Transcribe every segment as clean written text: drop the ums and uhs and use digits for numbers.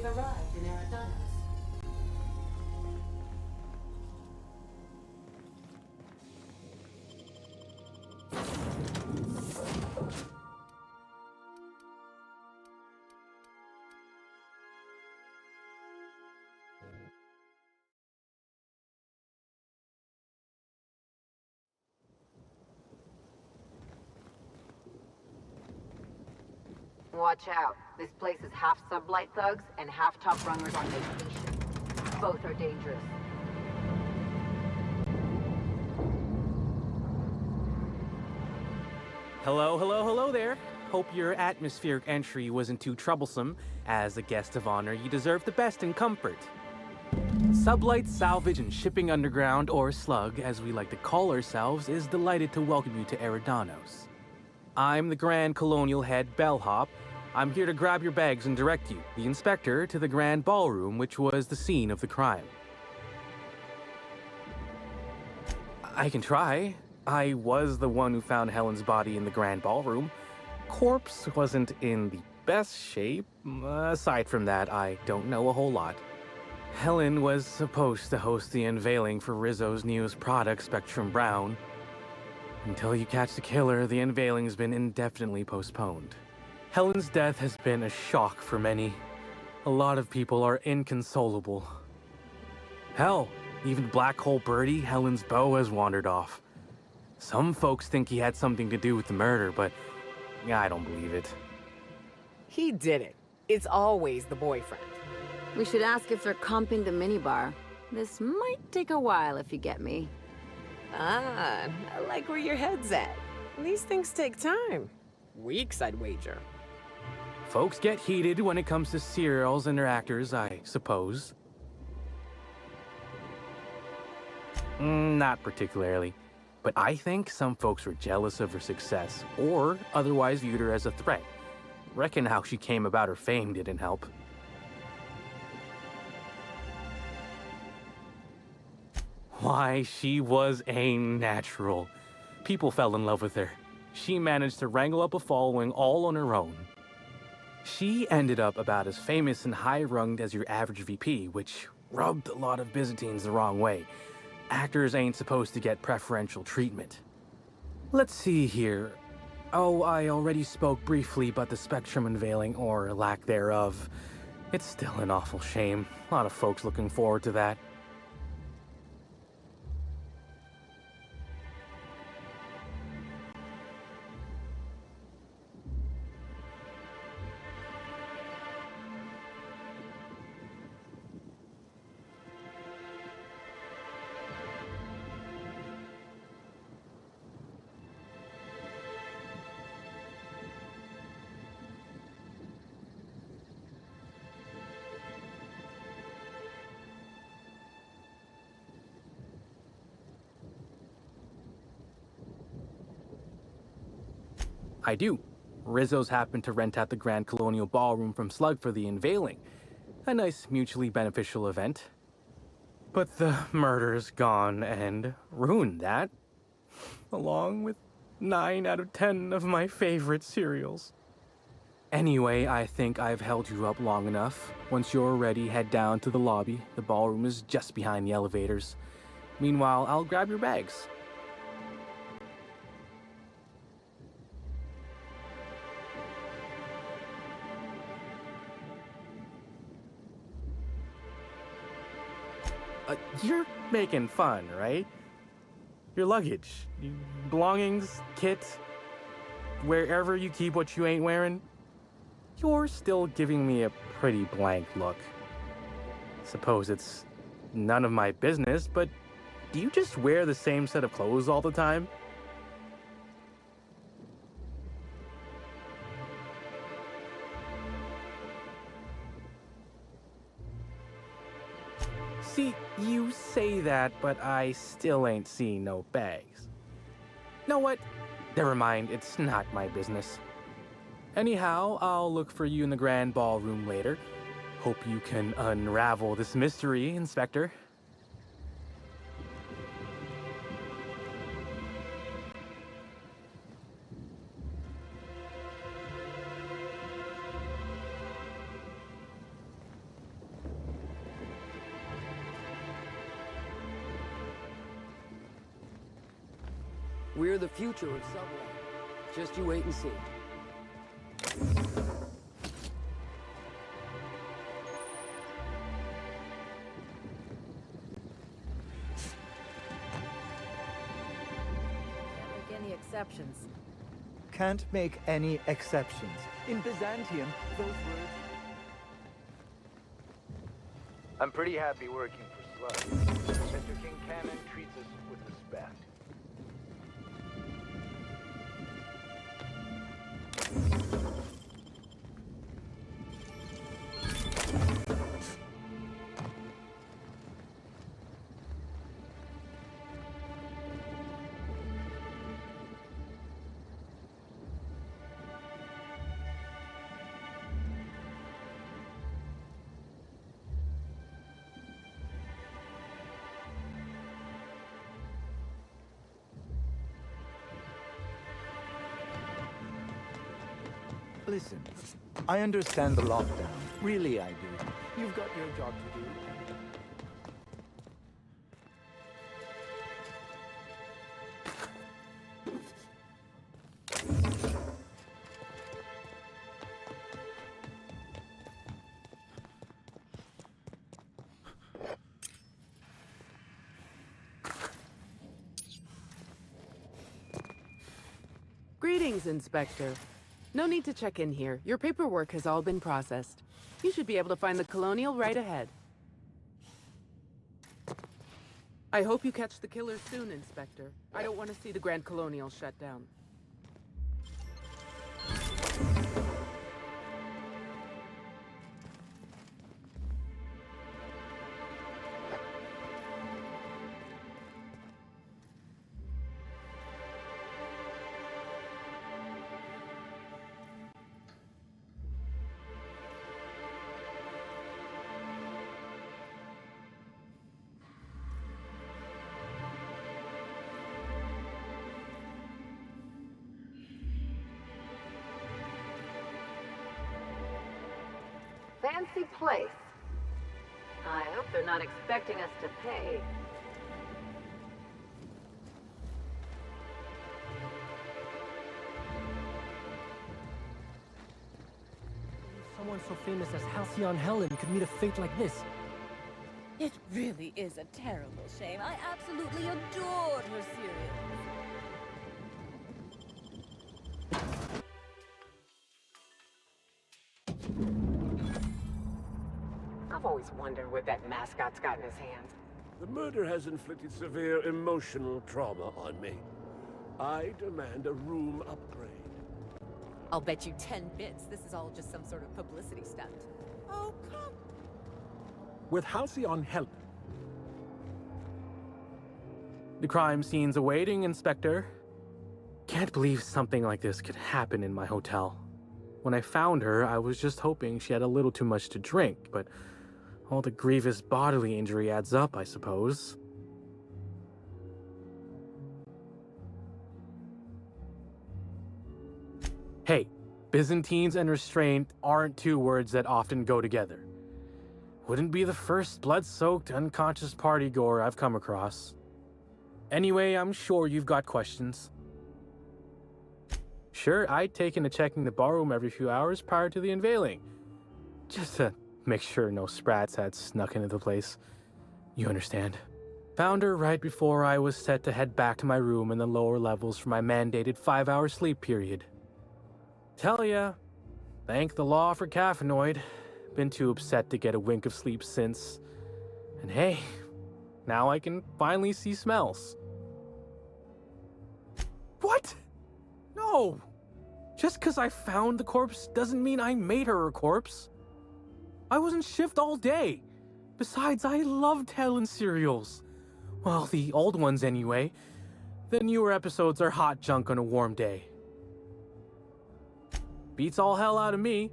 We've arrived in Eridanos. Watch out. This place is half sublight thugs and half top runners on vacation. Both are dangerous. Hello, hello, hello there. Hope your atmospheric entry wasn't too troublesome. As a guest of honor, you deserve the best in comfort. Sublight Salvage and Shipping Underground, or Slug, as we like to call ourselves, is delighted to welcome you to Eridanos. I'm the Grand Colonial Head Bellhop. I'm here to grab your bags and direct you, the inspector, to the Grand Ballroom, which was the scene of the crime. I can try. I was the one who found Helen's body in the Grand Ballroom. Corpse wasn't in the best shape. Aside from that, I don't know a whole lot. Helen was supposed to host the unveiling for Rizzo's newest product, Spectrum Brown. Until you catch the killer, the unveiling's been indefinitely postponed. Helen's death has been a shock for many. A lot of people are inconsolable. Hell, even Black Hole Birdie, Helen's beau, has wandered off. Some folks think he had something to do with the murder, but I don't believe it. He did it. It's always the boyfriend. We should ask if they're comping the minibar. This might take a while, if you get me. Ah, I like where your head's at. These things take time. Weeks, I'd wager. Folks get heated when it comes to serials and their actors, I suppose. Not particularly. But I think some folks were jealous of her success, or otherwise viewed her as a threat. Reckon how she came about her fame didn't help. Why, she was a natural. People fell in love with her. She managed to wrangle up a following all on her own. She ended up about as famous and high-runged as your average VP, which rubbed a lot of Byzantines the wrong way. Actors ain't supposed to get preferential treatment. Let's see here. Oh, I already spoke briefly about the Spectrum unveiling, or lack thereof. It's still an awful shame. A lot of folks looking forward to that. I do. Rizzo's happened to rent out the Grand Colonial Ballroom from Slug for the unveiling. A nice mutually beneficial event. But the murder's gone and ruined that. Along with 9 out of 10 of my favorite cereals. Anyway, I think I've held you up long enough. Once you're ready, head down to the lobby. The ballroom is just behind the elevators. Meanwhile, I'll grab your bags. You're making fun, right? Your luggage, your belongings, kit, wherever you keep what you ain't wearing, you're still giving me a pretty blank look. Suppose it's none of my business, but do you just wear the same set of clothes all the time? See, you say that, but I still ain't seen no bags. Know what? Never mind, it's not my business. Anyhow, I'll look for you in the Grand Ballroom later. Hope you can unravel this mystery, Inspector. We're the future of sublet. Just you wait and see. Can't make any exceptions. Can't make any exceptions. In Byzantium, those words... I'm pretty happy working for Slug. Mr. King Cannon treats us with respect. Listen, I understand the lockdown. Really, I do. You've got your job to do. Greetings, Inspector. No need to check in here. Your paperwork has all been processed. You should be able to find the Colonial right ahead. I hope you catch the killer soon, Inspector. I don't want to see the Grand Colonial shut down. Fancy place. I hope they're not expecting us to pay. Someone so famous as Halcyon Helen could meet a fate like this. It really is a terrible shame. I absolutely adored her series. I've always wondered what that mascot's got in his hands. The murder has inflicted severe emotional trauma on me. I demand a room upgrade. I'll bet you 10 bits this is all just some sort of publicity stunt. Oh, come. With Halcyon help. The crime scene's awaiting, Inspector. Can't believe something like this could happen in my hotel. When I found her, I was just hoping she had a little too much to drink, but all the grievous bodily injury adds up, I suppose. Hey, Byzantines and restraint aren't two words that often go together. Wouldn't be the first blood-soaked, unconscious party-goer I've come across. Anyway, I'm sure you've got questions. Sure, I'd taken to checking the ballroom every few hours prior to the unveiling. Just to make sure no sprats had snuck into the place. You understand. Found her right before I was set to head back to my room in the lower levels for my mandated 5-hour sleep period. Tell ya, thank the law for caffeinoid. Been too upset to get a wink of sleep since. And hey, now I can finally see smells. What? No! Just because I found the corpse doesn't mean I made her a corpse. I was in shift all day. Besides, I loved Helen serials. Well, the old ones anyway. The newer episodes are hot junk on a warm day. Beats all hell out of me.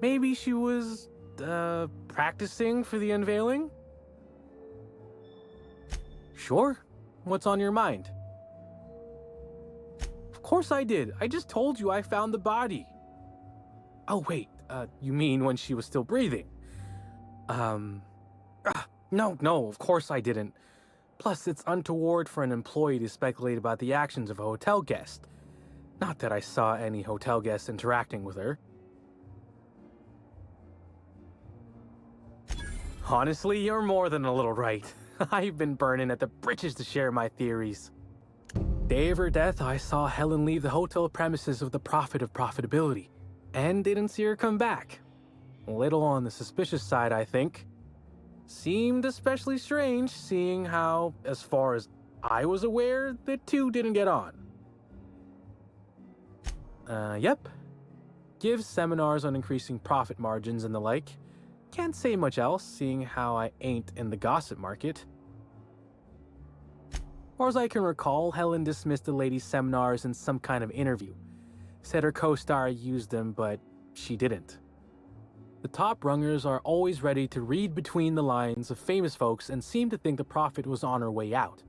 Maybe she was, practicing for the unveiling? Sure. What's on your mind? Of course I did. I just told you I found the body. Oh, wait. You mean when she was still breathing? No, of course I didn't. Plus, it's untoward for an employee to speculate about the actions of a hotel guest. Not that I saw any hotel guests interacting with her. Honestly, you're more than a little right. I've been burning at the britches to share my theories. Day of her death, I saw Helen leave the hotel premises with the profit of profitability, and didn't see her come back. A little on the suspicious side, I think. Seemed especially strange, seeing how, as far as I was aware, the two didn't get on. Yep. Gives seminars on increasing profit margins and the like. Can't say much else, seeing how I ain't in the gossip market. Or as I can recall, Helen dismissed the lady's seminars in some kind of interview. Said her co-star used them, but she didn't. The top rungers are always ready to read between the lines of famous folks and seem to think the profit was on her way out.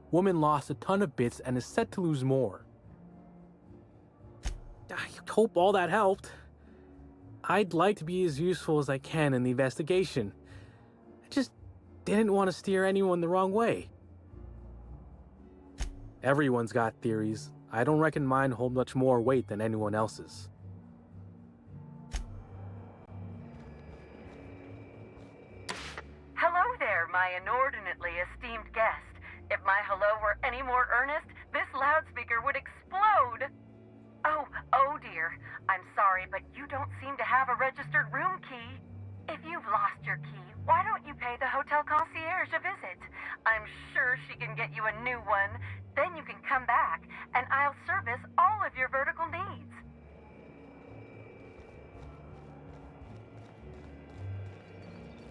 Woman lost a ton of bits and is set to lose more. I hope all that helped. I'd like to be as useful as I can in the investigation. I just didn't want to steer anyone the wrong way. Everyone's got theories. I don't reckon mine hold much more weight than anyone else's. Hello there, my inordinately esteemed guest. If my hello were any more earnest, this loudspeaker would explode. Oh dear. I'm sorry, but you don't seem to have a registered room key. If you've lost your key, why don't you pay the hotel concierge a visit? I'm sure she can get you a new one. Then you can come back, and I'll service all of your vertical needs.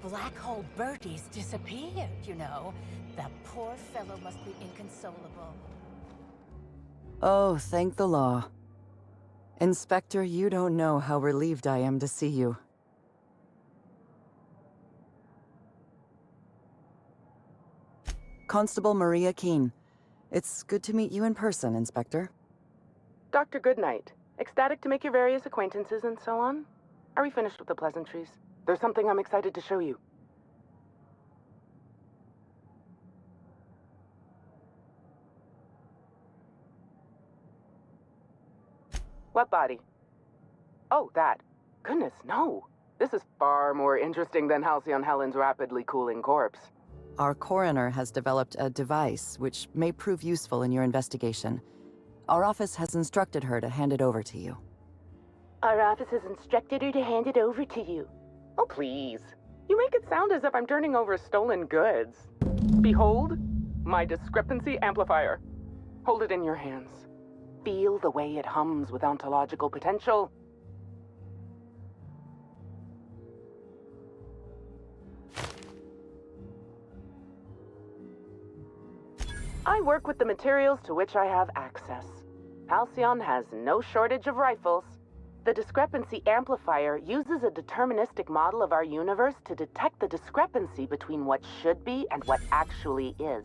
Black Hole Bertie's disappeared, you know. The poor fellow must be inconsolable. Oh, thank the law. Inspector, you don't know how relieved I am to see you. Constable Maria Keene. It's good to meet you in person, Inspector. Dr. Goodnight. Ecstatic to make your various acquaintances and so on? Are we finished with the pleasantries? There's something I'm excited to show you. What body? Oh, that. Goodness, no. This is far more interesting than Halcyon Helen's rapidly cooling corpse. Our coroner has developed a device which may prove useful in your investigation. Our office has instructed her to hand it over to you. Our office has instructed her to hand it over to you. Oh, please. You make it sound as if I'm turning over stolen goods. Behold, my discrepancy amplifier. Hold it in your hands. Feel the way it hums with ontological potential. I work with the materials to which I have access. Halcyon has no shortage of rifles. The discrepancy amplifier uses a deterministic model of our universe to detect the discrepancy between what should be and what actually is.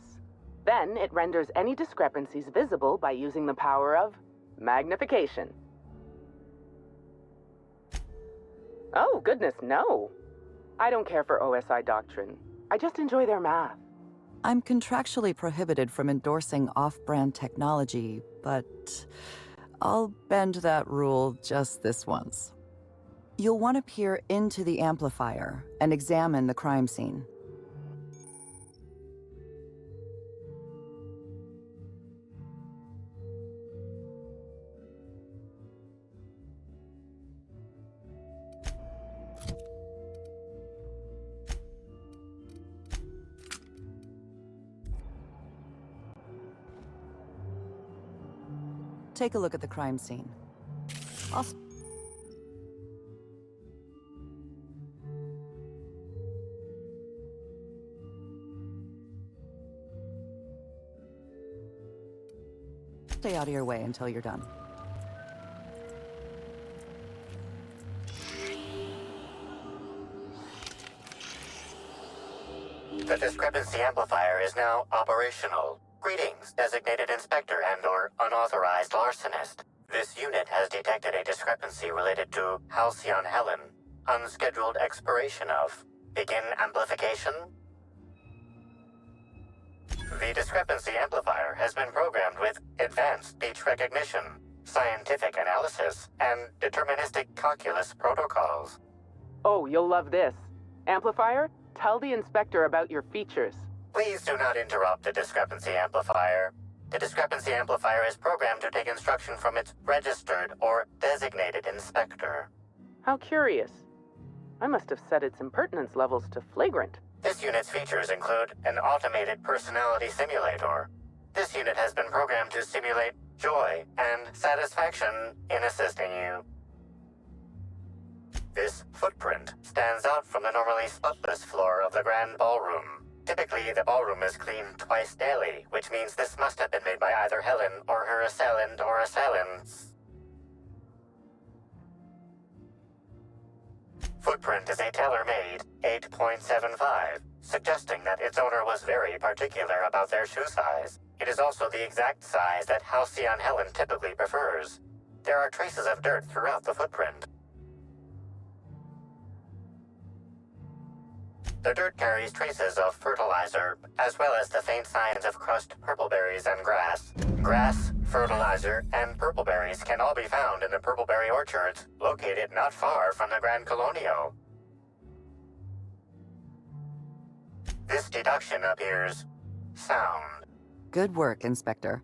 Then it renders any discrepancies visible by using the power of magnification. Oh, goodness, no. I don't care for OSI doctrine. I just enjoy their math. I'm contractually prohibited from endorsing off-brand technology, but I'll bend that rule just this once. You'll want to peer into the amplifier and examine the crime scene. Take a look at the crime scene. Stay out of your way until you're done. The discrepancy amplifier is now operational. Greetings, designated inspector and/or unauthorized larcenist. This unit has detected a discrepancy related to Halcyon Helen. Unscheduled expiration of. Begin amplification. The discrepancy amplifier has been programmed with advanced speech recognition, scientific analysis, and deterministic calculus protocols. Oh, you'll love this. Amplifier, tell the inspector about your features. Please do not interrupt the discrepancy amplifier. The discrepancy amplifier is programmed to take instruction from its registered or designated inspector. How curious. I must have set its impertinence levels to flagrant. This unit's features include an automated personality simulator. This unit has been programmed to simulate joy and satisfaction in assisting you. This footprint stands out from the normally spotless floor of the grand ballroom. Typically, the ballroom is cleaned twice daily, which means this must have been made by either Helen or her assailant or assailants. Footprint is a tailor-made 8.75, suggesting that its owner was very particular about their shoe size. It is also the exact size that Halcyon Helen typically prefers. There are traces of dirt throughout the footprint. The dirt carries traces of fertilizer, as well as the faint signs of crushed purpleberries and grass. Grass, fertilizer, and purpleberries can all be found in the purpleberry orchards, located not far from the Grand Colonio. This deduction appears sound. Good work, Inspector.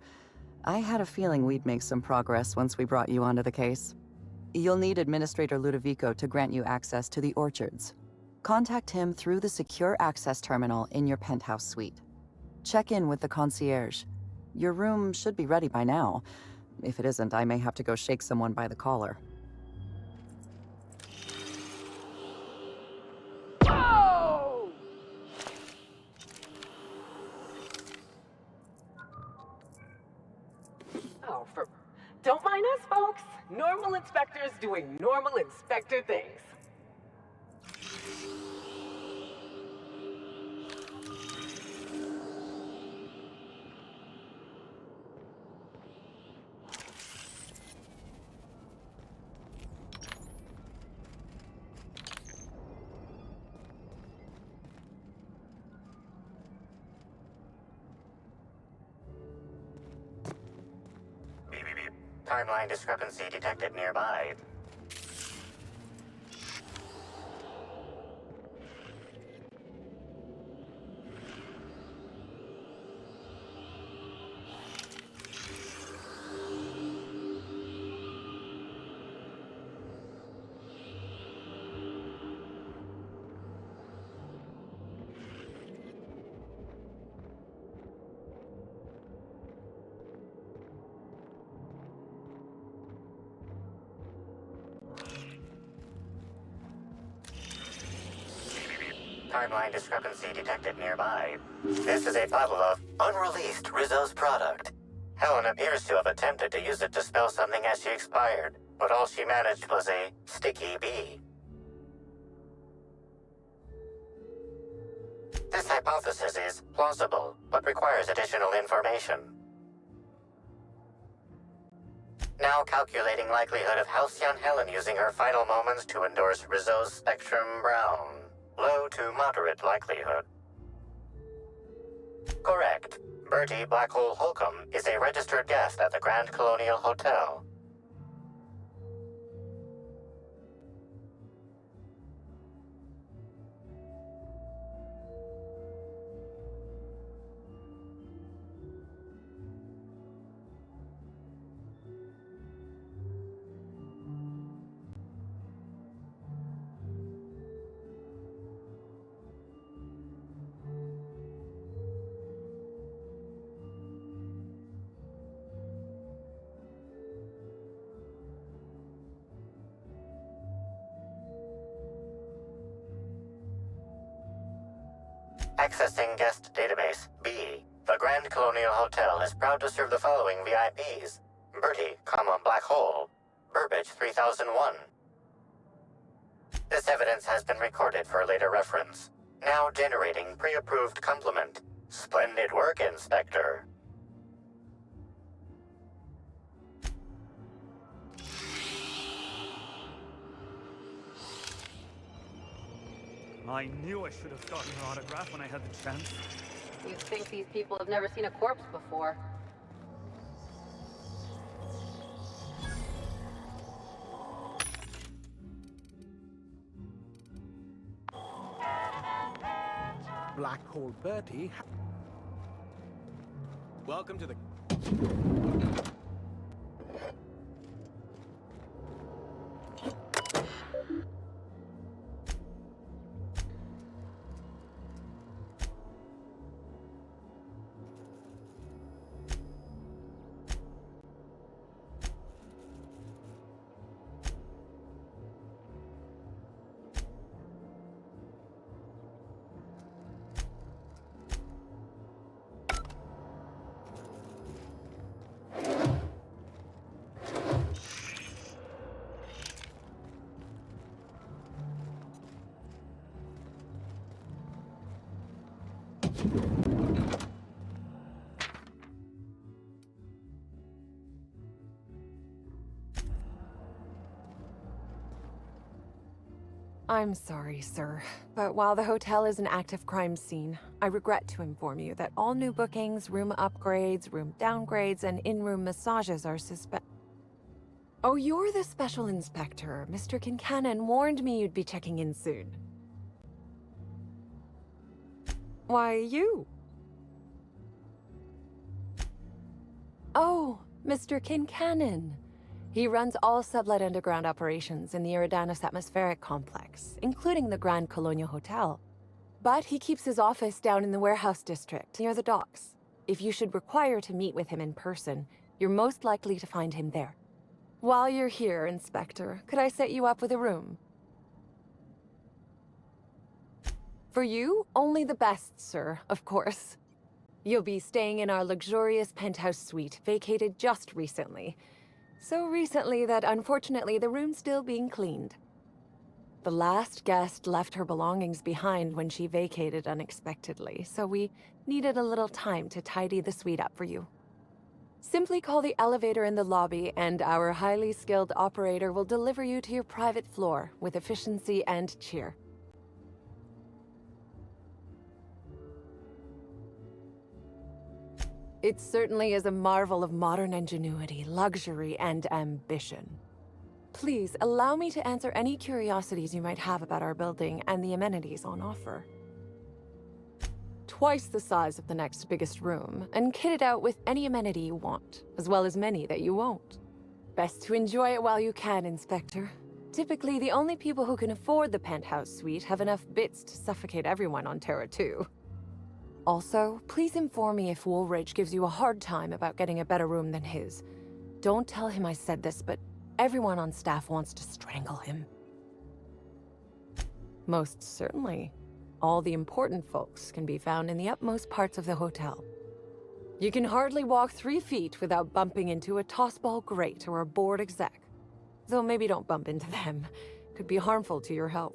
I had a feeling we'd make some progress once we brought you onto the case. You'll need Administrator Ludovico to grant you access to the orchards. Contact him through the secure access terminal in your penthouse suite. Check in with the concierge. Your room should be ready by now. If it isn't, I may have to go shake someone by the collar. Whoa! Oh, don't mind us, folks. Normal inspectors doing normal inspector things. Timeline discrepancy detected nearby. Timeline discrepancy detected nearby. This is a bottle of unreleased Rizzo's product. Helen appears to have attempted to use it to spell something as she expired, but all she managed was a sticky bee. This hypothesis is plausible, but requires additional information. Now calculating likelihood of Halcyon Helen using her final moments to endorse Rizzo's Spectrum Brown. Low to moderate likelihood. Correct. Bertie Black Hole Holcomb is a registered guest at the Grand Colonial Hotel. Accessing guest database B. The Grand Colonial Hotel is proud to serve the following VIPs. Bertie, Black Hole. Burbage 3001. This evidence has been recorded for later reference. Now generating pre-approved compliment. Splendid work, Inspector. I knew I should have gotten her autograph when I had the chance. You'd think these people have never seen a corpse before. Black Hole Bertie. Welcome to the... I'm sorry, sir, but while the hotel is an active crime scene, I regret to inform you that all new bookings, room upgrades, room downgrades, and in-room massages are Oh, you're the special inspector. Mr. Kincannon warned me you'd be checking in soon. Why, you? Oh, Mr. Kincannon. He runs all sublet underground operations in the Eridanos atmospheric complex, including the Grand Colonial Hotel. But he keeps his office down in the warehouse district, near the docks. If you should require to meet with him in person, you're most likely to find him there. While you're here, Inspector, could I set you up with a room? For you, only the best, sir, of course. You'll be staying in our luxurious penthouse suite, vacated just recently. So recently that unfortunately the room's still being cleaned. The last guest left her belongings behind when she vacated unexpectedly, so we needed a little time to tidy the suite up for you. Simply call the elevator in the lobby and our highly skilled operator will deliver you to your private floor with efficiency and cheer. It certainly is a marvel of modern ingenuity, luxury, and ambition. Please, allow me to answer any curiosities you might have about our building and the amenities on offer. Twice the size of the next biggest room, and kitted out with any amenity you want, as well as many that you won't. Best to enjoy it while you can, Inspector. Typically, the only people who can afford the penthouse suite have enough bits to suffocate everyone on Terra 2. Also, please inform me if Woolridge gives you a hard time about getting a better room than his. Don't tell him I said this, but everyone on staff wants to strangle him. Most certainly. All the important folks can be found in the utmost parts of the hotel. You can hardly walk 3 feet without bumping into a tossball grate or a bored exec. Though maybe don't bump into them. Could be harmful to your health.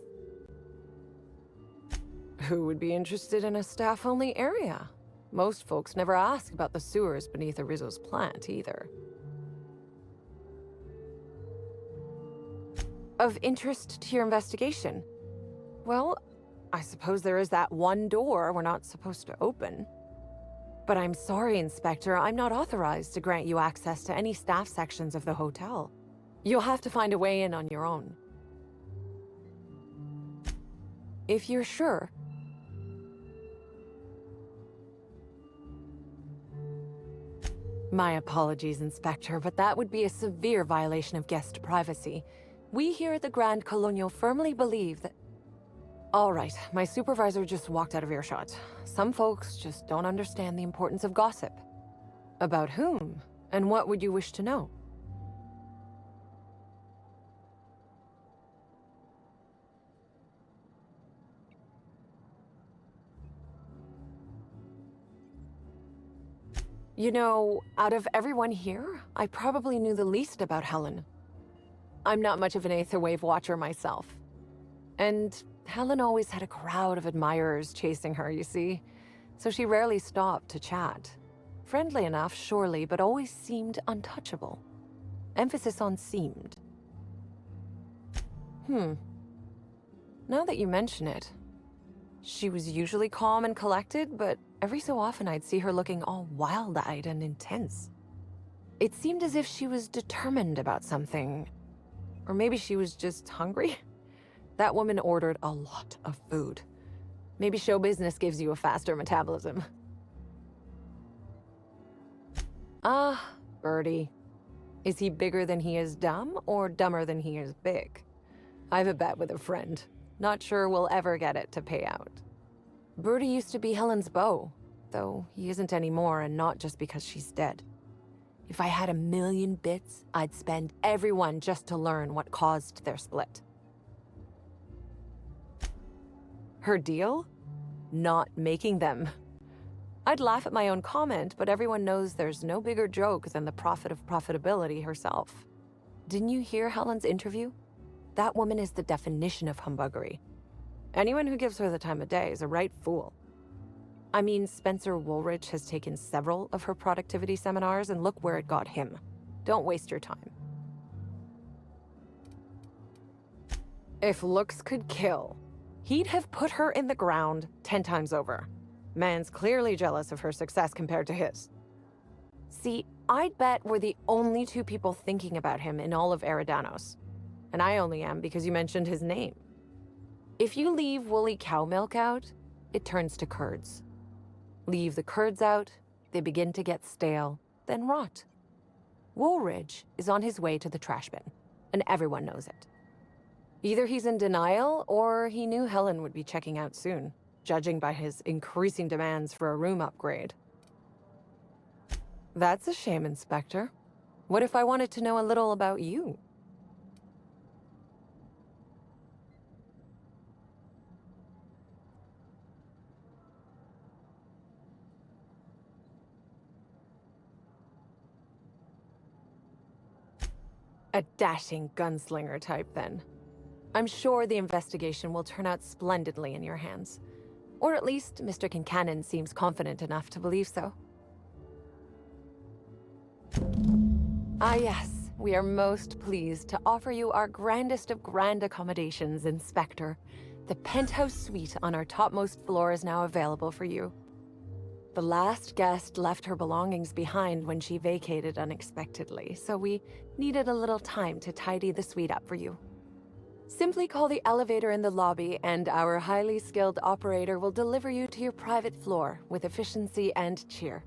Who would be interested in a staff-only area? Most folks never ask about the sewers beneath Rizzo's plant, either. Of interest to your investigation? Well, I suppose there is that one door we're not supposed to open. But I'm sorry, Inspector, I'm not authorized to grant you access to any staff sections of the hotel. You'll have to find a way in on your own. If you're sure. My apologies, Inspector, but that would be a severe violation of guest privacy. We here at the Grand Colonial firmly believe that... All right, my supervisor just walked out of earshot. Some folks just don't understand the importance of gossip. About whom? And what would you wish to know? You know, out of everyone here, I probably knew the least about Helen. I'm not much of an Aetherwave watcher myself. And Helen always had a crowd of admirers chasing her, you see. So she rarely stopped to chat. Friendly enough, surely, but always seemed untouchable. Emphasis on seemed. Now that you mention it, she was usually calm and collected, but every so often I'd see her looking all wild-eyed and intense. It seemed as if she was determined about something. Or maybe she was just hungry. That woman ordered a lot of food. Maybe show business gives you a faster metabolism. Ah, Birdie. Is he bigger than he is dumb, or dumber than he is big? I have a bet with a friend. Not sure we'll ever get it to pay out. Birdie used to be Helen's beau, though he isn't anymore, and not just because she's dead. If I had 1,000,000 bits, I'd spend every one just to learn what caused their split. Her deal? Not making them. I'd laugh at my own comment, but everyone knows there's no bigger joke than the prophet of profitability herself. Didn't you hear Helen's interview? That woman is the definition of humbuggery. Anyone who gives her the time of day is a right fool. I mean, Spencer Woolrich has taken several of her productivity seminars, and look where it got him. Don't waste your time. If looks could kill, he'd have put her in the ground 10 times over. Man's clearly jealous of her success compared to his. See, I'd bet we're the only two people thinking about him in all of Eridanos. And I only am because you mentioned his name. If you leave woolly cow milk out, it turns to curds. Leave the curds out, they begin to get stale, then rot. Woolridge is on his way to the trash bin, and everyone knows it. Either he's in denial, or he knew Helen would be checking out soon, judging by his increasing demands for a room upgrade. That's a shame, Inspector. What if I wanted to know a little about you? A dashing gunslinger type, then. I'm sure the investigation will turn out splendidly in your hands. Or at least Mr. Kincannon seems confident enough to believe so. Ah yes, we are most pleased to offer you our grandest of grand accommodations, Inspector. The penthouse suite on our topmost floor is now available for you. The last guest left her belongings behind when she vacated unexpectedly, so we needed a little time to tidy the suite up for you. Simply call the elevator in the lobby, and our highly skilled operator will deliver you to your private floor with efficiency and cheer.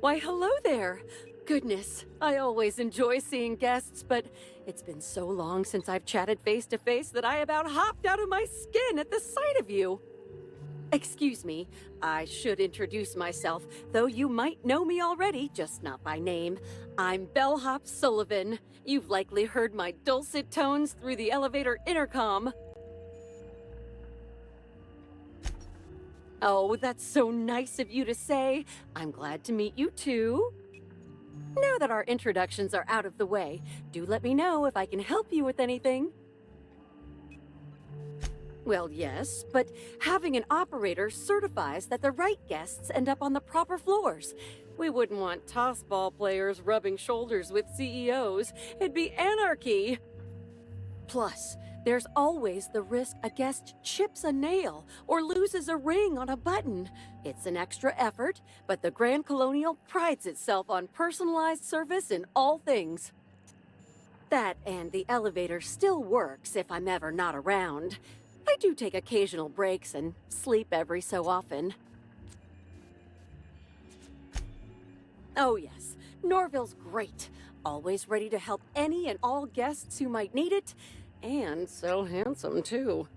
Why, hello there! Goodness, I always enjoy seeing guests, but it's been so long since I've chatted face-to-face that I about hopped out of my skin at the sight of you. Excuse me, I should introduce myself, though you might know me already, just not by name. I'm Bellhop Sullivan. You've likely heard my dulcet tones through the elevator intercom. Oh, that's so nice of you to say. I'm glad to meet you too. Now that our introductions are out of the way, do let me know if I can help you with anything. Well, yes, but having an operator certifies that the right guests end up on the proper floors. We wouldn't want tossball players rubbing shoulders with CEOs. It'd be anarchy. Plus, there's always the risk a guest chips a nail or loses a ring on a button. It's an extra effort, but the Grand Colonial prides itself on personalized service in all things. That and the elevator still works if I'm ever not around. I do take occasional breaks and sleep every so often. Oh yes, Norville's great. Always ready to help any and all guests who might need it. And so handsome, too.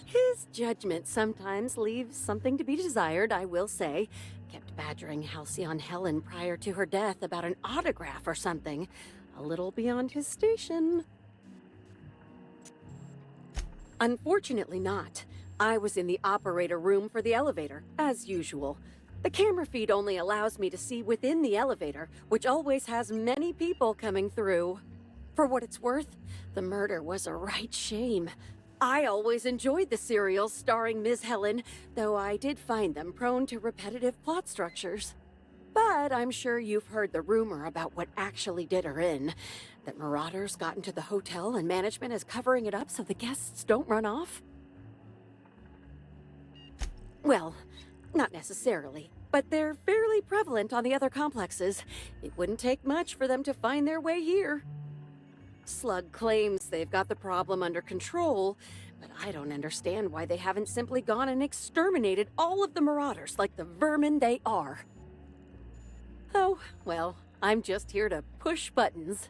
His judgment sometimes leaves something to be desired, I will say. Kept badgering Halcyon Helen prior to her death about an autograph or something. A little beyond his station. Unfortunately not. I was in the operator room for the elevator, as usual. The camera feed only allows me to see within the elevator, which always has many people coming through. For what it's worth, the murder was a right shame. I always enjoyed the serials starring Ms. Helen, though I did find them prone to repetitive plot structures. But I'm sure you've heard the rumor about what actually did her in. That marauders got into the hotel and management is covering it up so the guests don't run off? Well, not necessarily, but they're fairly prevalent on the other complexes. It wouldn't take much for them to find their way here. Slug claims they've got the problem under control, but I don't understand why they haven't simply gone and exterminated all of the marauders like the vermin they are. Oh, well, I'm just here to push buttons.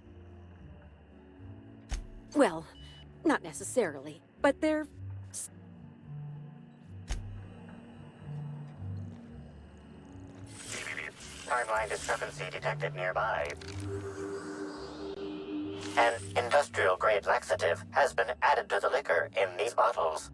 Well, not necessarily, but they're... Timeline discrepancy detected nearby. An industrial-grade laxative has been added to the liquor in these bottles.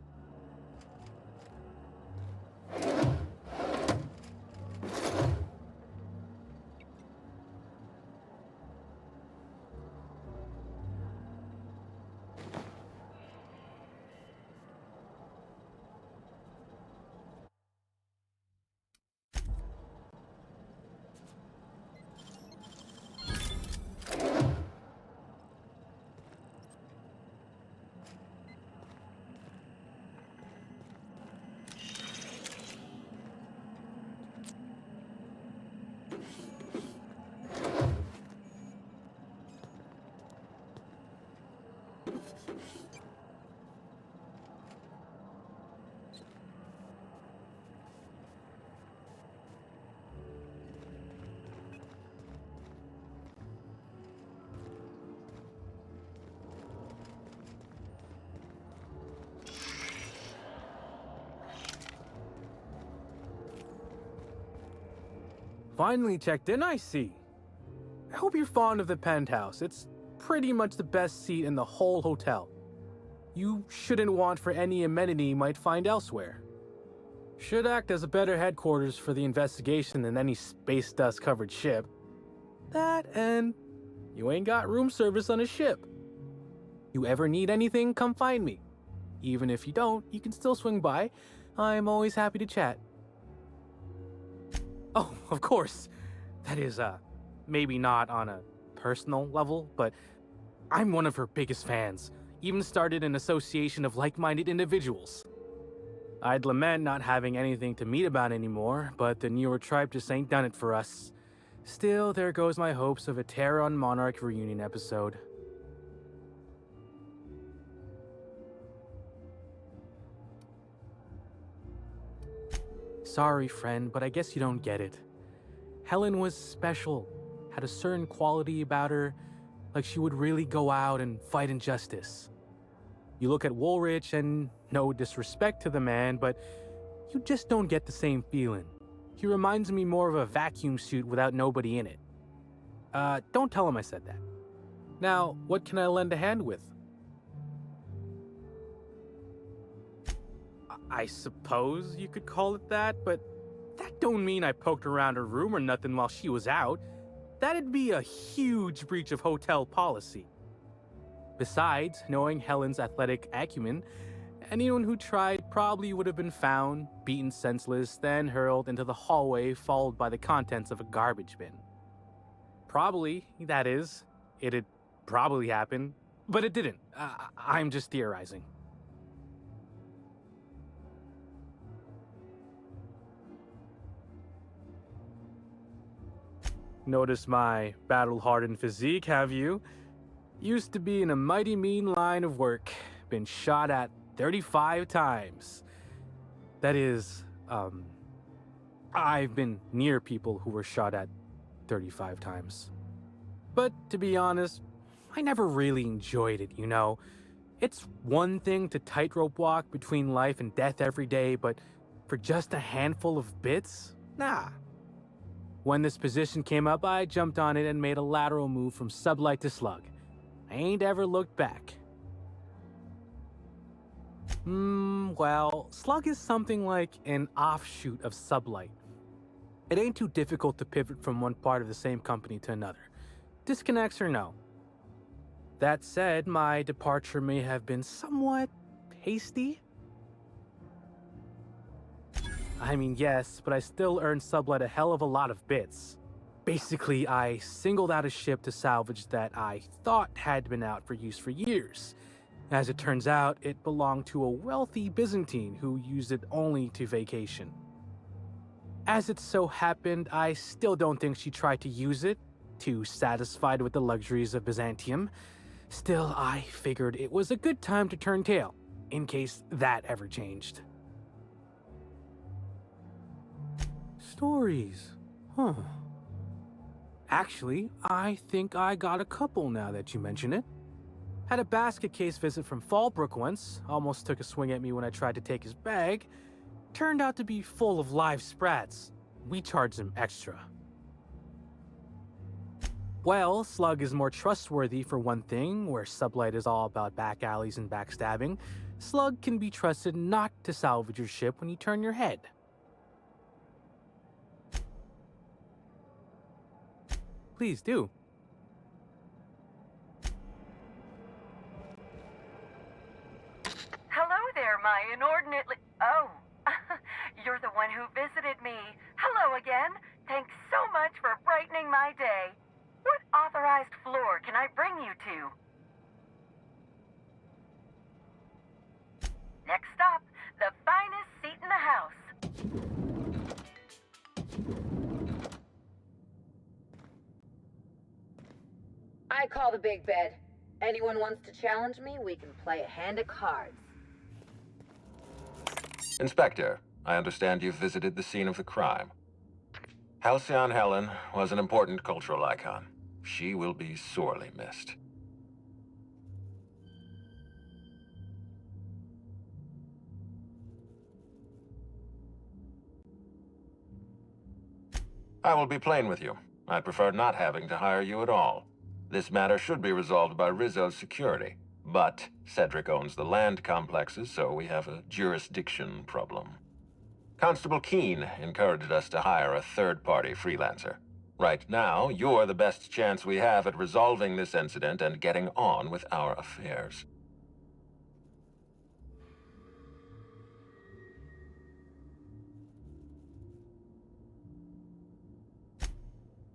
Finally checked in, I see. I hope you're fond of the penthouse. It's pretty much the best seat in the whole hotel. You shouldn't want for any amenity you might find elsewhere. Should act as a better headquarters for the investigation than any space dust covered ship. That and you ain't got room service on a ship. You ever need anything, come find me. Even if you don't, you can still swing by. I'm always happy to chat. Oh, of course. That is, maybe not on a personal level, but I'm one of her biggest fans. Even started an association of like-minded individuals. I'd lament not having anything to meet about anymore, but the newer tribe just ain't done it for us. Still, there goes my hopes of a Terran Monarch reunion episode. Sorry, friend, but I guess you don't get it. Helen was special, had a certain quality about her, like she would really go out and fight injustice. You look at Woolrich, and no disrespect to the man, but you just don't get the same feeling. He reminds me more of a vacuum suit without nobody in it. Don't tell him I said that. Now, what can I lend a hand with? I suppose you could call it that, but that don't mean I poked around her room or nothing while she was out. That'd be a huge breach of hotel policy. Besides, knowing Helen's athletic acumen, anyone who tried probably would have been found, beaten senseless, then hurled into the hallway, followed by the contents of a garbage bin. Probably, that is. It'd probably happen, but it didn't. I'm just theorizing. Notice my battle-hardened physique, have you? Used to be in a mighty mean line of work. Been shot at 35 times. That is, I've been near people who were shot at 35 times. But to be honest, I never really enjoyed it, you know? It's one thing to tightrope walk between life and death every day, but for just a handful of bits? Nah. When this position came up, I jumped on it and made a lateral move from sublight to slug. I ain't ever looked back. Well, slug is something like an offshoot of sublight. It ain't too difficult to pivot from one part of the same company to another. Disconnects or no. That said, my departure may have been somewhat hasty. I mean, yes, but I still earned Sublight a hell of a lot of bits. Basically, I singled out a ship to salvage that I thought had been out for use for years. As it turns out, it belonged to a wealthy Byzantine who used it only to vacation. As it so happened, I still don't think she tried to use it, too satisfied with the luxuries of Byzantium. Still, I figured it was a good time to turn tail, in case that ever changed. Stories. Huh. Actually, I think I got a couple now that you mention it. Had a basket case visit from Fallbrook once, almost took a swing at me when I tried to take his bag. Turned out to be full of live sprats. We charged him extra. Well, Slug is more trustworthy for one thing, where Sublight is all about back alleys and backstabbing. Slug can be trusted not to salvage your ship when you turn your head. Please do. Hello there, my inordinately... Oh, you're the one who visited me. Hello again. Thanks so much for brightening my day. What authorized floor can I bring you to? Next stop, the finest seat in the house. I call the big bed. Anyone wants to challenge me, we can play a hand of cards. Inspector, I understand you've visited the scene of the crime. Halcyon Helen was an important cultural icon. She will be sorely missed. I will be plain with you. I'd prefer not having to hire you at all. This matter should be resolved by Rizzo's security. But Cedric owns the land complexes, so we have a jurisdiction problem. Constable Keene encouraged us to hire a third-party freelancer. Right now, you're the best chance we have at resolving this incident and getting on with our affairs.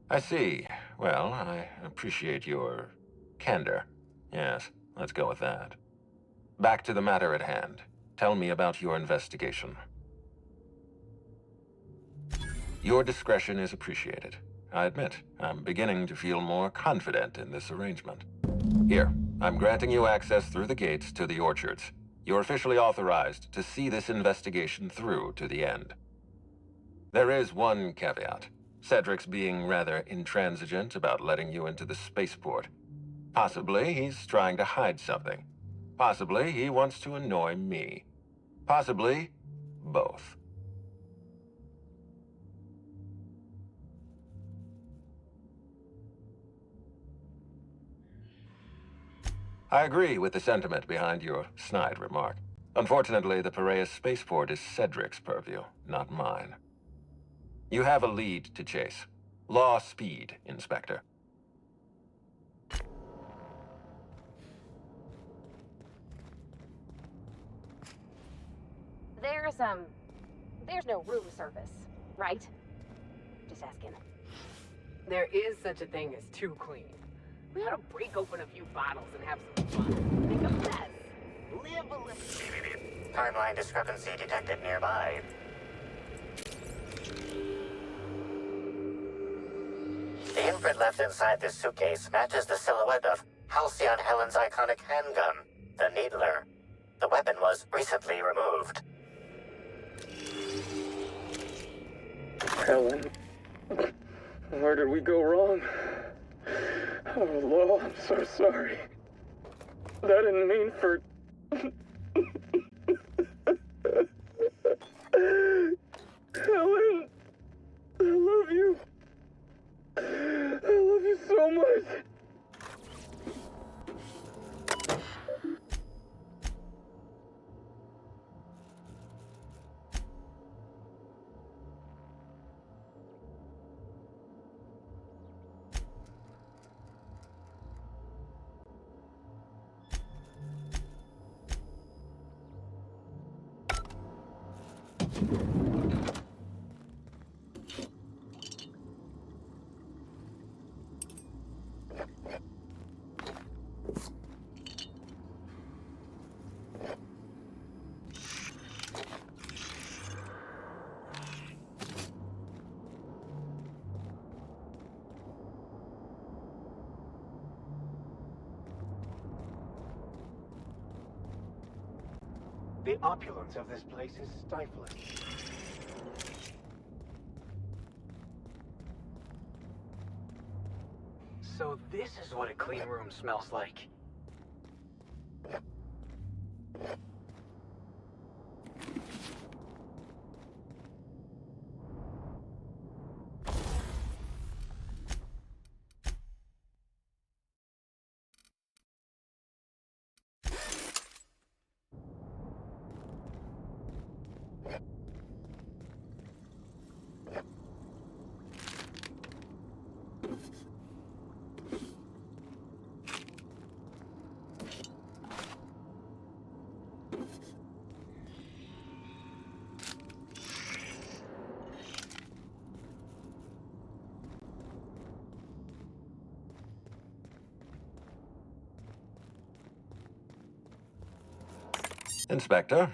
I see. Well, I appreciate your candor. Yes, let's go with that. Back to the matter at hand. Tell me about your investigation. Your discretion is appreciated. I admit, I'm beginning to feel more confident in this arrangement. Here, I'm granting you access through the gates to the orchards. You're officially authorized to see this investigation through to the end. There is one caveat. Cedric's being rather intransigent about letting you into the spaceport. Possibly he's trying to hide something. Possibly he wants to annoy me. Possibly both. I agree with the sentiment behind your snide remark. Unfortunately, the Piraeus spaceport is Cedric's purview, not mine. You have a lead to chase. Law speed, Inspector. There's no room service, right? Just asking. There is such a thing as too clean. We ought to break open a few bottles and have some fun. Make a mess. Live a little. Timeline discrepancy detected nearby. The imprint left inside this suitcase matches the silhouette of Halcyon Helen's iconic handgun, the Needler. The weapon was recently removed. Helen, where did we go wrong? Oh, Lo, I'm so sorry. I didn't mean for... Helen, I love you. I love you so much. The opulence of this place is stifling. So this is what a clean room smells like. Inspector?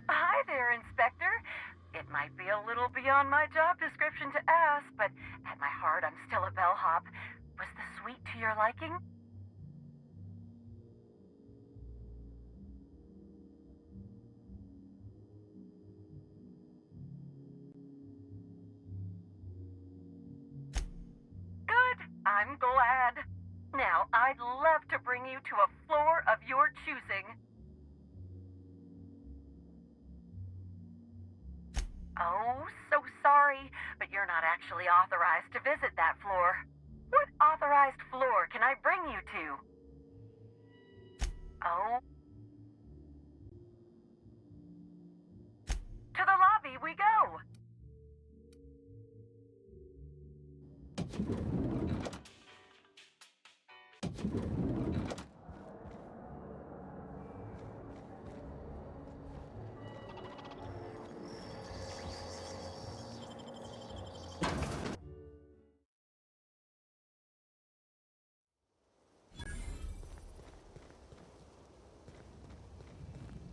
Hi there, Inspector. It might be a little beyond my job description to ask, but at my heart, I'm still a bellhop. Was the suite to your liking? Good. I'm glad. Now, I'd love to bring you to a floor of your choosing. Oh, so sorry, but you're not actually authorized to visit that floor. What authorized floor can I bring you to? Oh. To the lobby we go.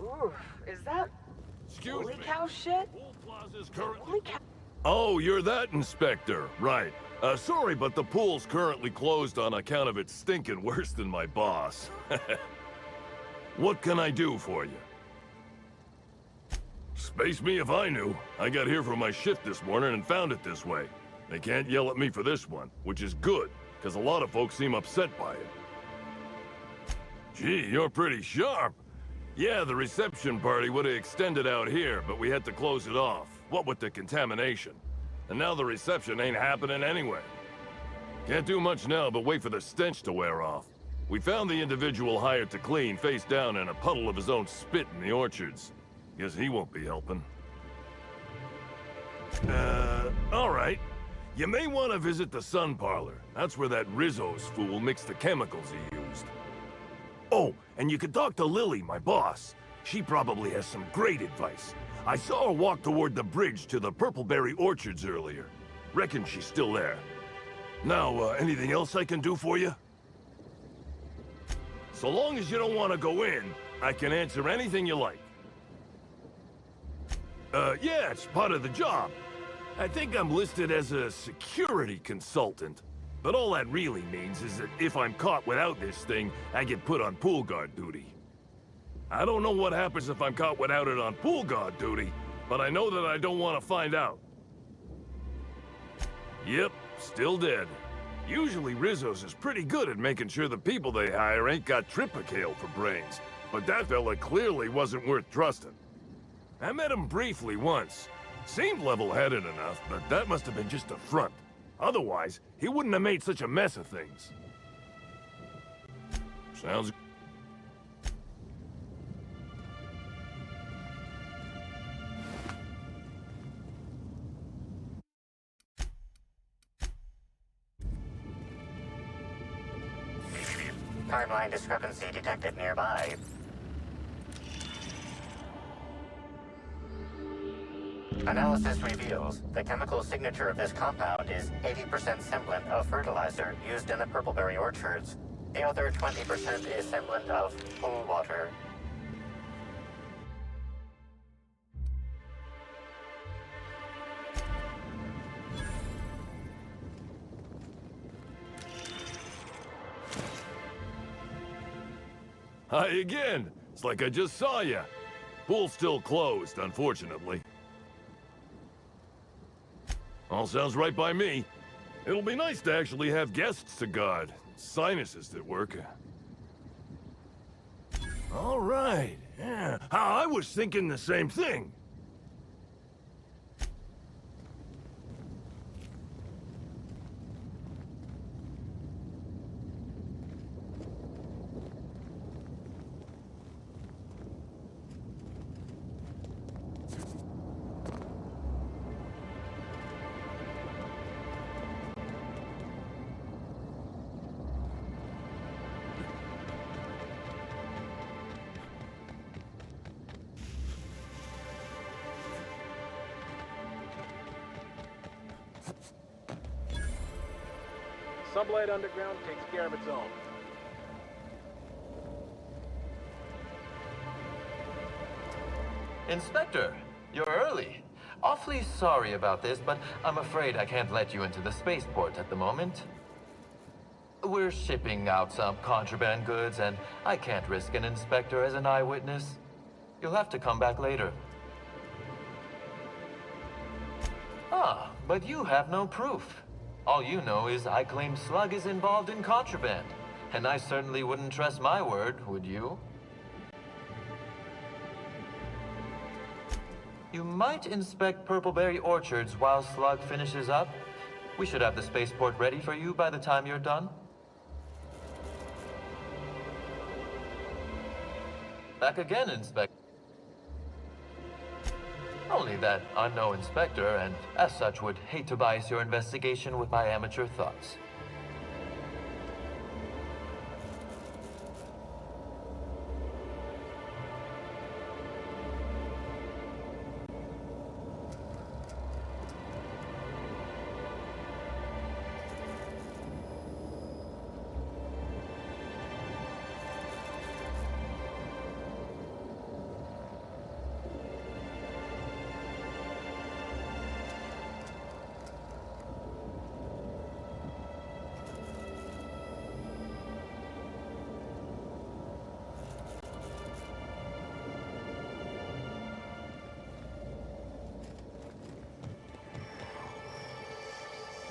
Oof, is that holy cow shit? Holy cow. Oh, you're that inspector. Right. Sorry, but the pool's currently closed on account of it stinking worse than my boss. What can I do for you? Space me if I knew. I got here for my shift this morning and found it this way. They can't yell at me for this one, which is good, because a lot of folks seem upset by it. Gee, you're pretty sharp. Yeah, the reception party would have extended out here, but we had to close it off. What with the contamination. And now the reception ain't happening anyway. Can't do much now but wait for the stench to wear off. We found the individual hired to clean face down in a puddle of his own spit in the orchards. Guess he won't be helping. All right. You may want to visit the sun parlor. That's where that Rizzo's fool mixed the chemicals he used. Oh, and you could talk to Lily, my boss. She probably has some great advice. I saw her walk toward the bridge to the Purpleberry Orchards earlier. Reckon she's still there. Now, anything else I can do for you? So long as you don't want to go in, I can answer anything you like. Yeah, it's part of the job. I think I'm listed as a security consultant. But all that really means is that if I'm caught without this thing, I get put on pool guard duty. I don't know what happens if I'm caught without it on pool guard duty, but I know that I don't want to find out. Yep, still dead. Usually Rizzo's is pretty good at making sure the people they hire ain't got triplicale for brains, but that fella clearly wasn't worth trusting. I met him briefly once. Seemed level-headed enough, but that must have been just a front. Otherwise, he wouldn't have made such a mess of things. Sounds... Timeline discrepancy detected nearby. Analysis reveals the chemical signature of this compound is 80% semblant of fertilizer used in the purpleberry orchards. The other 20% is semblant of pool water. Hi again. It's like I just saw you. Pool's still closed, unfortunately. All sounds right by me. It'll be nice to actually have guests to guard. Sinuses that work. All right. Yeah. I was thinking the same thing. Sublight Underground takes care of its own. Inspector, you're early. Awfully sorry about this, but I'm afraid I can't let you into the spaceport at the moment. We're shipping out some contraband goods, and I can't risk an inspector as an eyewitness. You'll have to come back later. Ah, but you have no proof. All you know is I claim Slug is involved in contraband. And I certainly wouldn't trust my word, would you? You might inspect Purpleberry Orchards while Slug finishes up. We should have the spaceport ready for you by the time you're done. Back again, Inspector. Only that I'm no inspector, and as such would hate to bias your investigation with my amateur thoughts.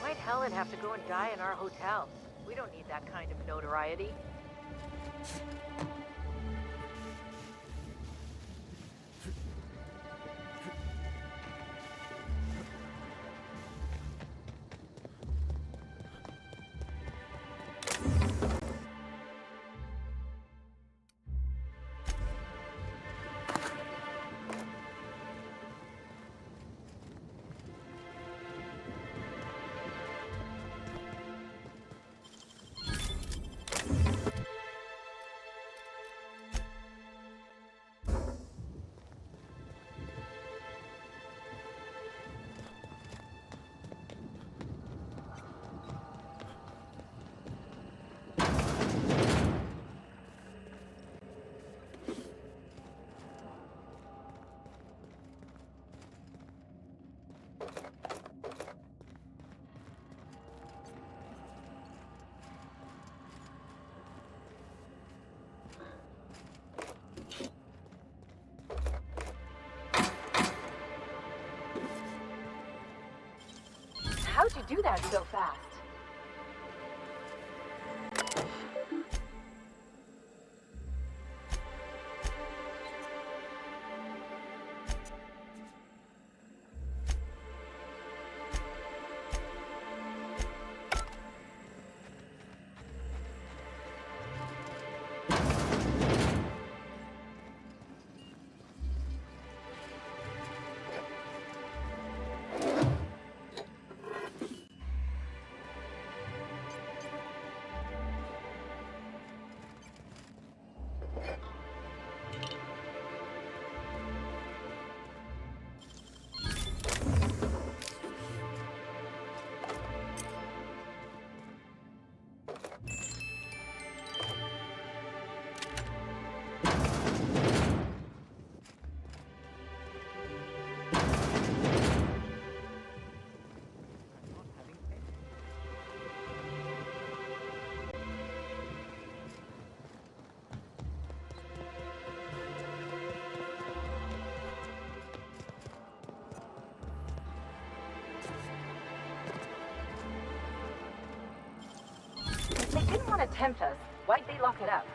Why'd Helen have to go and die in our hotel? We don't need that kind of notoriety. How'd you do that so fast? they didn't want to tempt us, why'd they lock it up?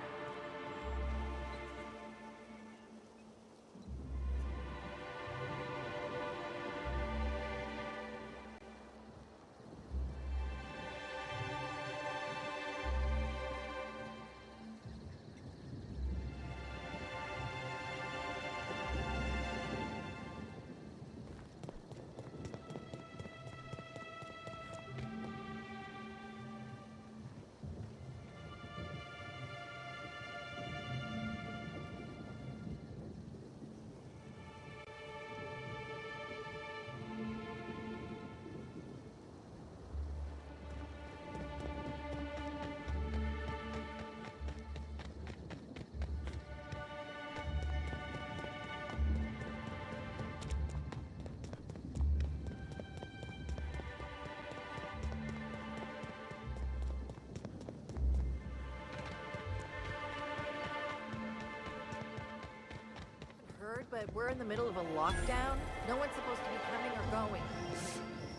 But we're in the middle of a lockdown. No one's supposed to be coming or going.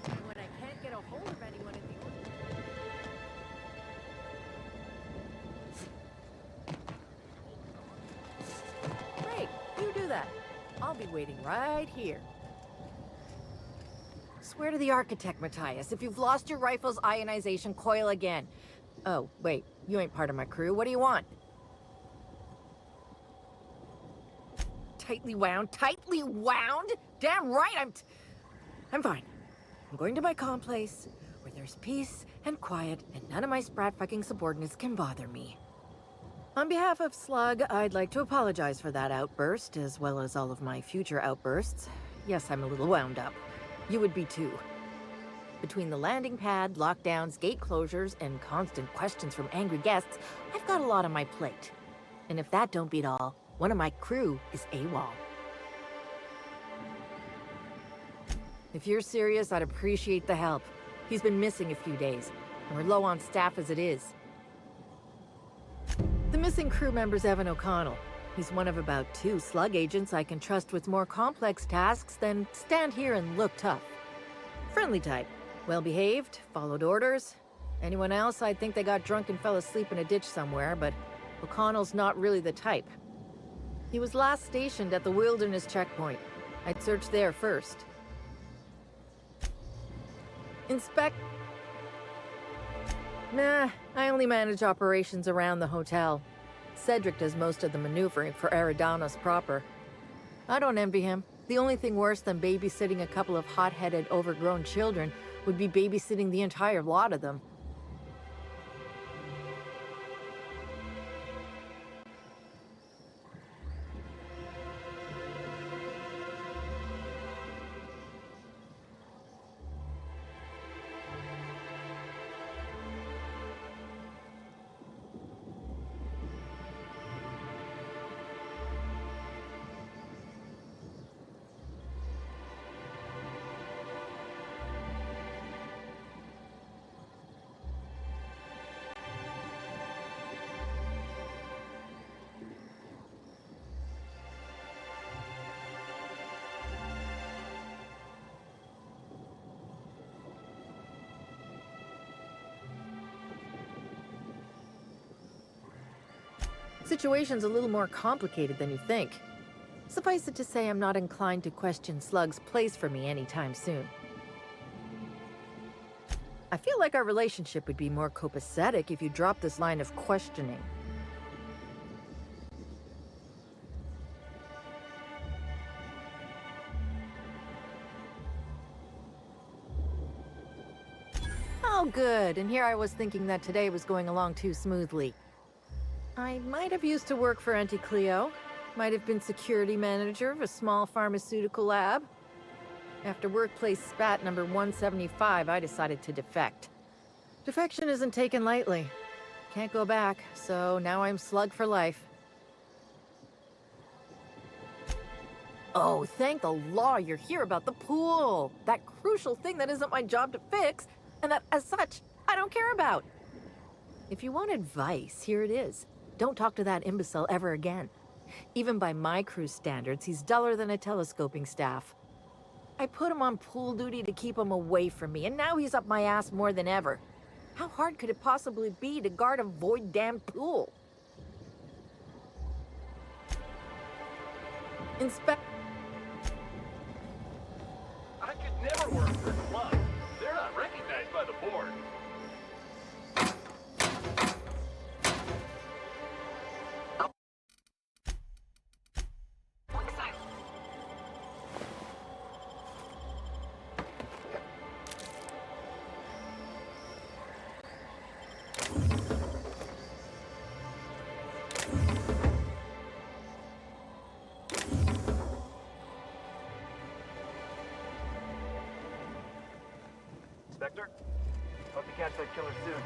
And when I can't get a hold of anyone in the... Great, you do that. I'll be waiting right here. Swear to the architect, Matthias, if you've lost your rifle's ionization coil again. Oh, wait, you ain't part of my crew. What do you want? Tightly wound? Tightly wound? Damn right, I'm fine. I'm going to my calm place, where there's peace and quiet, and none of my sprat fucking subordinates can bother me. On behalf of Slug, I'd like to apologize for that outburst, as well as all of my future outbursts. Yes, I'm a little wound up. You would be too. Between the landing pad, lockdowns, gate closures, and constant questions from angry guests, I've got a lot on my plate. And if that don't beat all, one of my crew is AWOL. If you're serious, I'd appreciate the help. He's been missing a few days, and we're low on staff as it is. The missing crew member's Evan O'Connell. He's one of about 2 Slug agents I can trust with more complex tasks than stand here and look tough. Friendly type. Well-behaved, followed orders. Anyone else, I'd think they got drunk and fell asleep in a ditch somewhere, but O'Connell's not really the type. He was last stationed at the Wilderness checkpoint. I'd search there first. Nah, I only manage operations around the hotel. Cedric does most of the maneuvering for Eridanos proper. I don't envy him. The only thing worse than babysitting a couple of hot-headed, overgrown children would be babysitting the entire lot of them. Situation's a little more complicated than you think. Suffice it to say, I'm not inclined to question Slug's place for me anytime soon. I feel like our relationship would be more copacetic if you dropped this line of questioning. Oh, good. And here I was thinking that today was going along too smoothly. I might have used to work for Auntie Cleo. Might have been security manager of a small pharmaceutical lab. After workplace spat number 175, I decided to defect. Defection isn't taken lightly. Can't go back, so now I'm Slug for life. Oh, thank the law you're here about the pool! That crucial thing that isn't my job to fix, and that, as such, I don't care about. If you want advice, here it is. Don't talk to that imbecile ever again. Even by my crew's standards, he's duller than a telescoping staff. I put him on pool duty to keep him away from me, and now he's up my ass more than ever. How hard could it possibly be to guard a void-damned pool? Inspect... I could never work for a club. They're not recognized by the board. Inspector, hope to catch that killer soon.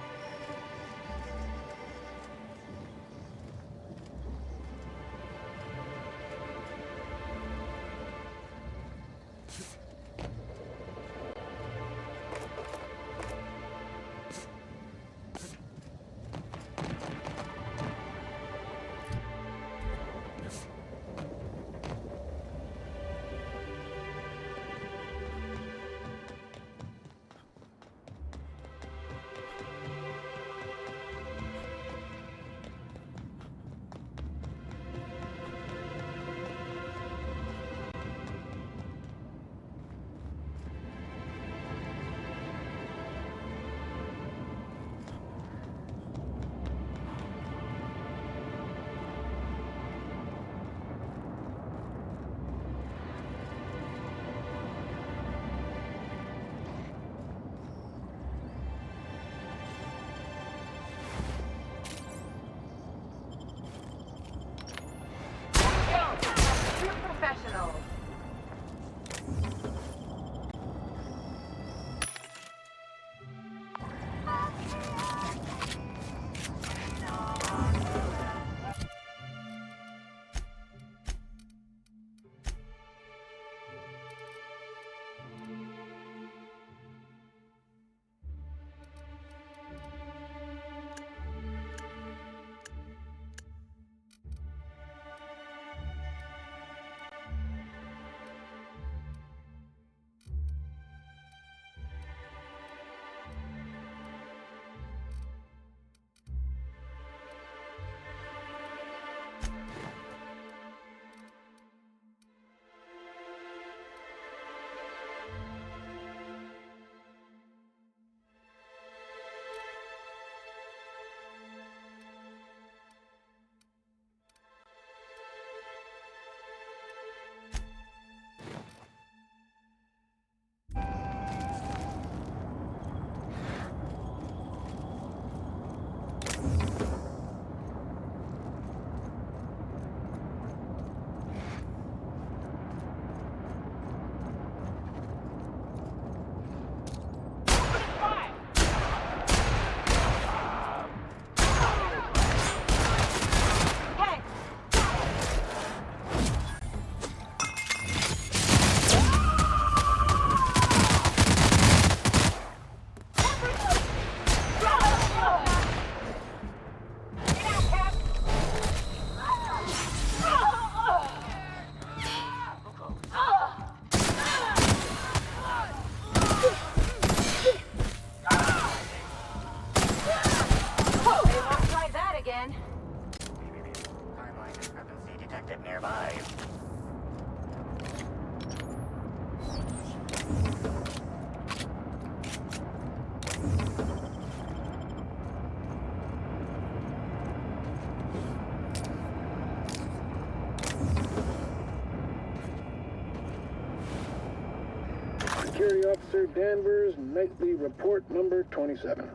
Security Officer Danvers, nightly report number 27.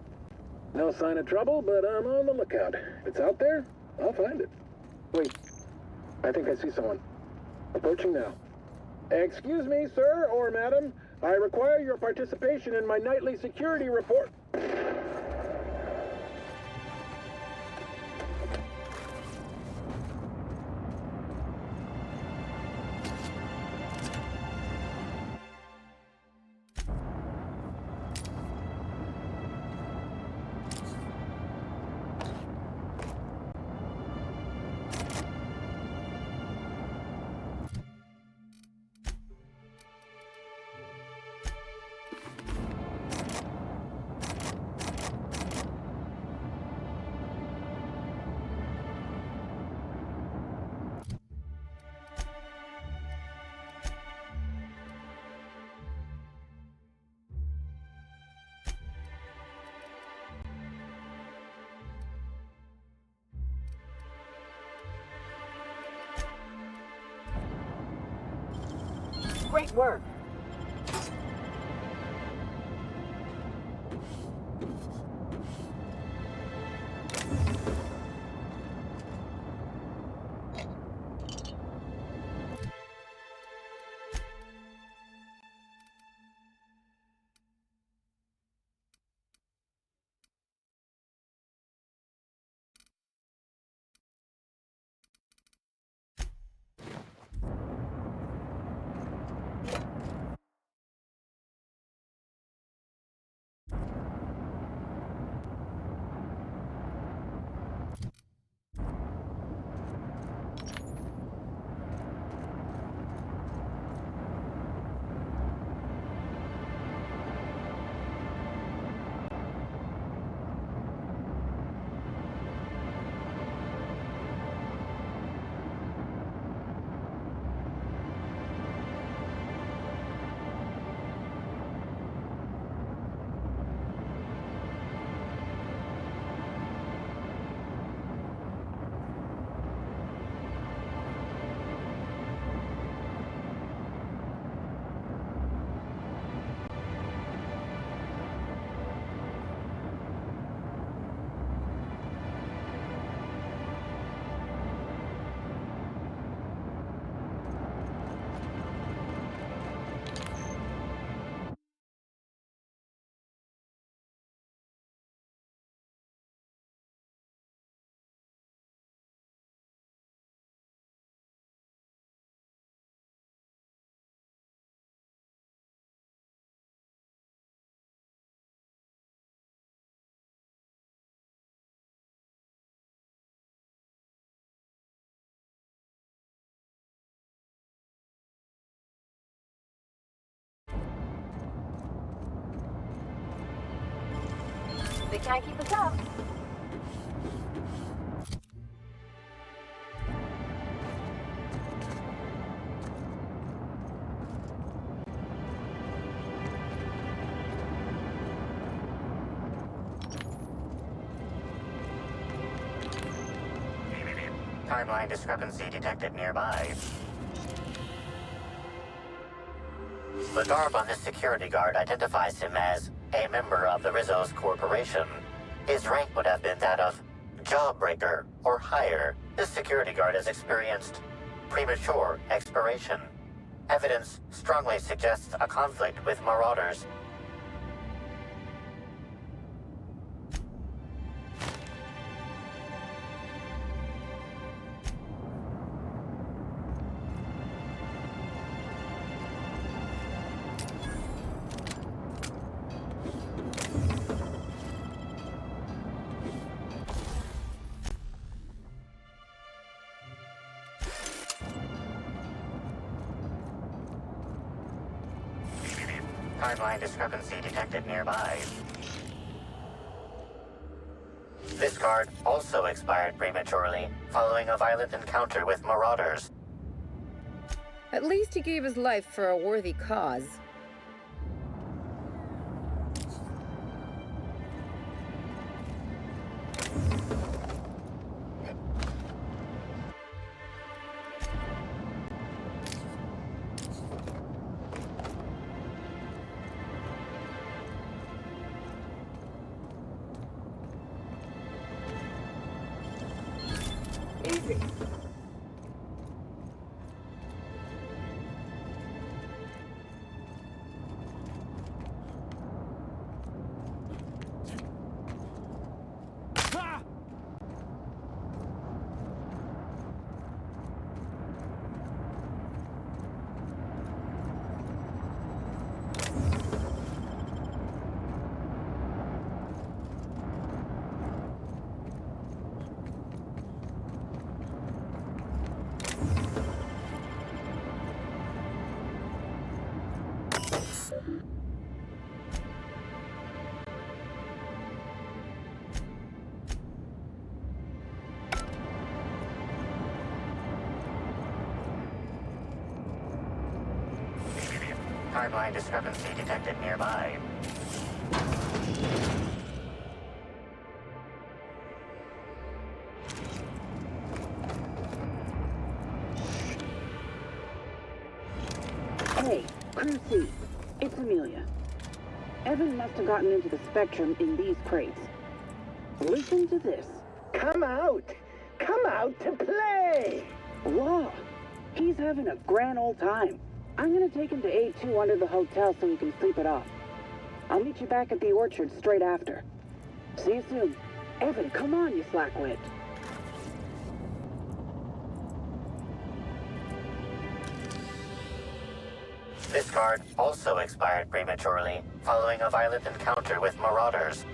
No sign of trouble, but I'm on the lookout. If it's out there, I'll find it. Wait, I think I see someone. Approaching now. Excuse me, sir or madam. I require your participation in my nightly security report. Great work. They can't keep us up. Timeline discrepancy detected nearby. The garb on this security guard identifies him as a member of the Rizzo's corporation. His rank would have been that of jawbreaker or higher. This security guard has experienced premature expiration. Evidence strongly suggests a conflict with marauders. Timeline discrepancy detected nearby. This guard also expired prematurely, following a violent encounter with marauders. At least he gave his life for a worthy cause. Easy. Timeline discrepancy detected nearby. Hey, Crew C. It's Amelia. Evan must have gotten into the Spectrum in these crates. Listen to this. Come out! Come out to play! Law, he's having a grand old time. I'm gonna take him to A2 under the hotel so he can sleep it off. I'll meet you back at the orchard straight after. See you soon. Evan, come on, you slackwit. This card also expired prematurely, following a violent encounter with marauders.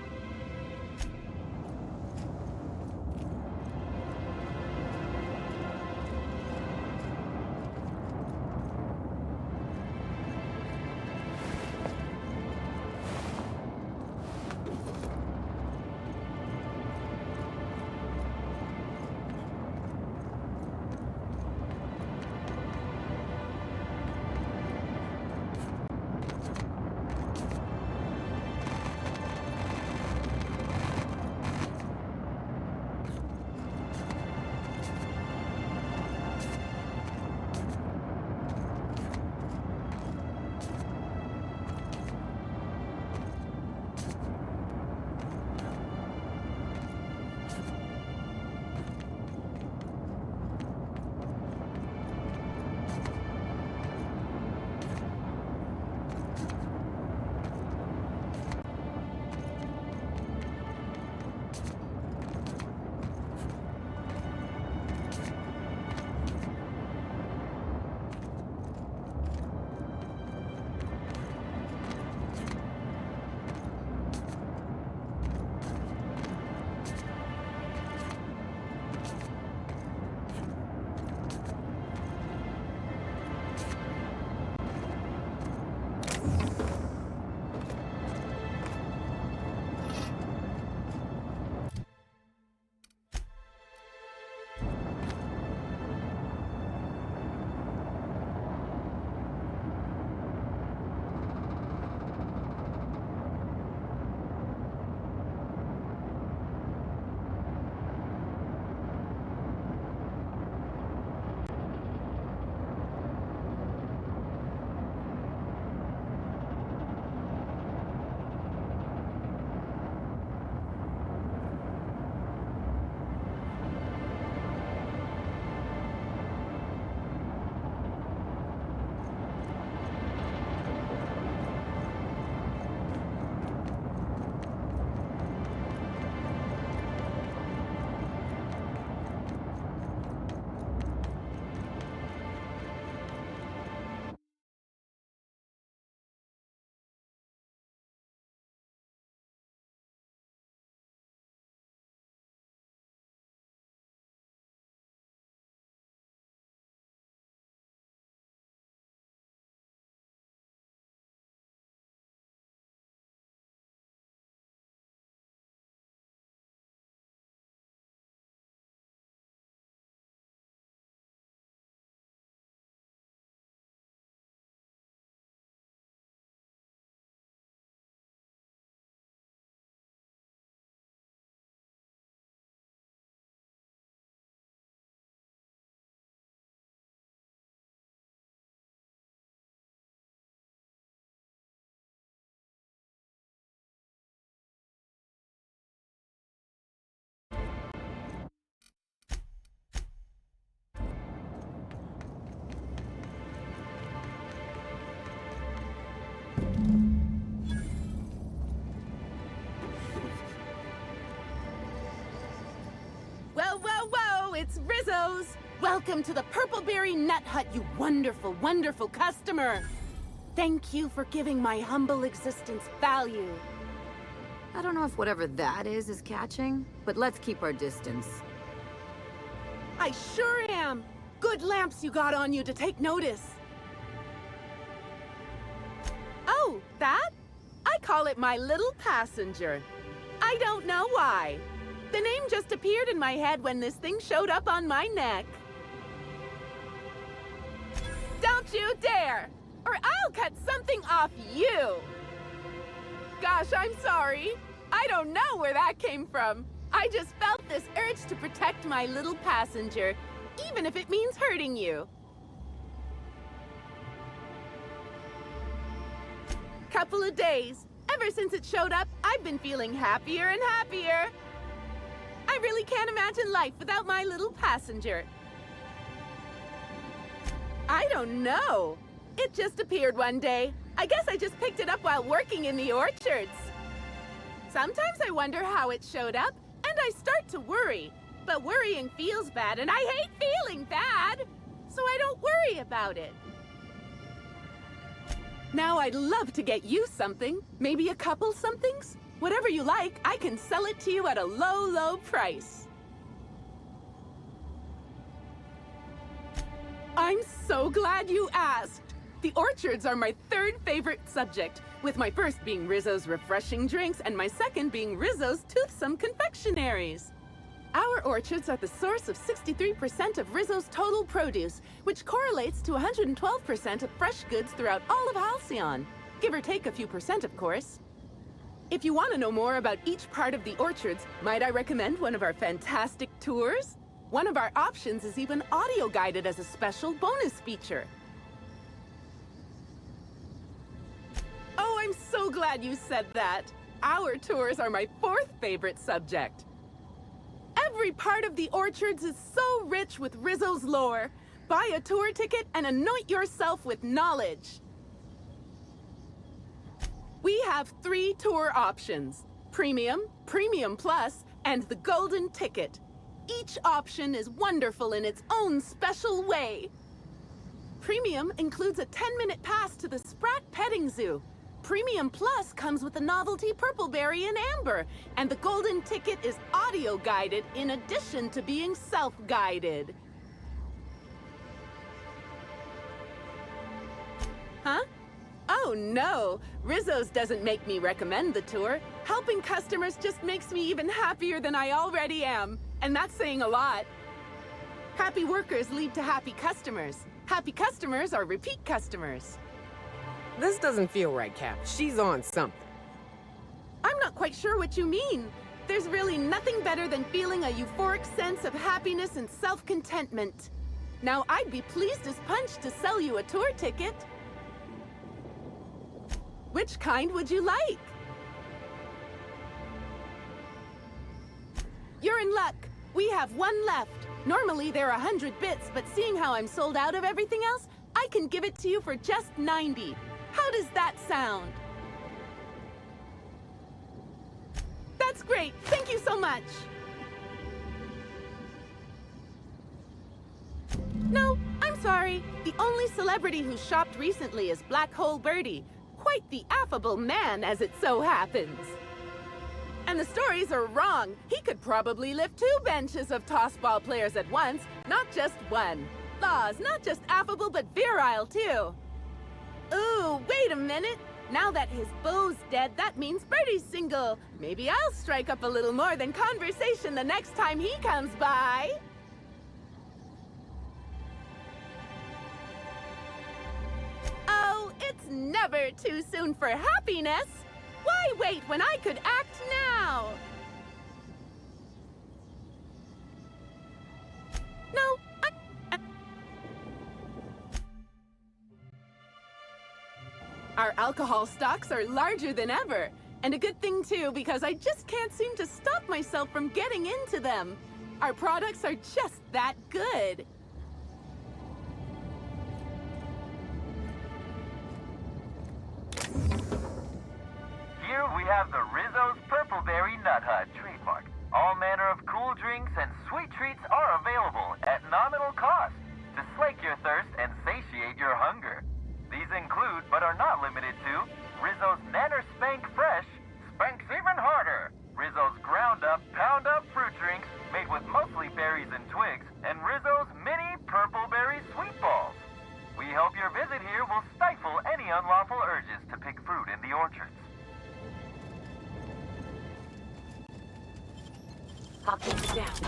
It's Rizzo's! Welcome to the Purpleberry Nut Hut, you wonderful, wonderful customer! Thank you for giving my humble existence value. I don't know if whatever that is catching, but let's keep our distance. I sure am! Good lamps you got on you to take notice. Oh, that? I call it my little passenger. I don't know why. The name just appeared in my head when this thing showed up on my neck. Don't you dare! Or I'll cut something off you! Gosh, I'm sorry. I don't know where that came from. I just felt this urge to protect my little passenger, even if it means hurting you. couple of days. Ever since it showed up, I've been feeling happier and happier. I really can't imagine life without my little passenger. I don't know. It just appeared one day. I guess I just picked it up while working in the orchards. Sometimes I wonder how it showed up, and I start to worry. But worrying feels bad, and I hate feeling bad. So I don't worry about it. Now I'd love to get you something. Maybe a couple somethings? Whatever you like, I can sell it to you at a low, low price. I'm so glad you asked. The orchards are my third favorite subject, with my first being Rizzo's refreshing drinks and my second being Rizzo's toothsome confectionaries. Our orchards are the source of 63% of Rizzo's total produce, which correlates to 112% of fresh goods throughout all of Halcyon. Give or take a few percent, of course. If you want to know more about each part of the orchards, might I recommend one of our fantastic tours? One of our options is even audio-guided as a special bonus feature. Oh, I'm so glad you said that. Our tours are my fourth favorite subject. Every part of the orchards is so rich with Rizzo's lore. Buy a tour ticket and anoint yourself with knowledge. We have 3 tour options: Premium, Premium Plus, and the Golden Ticket. Each option is wonderful in its own special way. Premium includes a 10-minute pass to the Sprat Petting Zoo. Premium Plus comes with a novelty Purpleberry and Amber, and the Golden Ticket is audio-guided in addition to being self-guided. Huh? Oh no, Rizzo's doesn't make me recommend the tour. Helping customers just makes me even happier than I already am, and that's saying a lot. Happy workers lead to happy customers. Happy customers are repeat customers. This doesn't feel right, Cap. She's on something. I'm not quite sure what you mean. There's really nothing better than feeling a euphoric sense of happiness and self-contentment. Now, I'd be pleased as punch to sell you a tour ticket. Which kind would you like? You're in luck. We have one left. Normally, they're 100 bits, but seeing how I'm sold out of everything else, I can give it to you for just 90. How does that sound? That's great. Thank you so much. No, I'm sorry. The only celebrity who shopped recently is Black Hole Birdie. Quite the affable man, as it so happens. And the stories are wrong. He could probably lift 2 benches of tossball players at once, not just one. Laws, not just affable, but virile, too. Ooh, wait a minute. Now that his beau's dead, that means Birdie's single. Maybe I'll strike up a little more than conversation the next time he comes by. Oh, it's never too soon for happiness. Why wait when I could act now? No, Our alcohol stocks are larger than ever. And a good thing, too, because I just can't seem to stop myself from getting into them. Our products are just that good. Here we have the Rizzo's Purpleberry Nut Hut trademark. All manner of cool drinks and sweet treats are available at nominal cost to slake your thirst and satiate your hunger. These include, but are not limited to, Rizzo's Nanner Spank Fresh, Spanks Even Harder, Rizzo's Ground Up, Pound Up fruit drinks made with mostly berries and twigs, and Rizzo's Mini Purpleberry Sweet Balls. We hope your visit here will stifle any unlawful urges to pick fruit in the orchards. I'll keep it down.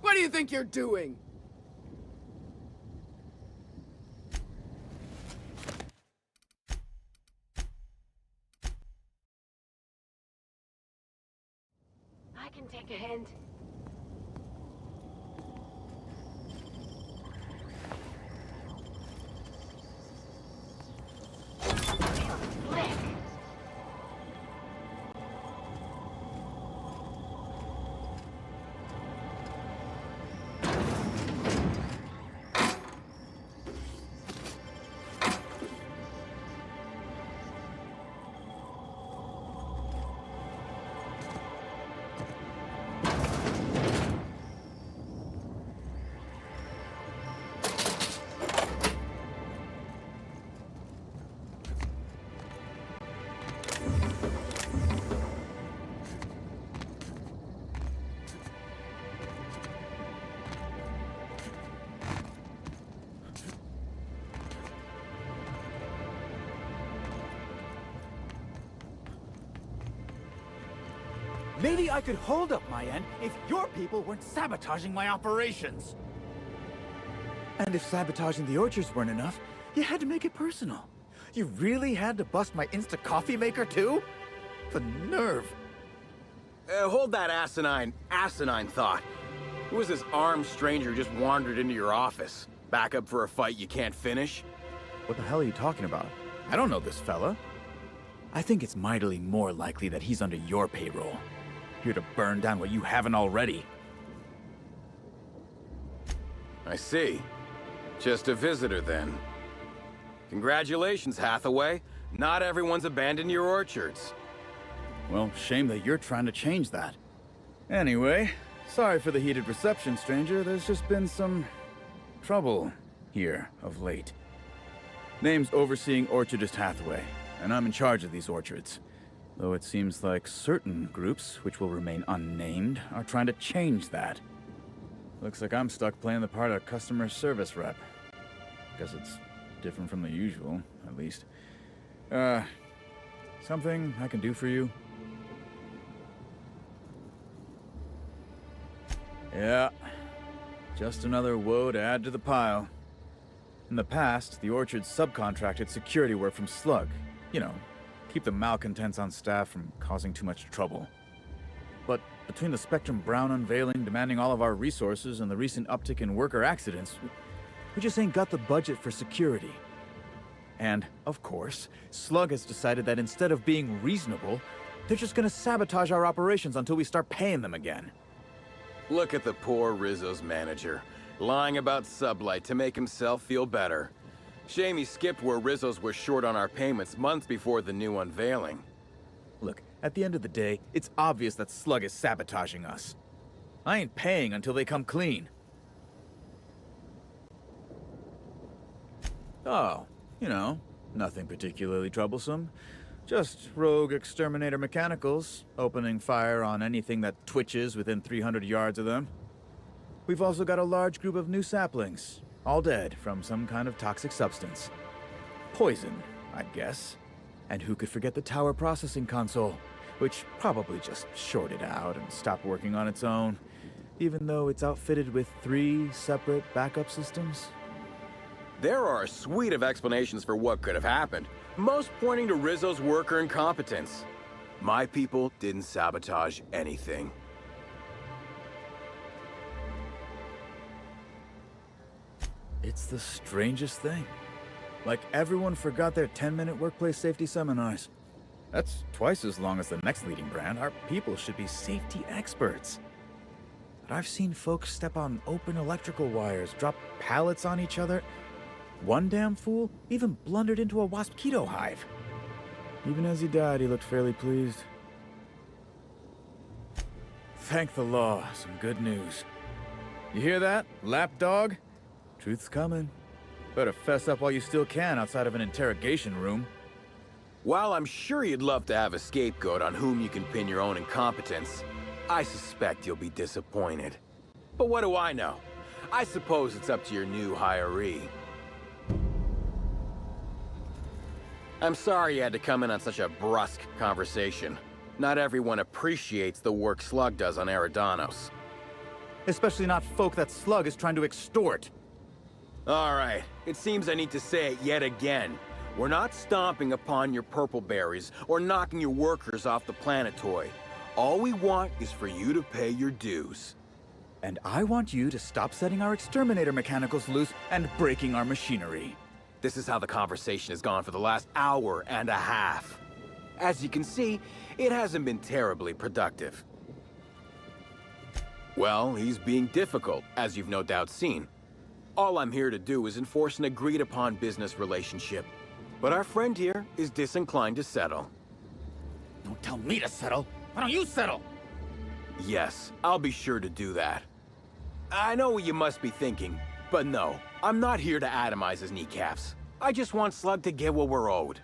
What do you think you're doing? I can take a hint. maybe I could hold up my end if your people weren't sabotaging my operations. And if sabotaging the orchards weren't enough, you had to make it personal. You really had to bust my Insta coffee maker too? The nerve. Hold that asinine thought. Who was this armed stranger who just wandered into your office? Back up for a fight you can't finish? What the hell are you talking about? I don't know this fella. I think it's mightily more likely that he's under your payroll. Here to burn down what you haven't already. I see. Just a visitor then. Congratulations, Hathaway. Not everyone's abandoned your orchards. Well, shame that you're trying to change that. Anyway, sorry for the heated reception, stranger. There's just been some trouble here of late. Name's Overseeing Orchardist Hathaway, and I'm in charge of these orchards. Though it seems like certain groups, which will remain unnamed, are trying to change that. Looks like I'm stuck playing the part of customer service rep. Guess it's different from the usual, at least. Something I can do for you? Yeah, just another woe to add to the pile. In the past, the orchard subcontracted security work from Slug. You know, keep the malcontents on staff from causing too much trouble. But between the Spectrum Brown unveiling demanding all of our resources and the recent uptick in worker accidents, we just ain't got the budget for security. And, of course, Slug has decided that instead of being reasonable, they're just gonna sabotage our operations until we start paying them again. Look at the poor Rizzo's manager, lying about Sublight to make himself feel better. Shame he skipped where Rizzo's were short on our payments months before the new unveiling. Look, at the end of the day, it's obvious that Slug is sabotaging us. I ain't paying until they come clean. Oh, you know, nothing particularly troublesome. Just rogue exterminator mechanicals, opening fire on anything that twitches within 300 yards of them. We've also got a large group of new saplings, all dead from some kind of toxic substance. Poison, I'd guess. And who could forget the tower processing console, which probably just shorted out and stopped working on its own, even though it's outfitted with 3 separate backup systems? There are a suite of explanations for what could have happened, most pointing to Rizzo's worker incompetence. My people didn't sabotage anything. It's the strangest thing. Like everyone forgot their 10-minute workplace safety seminars. That's twice as long as the next leading brand. Our people should be safety experts. But I've seen folks step on open electrical wires, drop pallets on each other. One damn fool even blundered into a wasp-keto hive. Even as he died, he looked fairly pleased. Thank the law, some good news. You hear that, lapdog? Truth's coming. Better fess up while you still can outside of an interrogation room. While I'm sure you'd love to have a scapegoat on whom you can pin your own incompetence, I suspect you'll be disappointed. But what do I know? I suppose it's up to your new hiree. I'm sorry you had to come in on such a brusque conversation. Not everyone appreciates the work Slug does on Eridanos. Especially not folk that Slug is trying to extort. All right, it seems I need to say it yet again. We're not stomping upon your purple berries or knocking your workers off the planetoid. All we want is for you to pay your dues. And I want you to stop setting our exterminator mechanicals loose and breaking our machinery. This is how the conversation has gone for the last hour and a half. As you can see, it hasn't been terribly productive. Well, he's being difficult, as you've no doubt seen. All I'm here to do is enforce an agreed-upon business relationship. But our friend here is disinclined to settle. Don't tell me to settle. Why don't you settle? Yes, I'll be sure to do that. I know what you must be thinking, but no, I'm not here to atomize his kneecaps. I just want Slug to get what we're owed.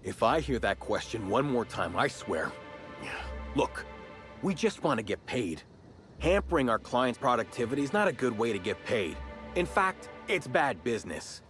If I hear that question one more time, I swear. Look, we just want to get paid. Hampering our clients' productivity is not a good way to get paid. In fact, it's bad business.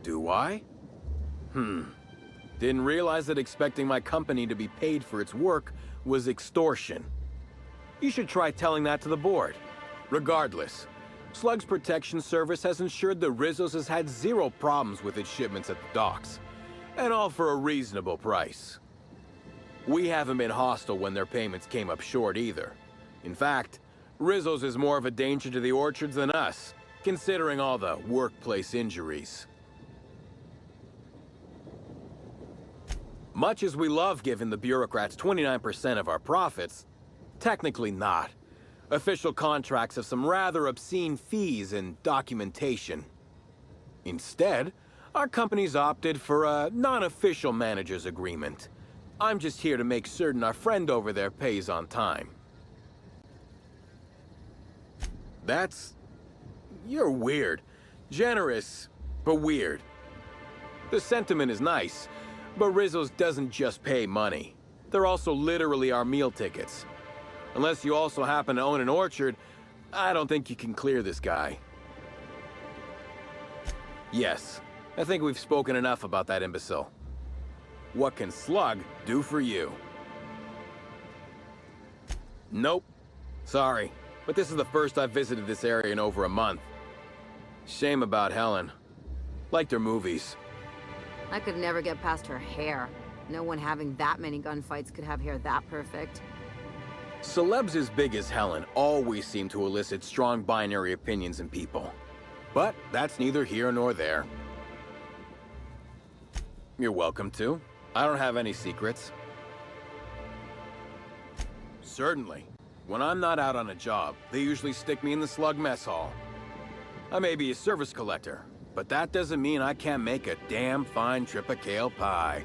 Do I? Didn't realize that expecting my company to be paid for its work was extortion. You should try telling that to the board. Regardless, Slug's Protection Service has ensured the Rizzos has had zero problems with its shipments at the docks. And all for a reasonable price. We haven't been hostile when their payments came up short either. In fact, Rizzos is more of a danger to the orchards than us, considering all the workplace injuries. Much as we love giving the bureaucrats 29% of our profits, technically not. Official contracts have some rather obscene fees and documentation. Instead, our company's opted for a non-official manager's agreement. I'm just here to make certain our friend over there pays on time. You're weird. Generous, but weird. The sentiment is nice. But Rizzo's doesn't just pay money. They're also literally our meal tickets. Unless you also happen to own an orchard, I don't think you can clear this guy. Yes, I think we've spoken enough about that imbecile. What can Slug do for you? Nope. Sorry, but this is the first I've visited this area in over a month. Shame about Helen. Liked her movies. I could never get past her hair. No one having that many gunfights could have hair that perfect. Celebs as big as Helen always seem to elicit strong binary opinions in people. But that's neither here nor there. You're welcome to. I don't have any secrets. Certainly. When I'm not out on a job, they usually stick me in the Slug mess hall. I may be a service collector, but that doesn't mean I can't make a damn fine triple pie.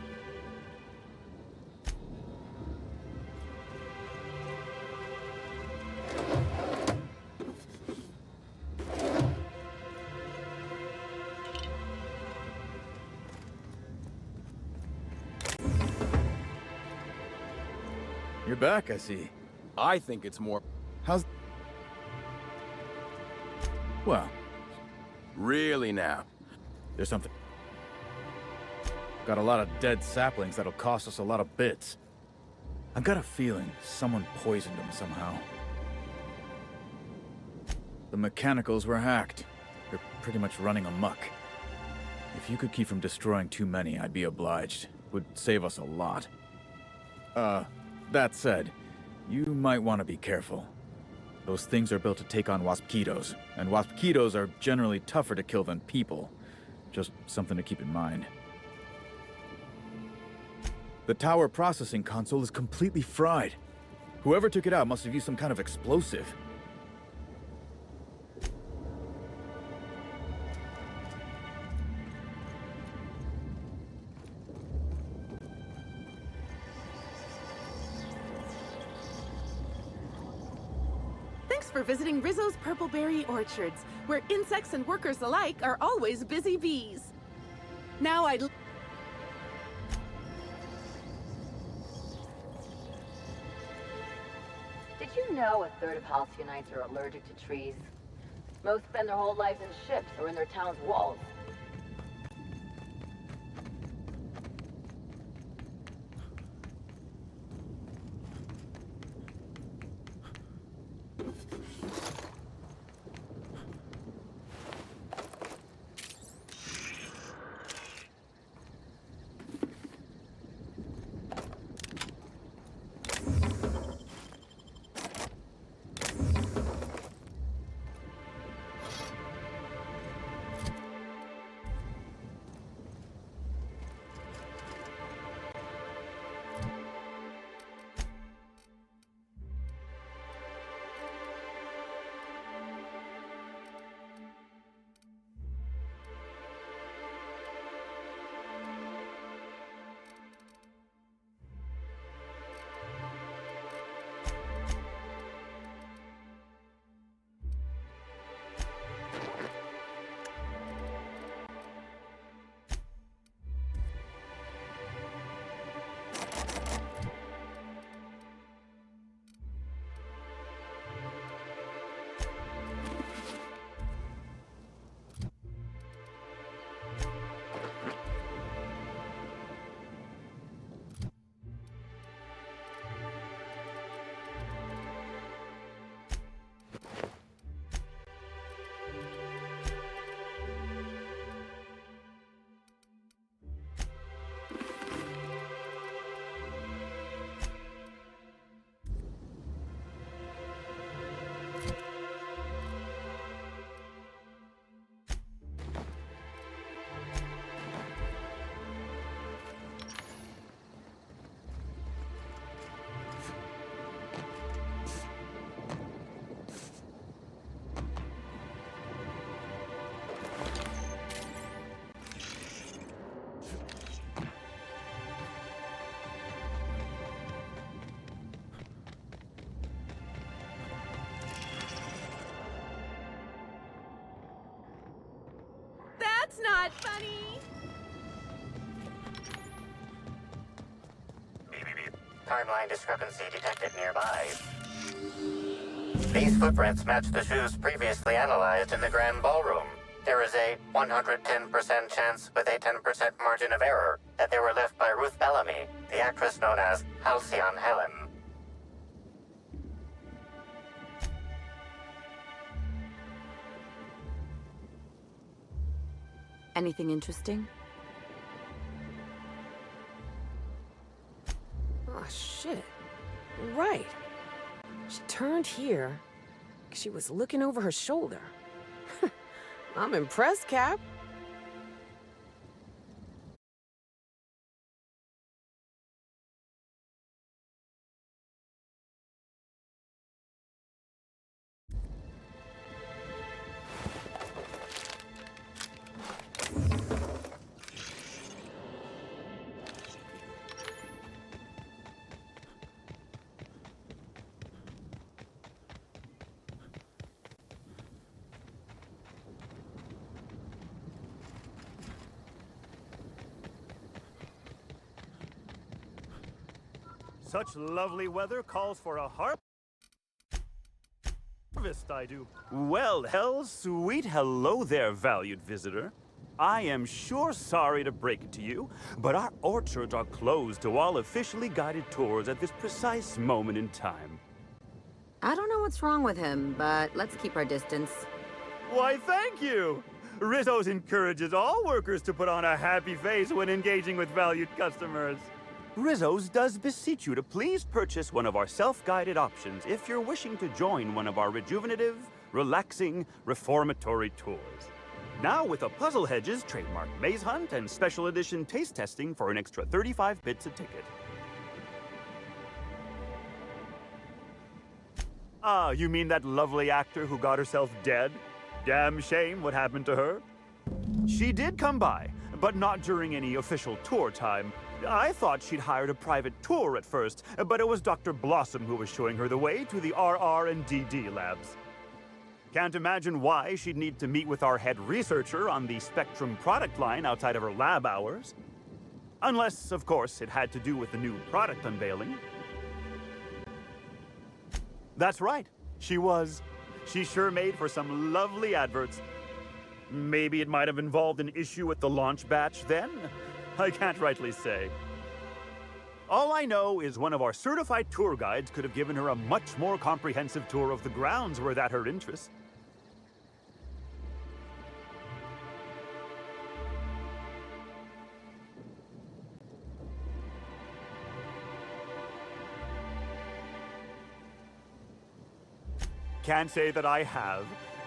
You're back, I see. I think it's more... Well... Really now? There's something... Got a lot of dead saplings that'll cost us a lot of bits. I've got a feeling someone poisoned them somehow. The mechanicals were hacked. They're pretty much running amok. If you could keep from destroying too many, I'd be obliged. Would save us a lot. That said, you might want to be careful. Those things are built to take on waspkitos, and waspkitos are generally tougher to kill than people. Just something to keep in mind. The tower processing console is completely fried. Whoever took it out must have used some kind of explosive. Thanks for visiting Rizzo's Purpleberry Orchards, where insects and workers alike are always busy bees. Now I'd... Did you know a third of Halcyonites are allergic to trees? Most spend their whole lives in ships or in their town's walls. That's not funny! Timeline discrepancy detected nearby. These footprints match the shoes previously analyzed in the Grand Ballroom. There is a 110% chance with a 10% margin of error that they were left by Ruth Bellamy, the actress known as Halcyon Helen. Anything interesting? Oh, shit. Right. She turned here 'cause she was looking over her shoulder. I'm impressed, Cap. Such lovely weather calls for a harvest, I do. Well, sweet hello there, valued visitor. I am sure sorry to break it to you, but our orchards are closed to all officially guided tours at this precise moment in time. I don't know what's wrong with him, but let's keep our distance. Why, thank you! Rizzo's encourages all workers to put on a happy face when engaging with valued customers. Rizzo's does beseech you to please purchase one of our self-guided options if you're wishing to join one of our rejuvenative, relaxing, reformatory tours. Now with a Puzzle Hedges trademark maze hunt and special edition taste testing for an extra 35 bits a ticket. Ah, you mean that lovely actor who got herself dead? Damn shame what happened to her. She did come by, but not during any official tour time. I thought she'd hired a private tour at first, but it was Dr. Blossom who was showing her the way to the RR and DD labs. Can't imagine why she'd need to meet with our head researcher on the Spectrum product line outside of her lab hours. Unless, of course, it had to do with the new product unveiling. That's right, she was. She sure made for some lovely adverts. Maybe it might have involved an issue with the launch batch then? I can't rightly say. All I know is one of our certified tour guides could have given her a much more comprehensive tour of the grounds were that her interest. Can't say that I have.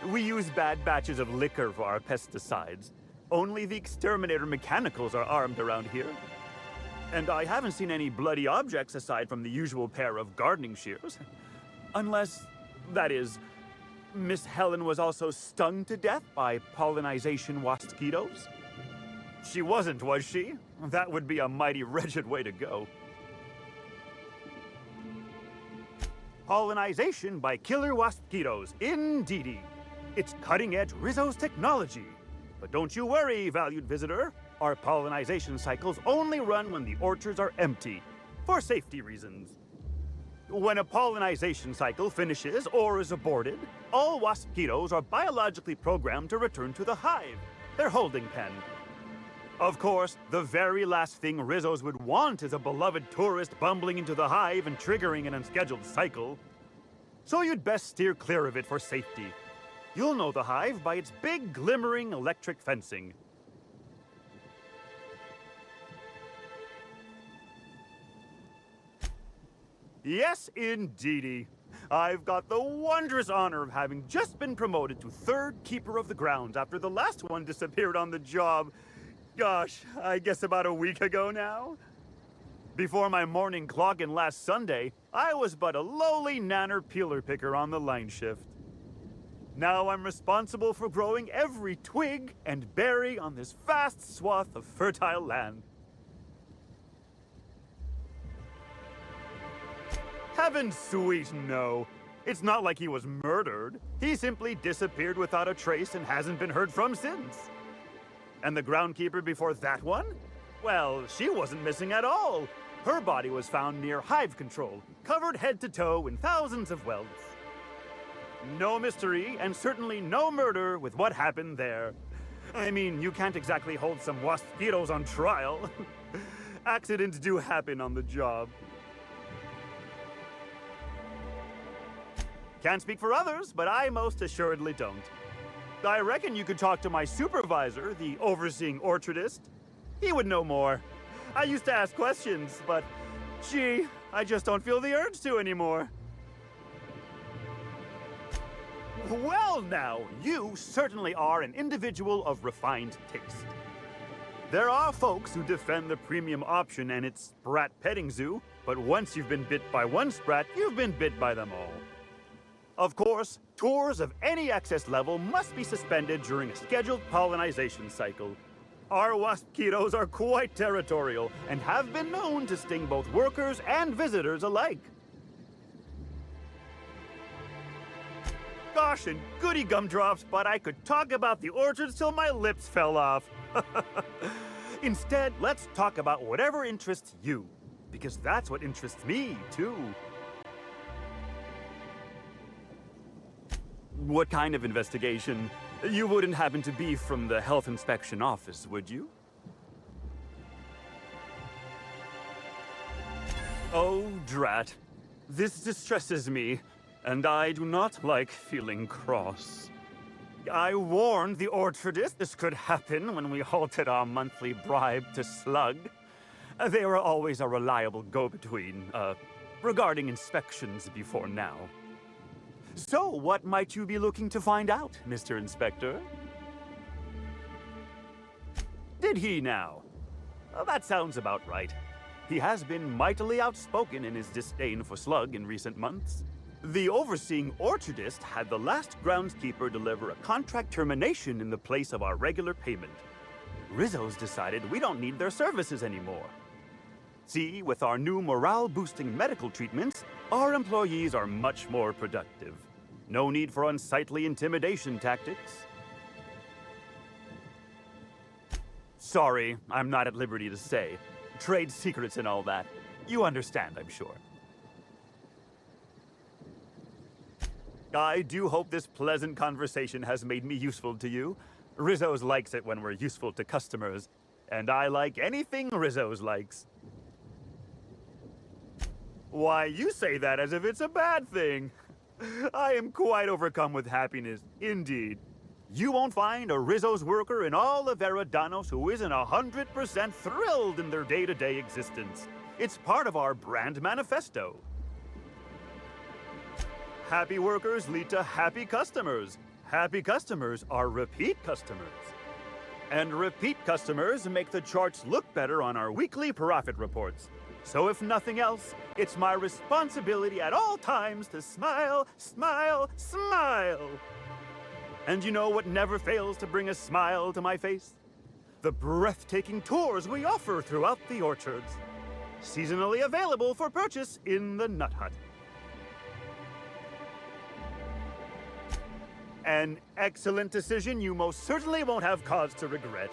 We use bad batches of liquor for our pesticides. Only the exterminator mechanicals are armed around here. And I haven't seen any bloody objects aside from the usual pair of gardening shears. Unless, that is, Miss Helen was also stung to death by pollinization mosquitoes. She wasn't, was she? That would be a mighty wretched way to go. Pollinization by killer mosquitoes, indeedy. It's cutting-edge Rizzo's technology. But don't you worry, valued visitor. Our pollinization cycles only run when the orchards are empty, for safety reasons. When a pollinization cycle finishes or is aborted, all mosquitoes are biologically programmed to return to the hive, their holding pen. Of course, the very last thing Rizzos would want is a beloved tourist bumbling into the hive and triggering an unscheduled cycle. So you'd best steer clear of it for safety. You'll know the hive by its big, glimmering electric fencing. Yes, indeedy. I've got the wondrous honor of having just been promoted to third keeper of the grounds after the last one disappeared on the job. Gosh, I guess about a week ago now? Before my morning clock-in last Sunday, I was but a lowly nanner peeler picker on the line shift. Now I'm responsible for growing every twig and berry on this vast swath of fertile land. Heaven sweet, no. It's not like he was murdered. He simply disappeared without a trace and hasn't been heard from since. And the groundkeeper before that one? Well, she wasn't missing at all. Her body was found near hive control, covered head to toe in thousands of welts. No mystery, and certainly no murder with what happened there. I mean, you can't exactly hold some mosquitoes on trial. Accidents do happen on the job. Can't speak for others, but I most assuredly don't. I reckon you could talk to my supervisor, the overseeing orchardist. He would know more. I used to ask questions, but gee, I just don't feel the urge to anymore. Well now, you certainly are an individual of refined taste. There are folks who defend the premium option and its sprat petting zoo, but once you've been bit by one sprat, you've been bit by them all. Of course, tours of any access level must be suspended during a scheduled pollinization cycle. Our mosquitoes are quite territorial and have been known to sting both workers and visitors alike. Gosh and goody gumdrops, but I could talk about the orchards till my lips fell off. Instead, let's talk about whatever interests you, because that's what interests me, too. What kind of investigation? You wouldn't happen to be from the health inspection office, would you? Oh, drat. This distresses me, and I do not like feeling cross. I warned the orchardist this could happen when we halted our monthly bribe to Slug. They were always a reliable go-between, regarding inspections before now. So, what might you be looking to find out, Mr. Inspector? Did he now? Well, that sounds about right. He has been mightily outspoken in his disdain for Slug in recent months. The overseeing orchardist had the last groundskeeper deliver a contract termination in the place of our regular payment. Rizzo's decided we don't need their services anymore. See, with our new morale-boosting medical treatments, our employees are much more productive. No need for unsightly intimidation tactics. Sorry, I'm not at liberty to say. Trade secrets and all that. You understand, I'm sure. I do hope this pleasant conversation has made me useful to you. Rizzo's likes it when we're useful to customers, and I like anything Rizzo's likes. Why, you say that as if it's a bad thing. I am quite overcome with happiness, indeed. You won't find a Rizzo's worker in all of Eridanos who isn't 100% thrilled in their day-to-day existence. It's part of our brand manifesto. Happy workers lead to happy customers. Happy customers are repeat customers. And repeat customers make the charts look better on our weekly profit reports. So if nothing else, it's my responsibility at all times to smile, smile, smile. And you know what never fails to bring a smile to my face? The breathtaking tours we offer throughout the orchards. Seasonally available for purchase in the Nut Hut. An excellent decision you most certainly won't have cause to regret.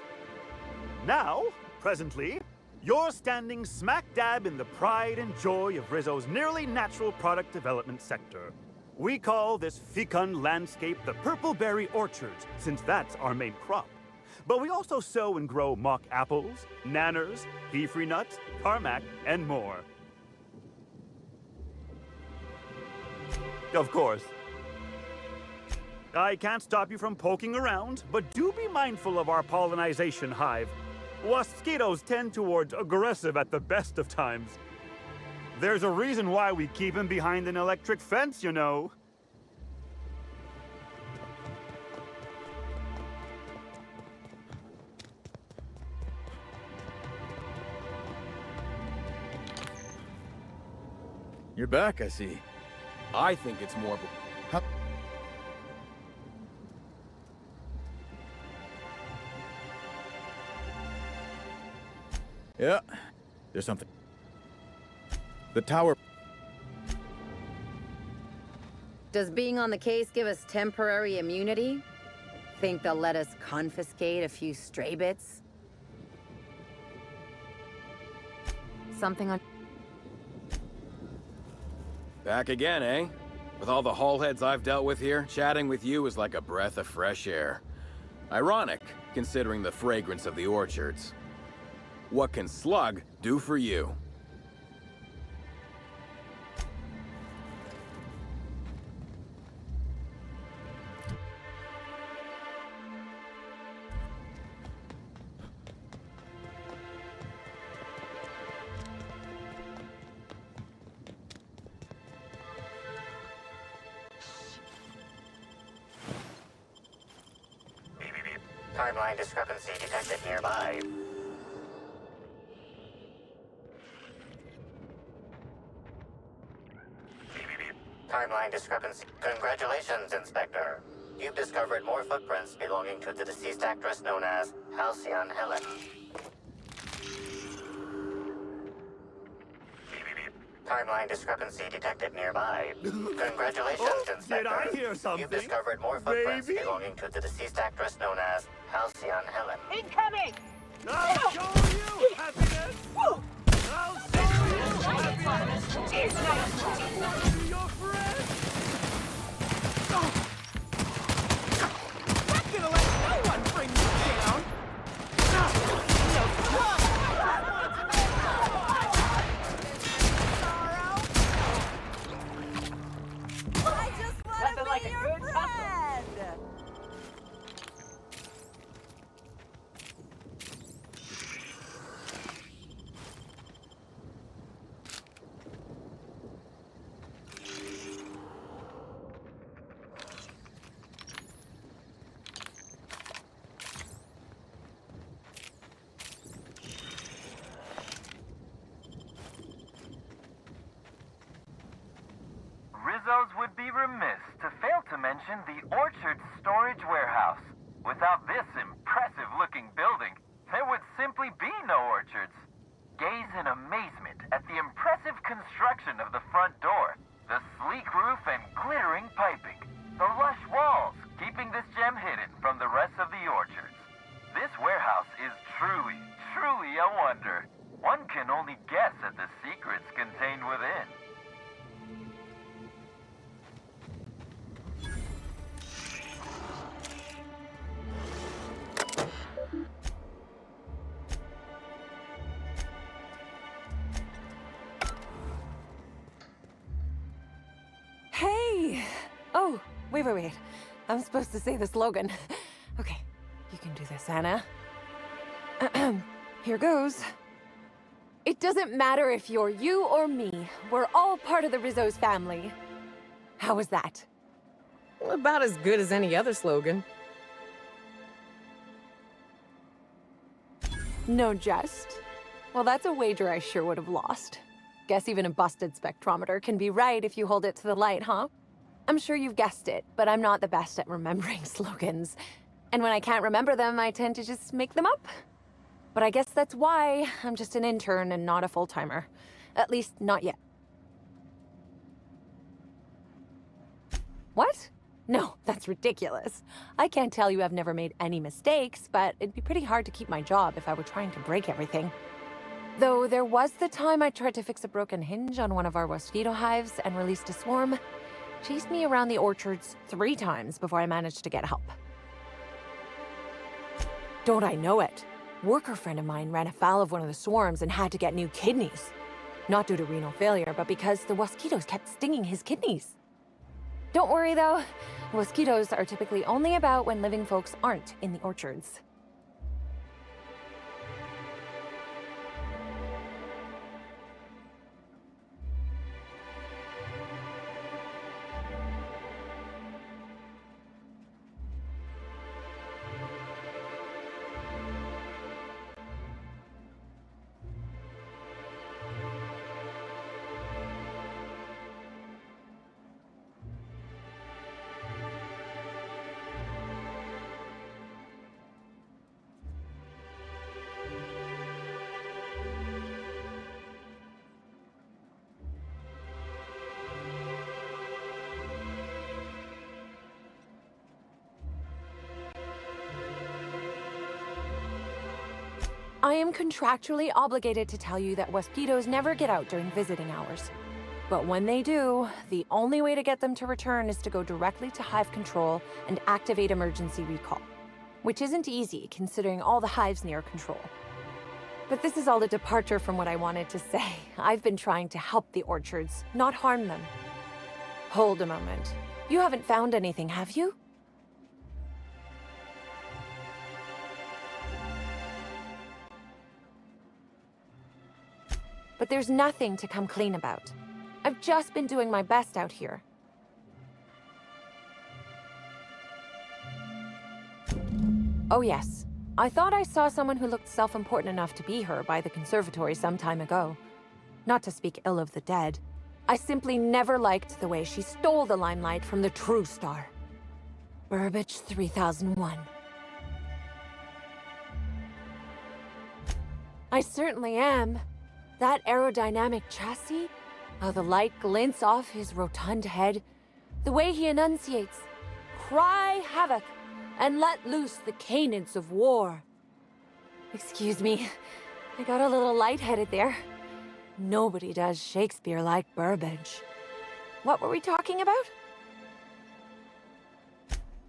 Now, presently, you're standing smack dab in the pride and joy of Rizzo's nearly natural product development sector. We call this fecund landscape the Purpleberry Orchards, since that's our main crop. But we also sow and grow mock apples, nanners, pea-free nuts, tarmac, and more. Of course. I can't stop you from poking around, but do be mindful of our pollinization hive. Mosquitoes tend towards aggressive at the best of times. There's a reason why we keep him behind an electric fence, you know. You're back, I see. I think it's more of a... Huh? Yeah, there's something. The tower... Does being on the case give us temporary immunity? Think they'll let us confiscate a few stray bits? Something on... Back again, eh? With all the hull heads I've dealt with here, chatting with you is like a breath of fresh air. Ironic, considering the fragrance of the orchards. What can Slug do for you? Timeline discrepancy detected nearby. Timeline discrepancy. Congratulations, Inspector. You've discovered more footprints belonging to the deceased actress known as Halcyon Helen. Timeline discrepancy detected nearby. Congratulations, Inspector. Did I hear something? You've discovered more footprints belonging to the deceased actress known as Halcyon Helen. Incoming! I'll show you happiness! I'll show you happiness! To your friend! Not gonna let no one bring me down! I just want Nothing to be like a your good friend! Rizzo's would mention the Orchard Storage Warehouse. Without this impressive-looking building, there would simply be no orchards. Gaze in amazement at the impressive construction of the front door, the sleek roof and glittering piping, the lush walls keeping this gem hidden from the rest of the orchards. This warehouse is truly, truly a wonder. One can only guess at the secrets contained within. Hey! Oh, wait. I'm supposed to say the slogan. Okay, you can do this, Anna. Here goes. It doesn't matter if you're you or me. We're all part of the Rizzo's family. How was that? About as good as any other slogan. No jest? Well, that's a wager I sure would have lost. Guess even a busted spectrometer can be right if you hold it to the light, huh? I'm sure you've guessed it, but I'm not the best at remembering slogans. And when I can't remember them, I tend to just make them up. But I guess that's why I'm just an intern and not a full-timer. At least, not yet. What? No, that's ridiculous. I can't tell you I've never made any mistakes, but it'd be pretty hard to keep my job if I were trying to break everything. Though there was the time I tried to fix a broken hinge on one of our mosquito hives and released a swarm. Chased me around the orchards 3 times before I managed to get help. Don't I know it? Worker friend of mine ran afoul of one of the swarms and had to get new kidneys. Not due to renal failure, but because the mosquitoes kept stinging his kidneys. Don't worry though, mosquitoes are typically only about when living folks aren't in the orchards. I am contractually obligated to tell you that mosquitoes never get out during visiting hours. But when they do, the only way to get them to return is to go directly to hive control and activate emergency recall. Which isn't easy, considering all the hives near control. But this is all a departure from what I wanted to say. I've been trying to help the orchards, not harm them. Hold a moment. You haven't found anything, have you? But there's nothing to come clean about. I've just been doing my best out here. Oh yes, I thought I saw someone who looked self-important enough to be her by the conservatory some time ago. Not to speak ill of the dead. I simply never liked the way she stole the limelight from the true star. Burbage 3001. I certainly am. That aerodynamic chassis, how the light glints off his rotund head, the way he enunciates, cry havoc, and let loose the canids of war. Excuse me, I got a little lightheaded there. Nobody does Shakespeare like Burbage. What were we talking about?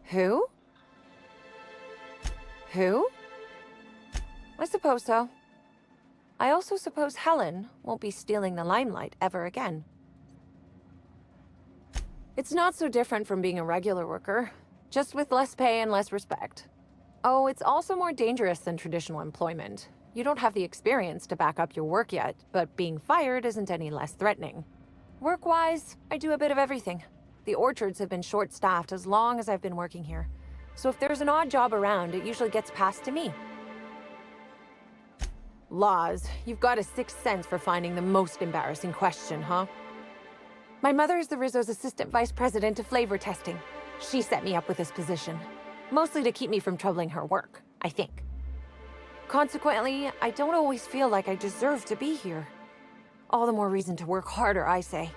Who? Who? I suppose so. I also suppose Helen won't be stealing the limelight ever again. It's not so different from being a regular worker, just with less pay and less respect. Oh, it's also more dangerous than traditional employment. You don't have the experience to back up your work yet, but being fired isn't any less threatening. Work-wise, I do a bit of everything. The orchards have been short-staffed as long as I've been working here. So if there's an odd job around, it usually gets passed to me. Laws, you've got a sixth sense for finding the most embarrassing question, huh? My mother is the Rizzo's assistant vice president of flavor testing. She set me up with this position, mostly to keep me from troubling her work, I think. Consequently, I don't always feel like I deserve to be here. All the more reason to work harder, I say.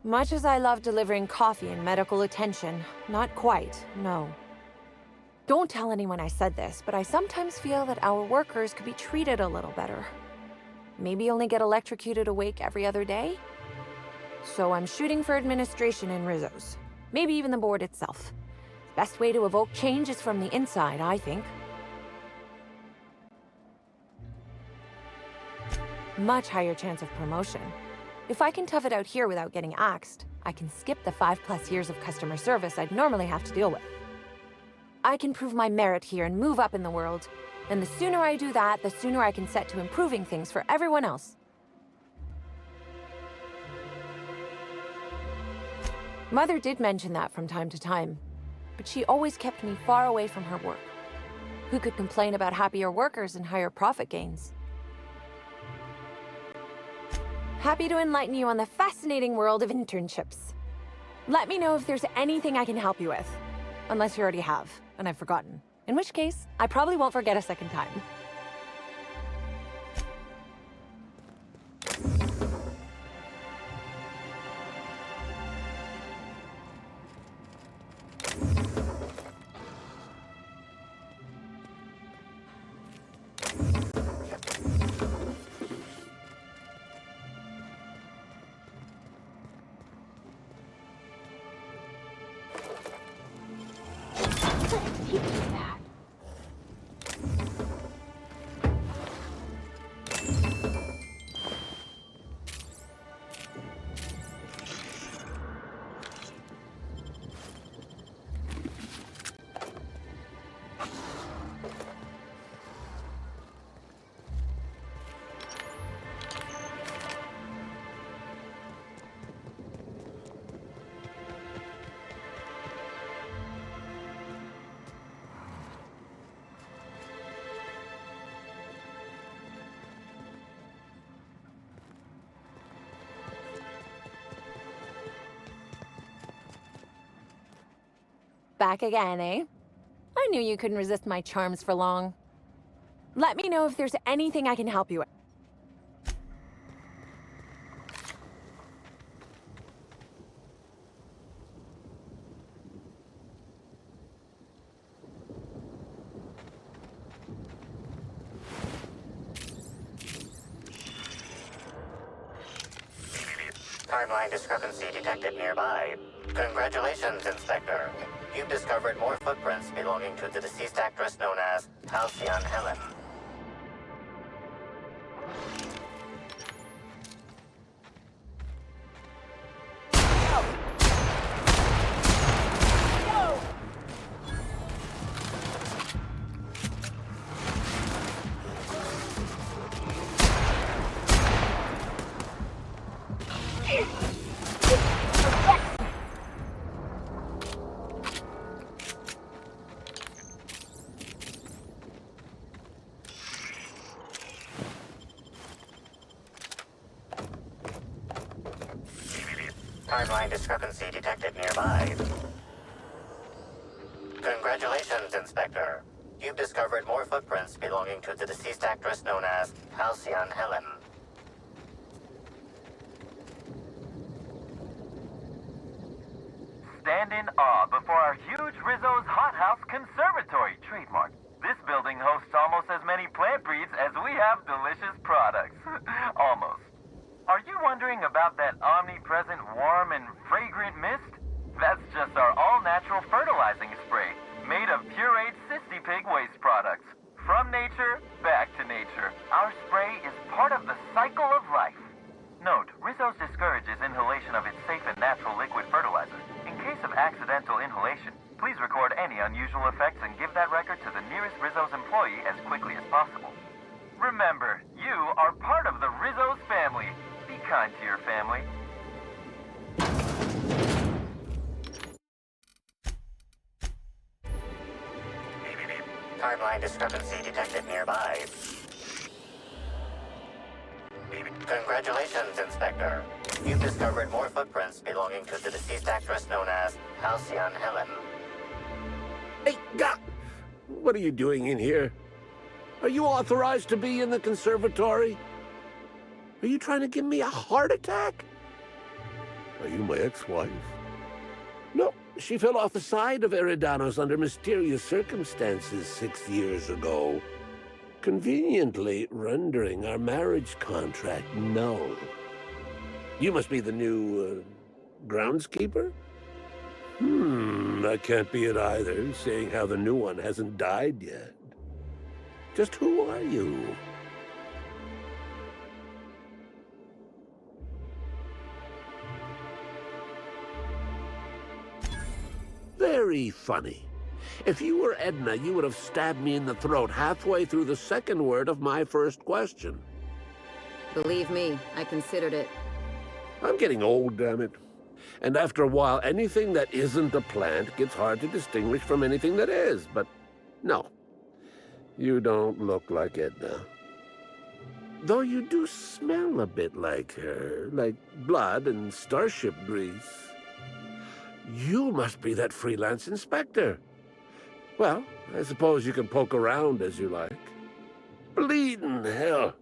Much as I love delivering coffee and medical attention, not quite, no. Don't tell anyone I said this, but I sometimes feel that our workers could be treated a little better. Maybe only get electrocuted awake every other day? So I'm shooting for administration in Rizzo's. Maybe even the board itself. Best way to evoke change is from the inside, I think. Much higher chance of promotion. If I can tough it out here without getting axed, I can skip the 5+ years of customer service I'd normally have to deal with. I can prove my merit here and move up in the world. And the sooner I do that, the sooner I can set to improving things for everyone else. Mother did mention that from time to time, but she always kept me far away from her work. Who could complain about happier workers and higher profit gains? Happy to enlighten you on the fascinating world of internships. Let me know if there's anything I can help you with. Unless you already have, and I've forgotten. In which case, I probably won't forget a second time. Back again, eh? I knew you couldn't resist my charms for long. Let me know if there's anything I can help you with. Timeline discrepancy detected nearby. Congratulations, Inspector. You've discovered more footprints belonging to the deceased actress known as Halcyon Helen. Timeline discrepancy detected nearby. Congratulations, Inspector. You've discovered more footprints belonging to the deceased actress known as Halcyon Helen. Stand in awe before our huge Rizzo's Hothouse Conservatory trademark. This building hosts almost as many plant breeds as we have delicious products. Almost. Are you wondering about that omnipresent warm and fragrant mist? That's just our all-natural fertilizing spray, made of pureed sissy pig waste products. From nature, back to nature. Our spray is part of the cycle of life. Note, Rizzo's discourages inhalation of its safe and natural liquid fertilizer. In case of accidental inhalation, please record any unusual effects and give that record to the nearest Rizzo's employee as quickly as possible. Remember, you are part of the Rizzo's family. Be kind to your family. Timeline discrepancy detected nearby. Congratulations, Inspector. You've discovered more footprints belonging to the deceased actress known as Halcyon Helen. Hey, what are you doing in here? Are you authorized to be in the conservatory? Are you trying to give me a heart attack? Are you my ex-wife? No, she fell off the side of Eridanos under mysterious circumstances 6 years ago, conveniently rendering our marriage contract null. You must be the new, groundskeeper? That can't be it either, seeing how the new one hasn't died yet. Just who are you? Very funny. If you were Edna, you would have stabbed me in the throat halfway through the second word of my first question. Believe me, I considered it. I'm getting old, damn it. And after a while, anything that isn't a plant gets hard to distinguish from anything that is. But no, you don't look like Edna. Though you do smell a bit like her, like blood and starship grease. You must be that freelance inspector. Well, I suppose you can poke around as you like. Bleeding hell.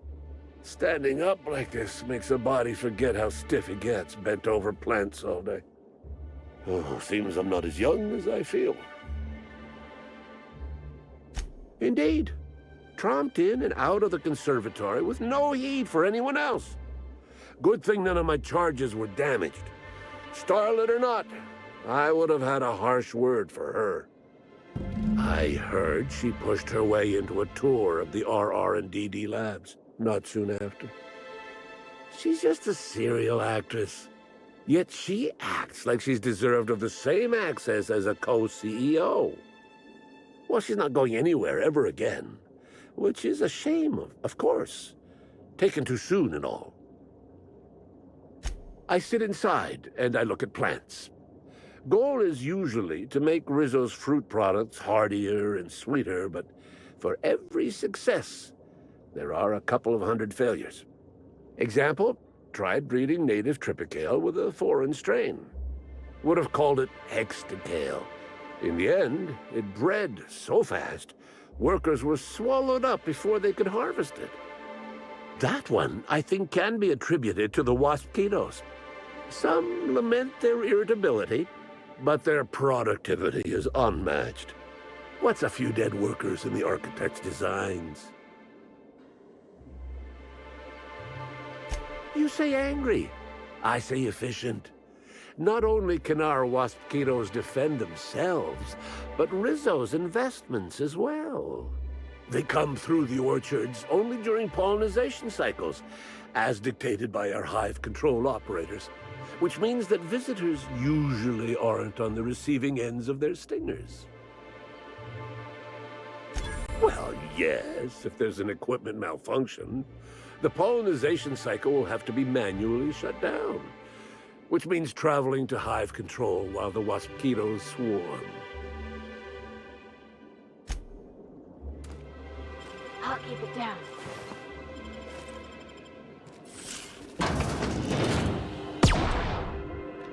Standing up like this makes a body forget how stiff it gets, bent over plants all day. Oh, seems I'm not as young as I feel. Indeed. Tromped in and out of the conservatory with no heed for anyone else. Good thing none of my charges were damaged. Starlet or not, I would have had a harsh word for her. I heard she pushed her way into a tour of the RR&DD labs not soon after. She's just a serial actress. Yet she acts like she's deserved of the same access as a co-CEO. Well, she's not going anywhere ever again, which is a shame, of course. Taken too soon and all. I sit inside and I look at plants. Goal is usually to make Rizzo's fruit products hardier and sweeter, but for every success, there are a couple of hundred failures. Example, tried breeding native tripicale with a foreign strain. Would have called it hexticale. In the end, it bred so fast, workers were swallowed up before they could harvest it. That one, I think, can be attributed to the waspitos. Some lament their irritability, but their productivity is unmatched. What's a few dead workers in the architect's designs? You say angry. I say efficient. Not only can our waspitos defend themselves, but Rizzo's investments as well. They come through the orchards only during pollination cycles, as dictated by our hive control operators, which means that visitors usually aren't on the receiving ends of their stingers. Well, yes, if there's an equipment malfunction, the pollination cycle will have to be manually shut down, which means traveling to hive control while the waspitos swarm. I'll keep it down.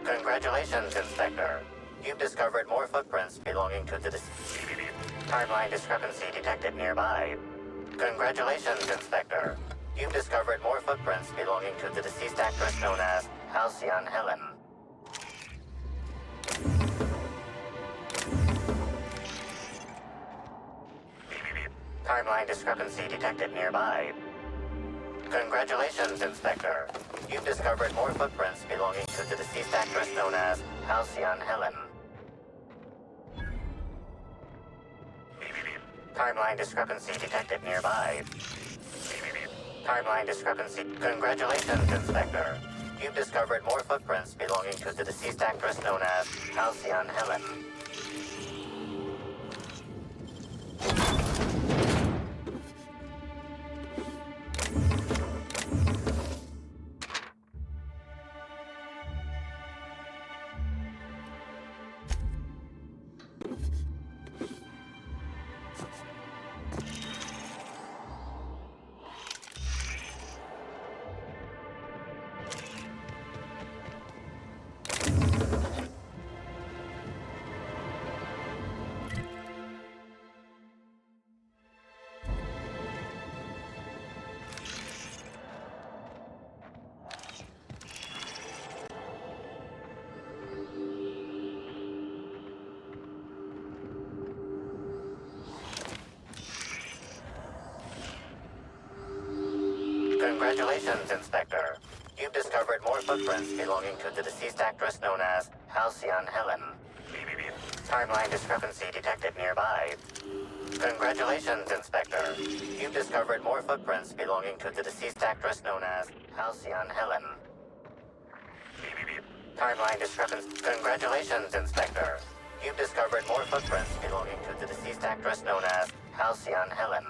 Congratulations, Inspector. You've discovered more footprints belonging to the timeline discrepancy detected nearby. Congratulations, Inspector. You've discovered more footprints belonging to the deceased actress known as Halcyon Helen. Timeline discrepancy detected nearby. Congratulations, Inspector. You've discovered more footprints belonging to the deceased actress known as Halcyon Helen. Timeline discrepancy detected nearby. Timeline discrepancy. Congratulations, Inspector. You've discovered more footprints belonging to the deceased actress known as Halcyon Helen. Congratulations, Inspector. You've discovered more footprints belonging to the deceased actress known as Halcyon Helen. Timeline discrepancy detected nearby. Congratulations, Inspector. You've discovered more footprints belonging to the deceased actress known as Halcyon Helen. Timeline discrepancy. Congratulations, Inspector. You've discovered more footprints belonging to the deceased actress known as Halcyon Helen.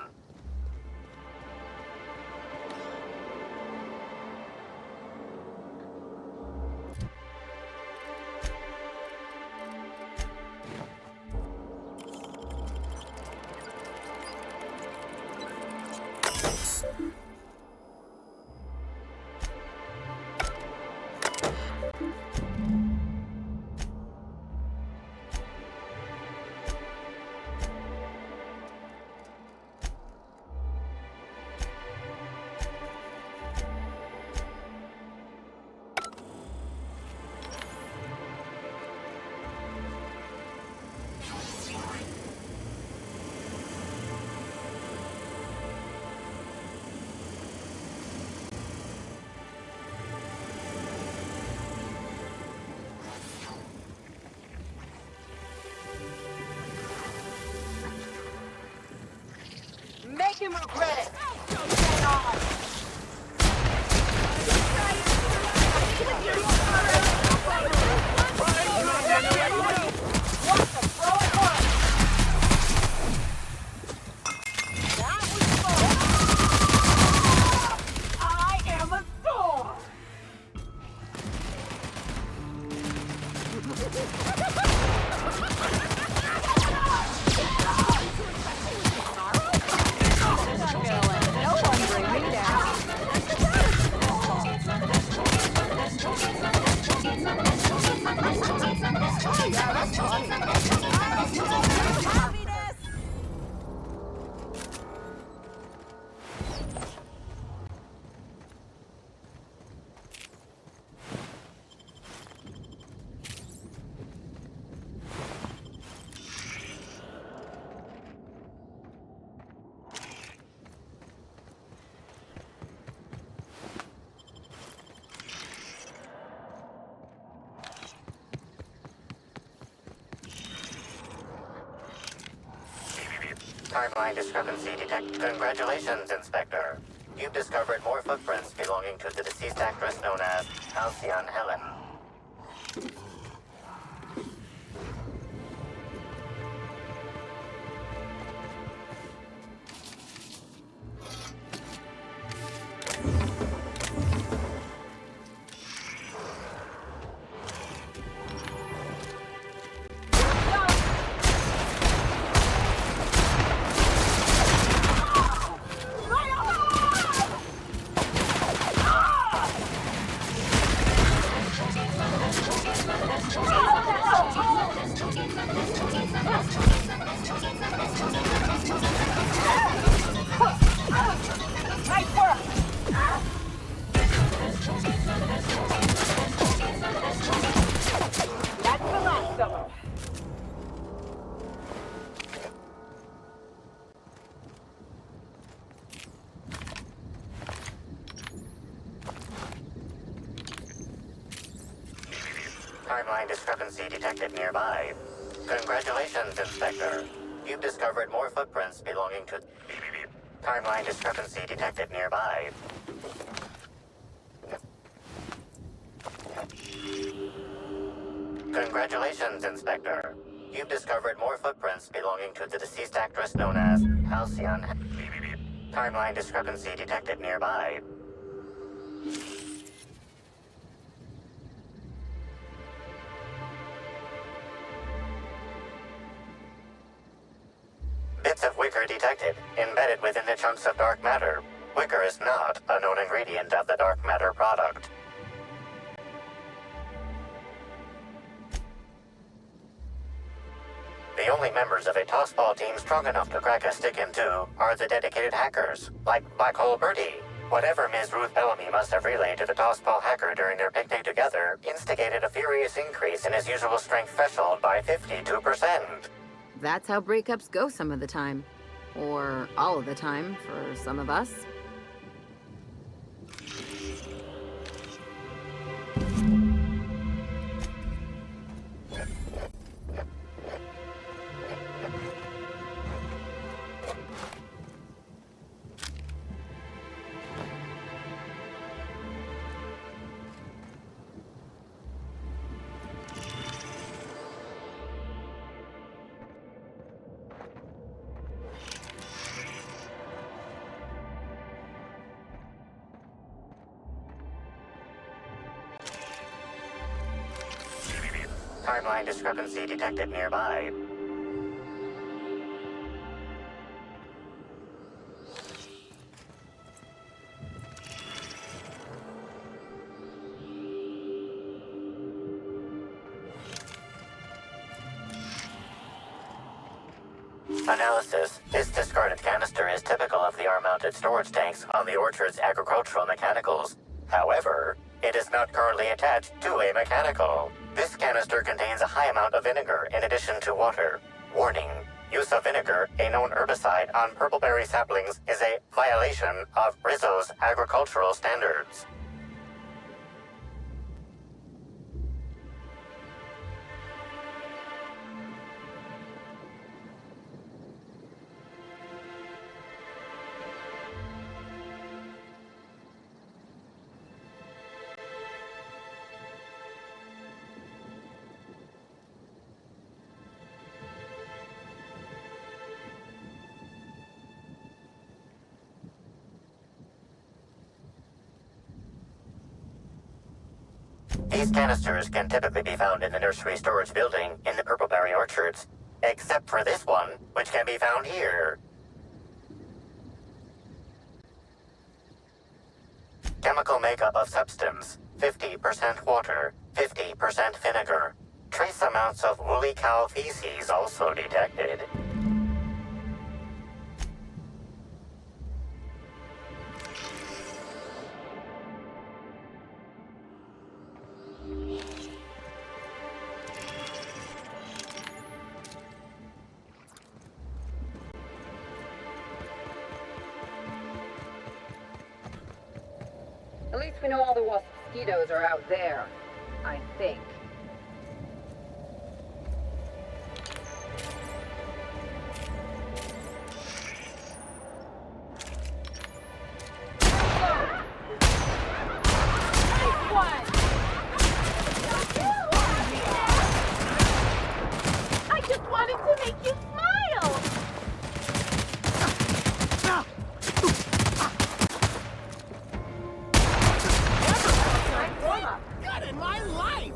Make him regret it! I am a Thor! Timeline discrepancy detected. Congratulations, Inspector. You've discovered more footprints belonging to the deceased actress known as Halcyon Helen. Timeline discrepancy detected nearby. Congratulations, Inspector. You've discovered more footprints belonging to... Timeline discrepancy detected nearby. Congratulations, Inspector. You've discovered more footprints belonging to the deceased actress known as Halcyon. Timeline discrepancy detected nearby. Bits of wicker detected, embedded within the chunks of dark matter. Wicker is not a known ingredient of the dark matter product. The only members of a tossball team strong enough to crack a stick in two are the dedicated hackers, like Black Hole Birdie. Whatever Ms. Ruth Bellamy must have relayed to the tossball hacker during their picnic together instigated a furious increase in his usual strength threshold by 52%. That's how breakups go some of the time. Or all of the time for some of us. Timeline discrepancy detected nearby. Analysis. This discarded canister is typical of the arm-mounted storage tanks on the orchard's agricultural mechanicals. However, it is not currently attached to a mechanical. This canister contains a high amount of vinegar in addition to water. Warning. Use of vinegar, a known herbicide on purpleberry saplings, is a violation of Rizzo's agricultural standards. These canisters can typically be found in the nursery storage building in the purpleberry orchards, except for this one, which can be found here. Chemical makeup of substance: 50% water, 50% vinegar. Trace amounts of woolly cow feces also detected. At least we know all the mosquitoes are out there. I think. I just wanted to make you smile! God in my life!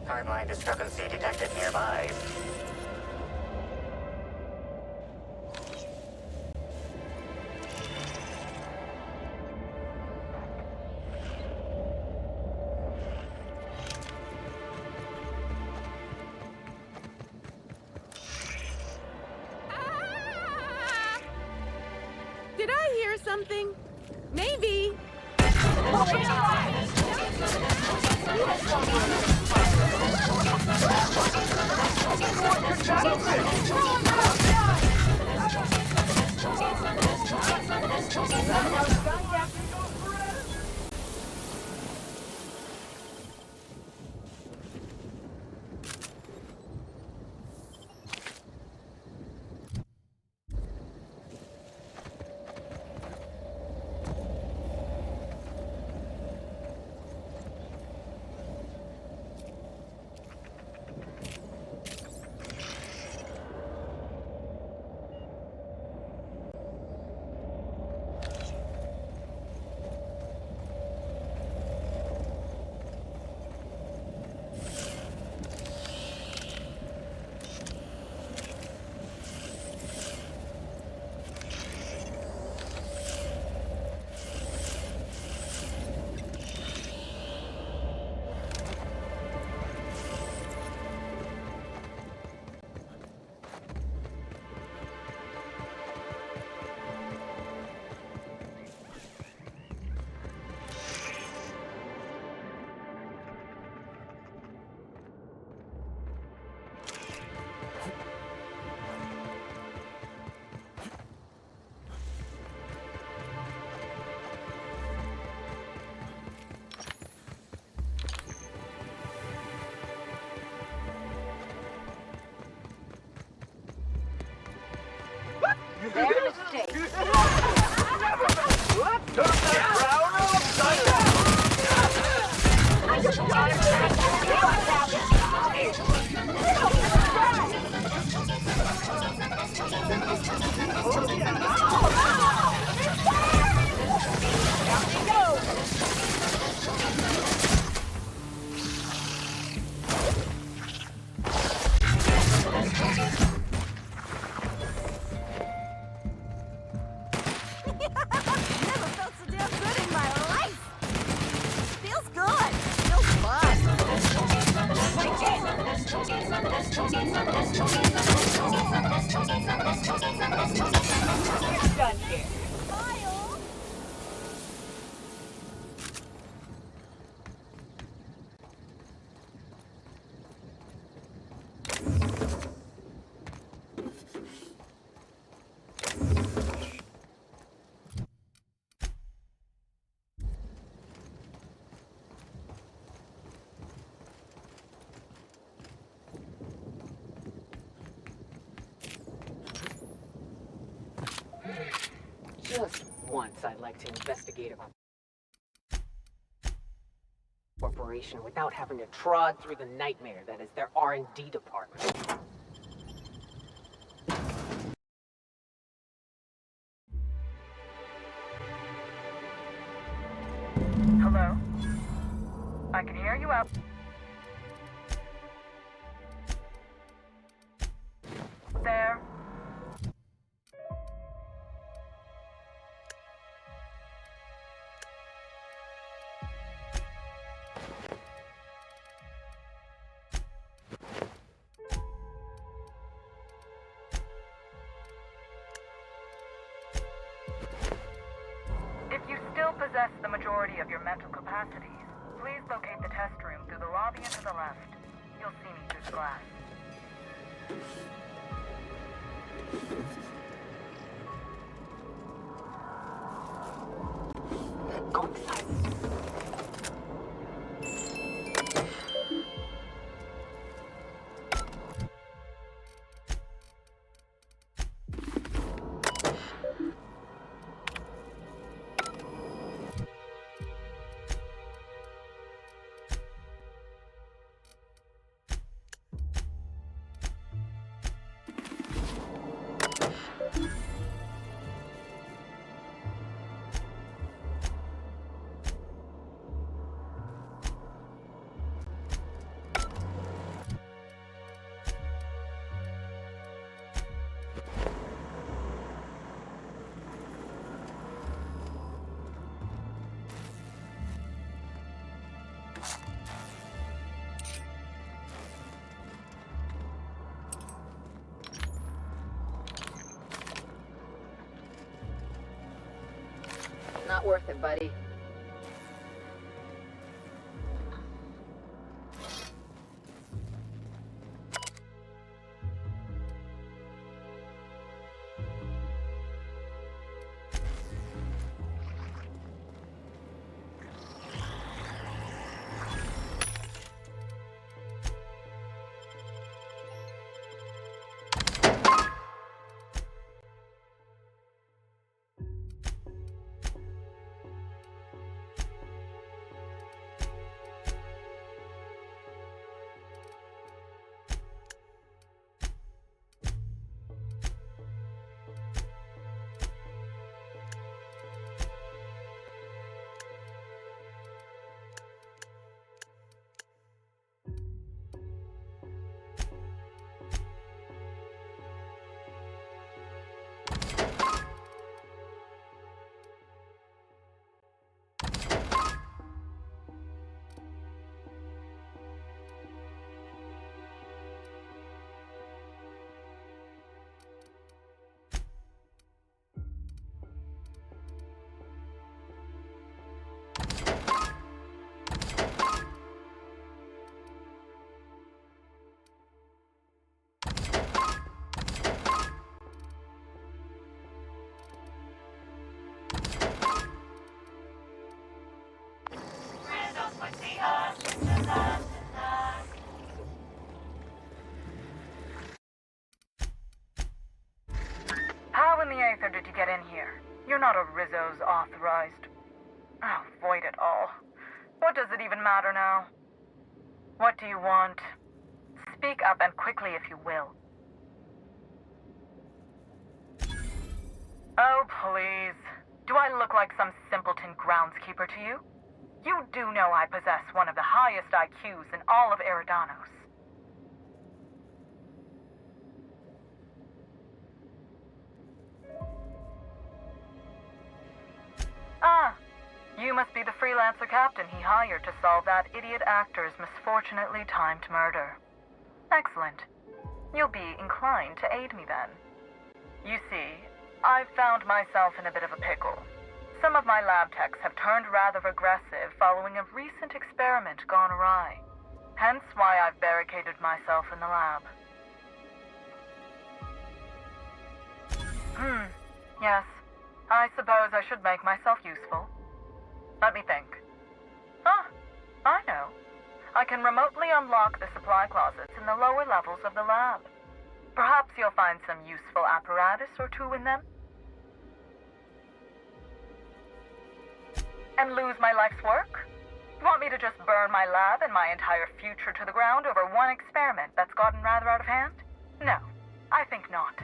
Timeline discrepancy detected nearby. Did I hear something? Maybe. Their mistake. Never felt so damn good in my life. Feels good. Feels fun. Done here. Just once, I'd like to investigate a corporation without having to trod through the nightmare that is their R&D department. Hello? I can hear you out. There. If you still possess the majority of your mental capacities, please locate the test room through the lobby and to the left. You'll see me through the glass. Go inside. Not worth it, buddy. the Aether did you get in here? You're not a Rizzo's authorized. Oh, void it all. What does it even matter now? What do you want? Speak up and quickly if you will. Oh, please. Do I look like some simpleton groundskeeper to you? You do know I possess one of the highest IQs in all of Eridanos. Ah, you must be the freelancer captain he hired to solve that idiot actor's misfortunately timed murder. Excellent. You'll be inclined to aid me then. You see, I've found myself in a bit of a pickle. Some of my lab techs have turned rather aggressive following a recent experiment gone awry. Hence why I've barricaded myself in the lab. Yes. I suppose I should make myself useful. Let me think. Ah, I know. I can remotely unlock the supply closets in the lower levels of the lab. Perhaps you'll find some useful apparatus or two in them. And lose my life's work? You want me to just burn my lab and my entire future to the ground over one experiment that's gotten rather out of hand? No, I think not.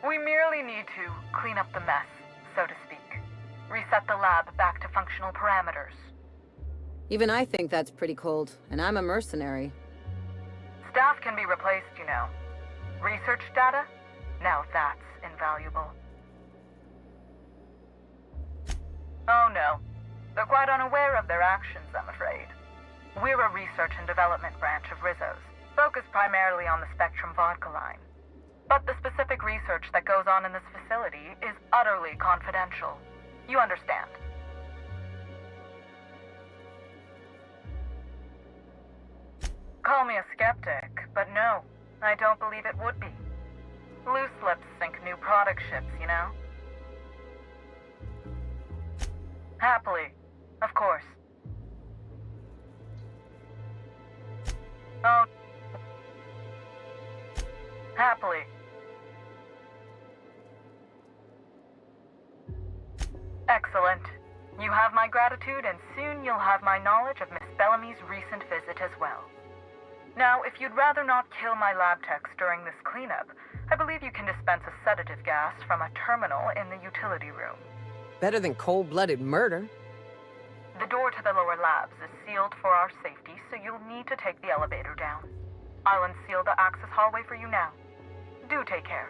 We merely need to clean up the mess, so to speak. Reset the lab back to functional parameters. Even I think that's pretty cold, and I'm a mercenary. Staff can be replaced, you know. Research data? Now that's invaluable. Oh no. They're quite unaware of their actions, I'm afraid. We're a research and development branch of Rizzo's, focused primarily on the Spectrum vodka line. But the specific research that goes on in this facility is utterly confidential. You understand? Call me a skeptic, but no, I don't believe it would be. Loose lips sink new product ships, you know? Happily, of course. Oh. Happily. Excellent. You have my gratitude, and soon you'll have my knowledge of Miss Bellamy's recent visit as well. Now, if you'd rather not kill my lab techs during this cleanup, I believe you can dispense a sedative gas from a terminal in the utility room. Better than cold-blooded murder. The door to the lower labs is sealed for our safety, so you'll need to take the elevator down. I'll unseal the access hallway for you now. Do take care.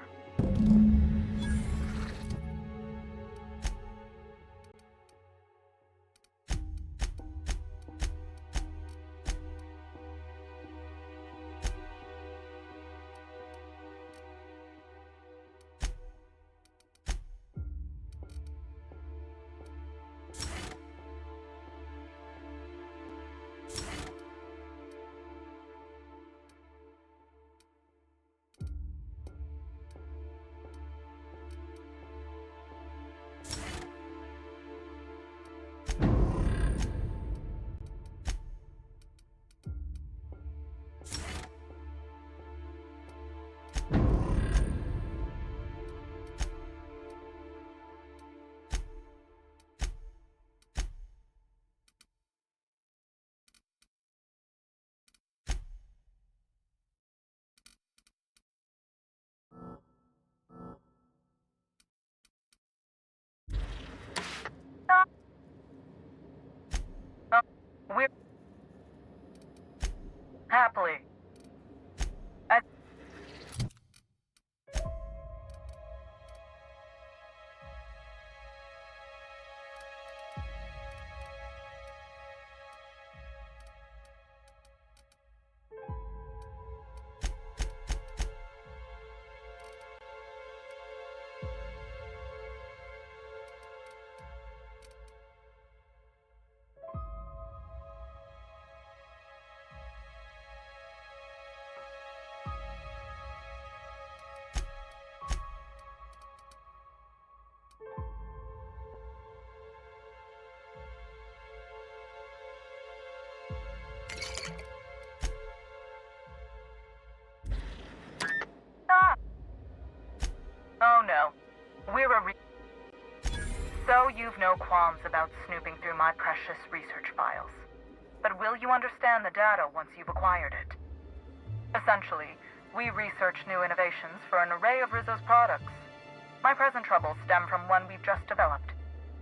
We're... Happily. you've no qualms about snooping through my precious research files. But will you understand the data once you've acquired it? Essentially, we research new innovations for an array of Rizzo's products. My present troubles stem from one we've just developed.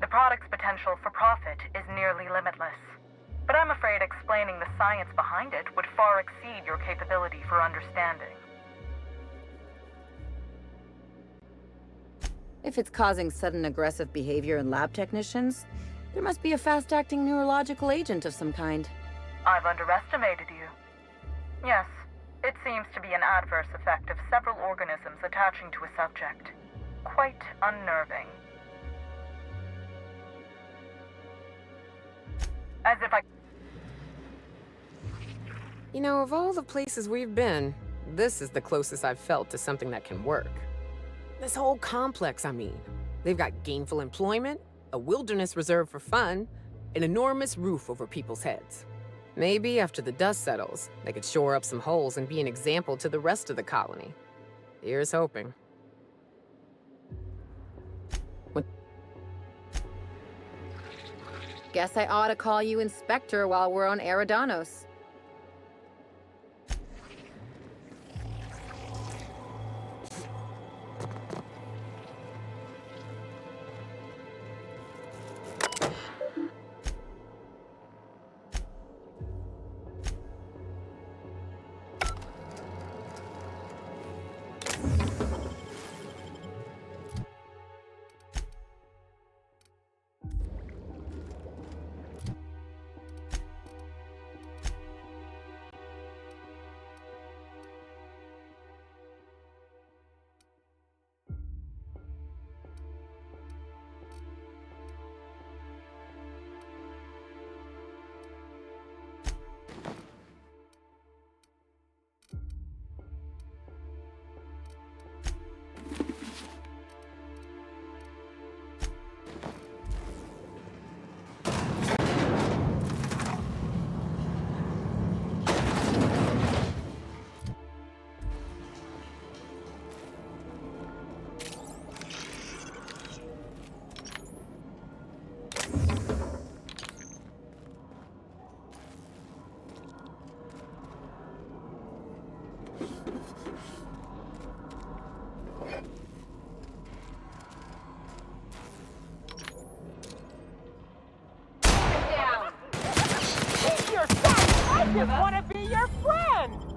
The product's potential for profit is nearly limitless. But I'm afraid explaining the science behind it would far exceed your capability for understanding. If it's causing sudden aggressive behavior in lab technicians, there must be a fast-acting neurological agent of some kind. I've underestimated you. Yes, it seems to be an adverse effect of several organisms attaching to a subject. Quite unnerving. As if I... You know, of all the places we've been, this is the closest I've felt to something that can work. This whole complex, I mean. They've got gainful employment, a wilderness reserve for fun, an enormous roof over people's heads. Maybe after the dust settles, they could shore up some holes and be an example to the rest of the colony. Here's hoping. Guess I ought to call you Inspector while we're on Eridanos. I just want to be your friend!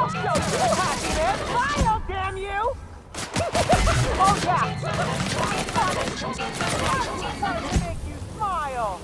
I'll show you happiness! Smile, damn you! Oh yeah! Time to make you smile!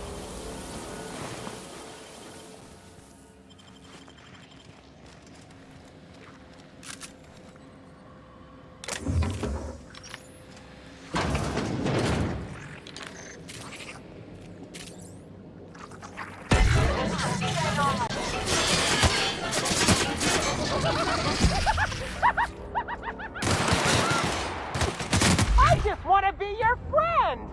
I just want to be your friend!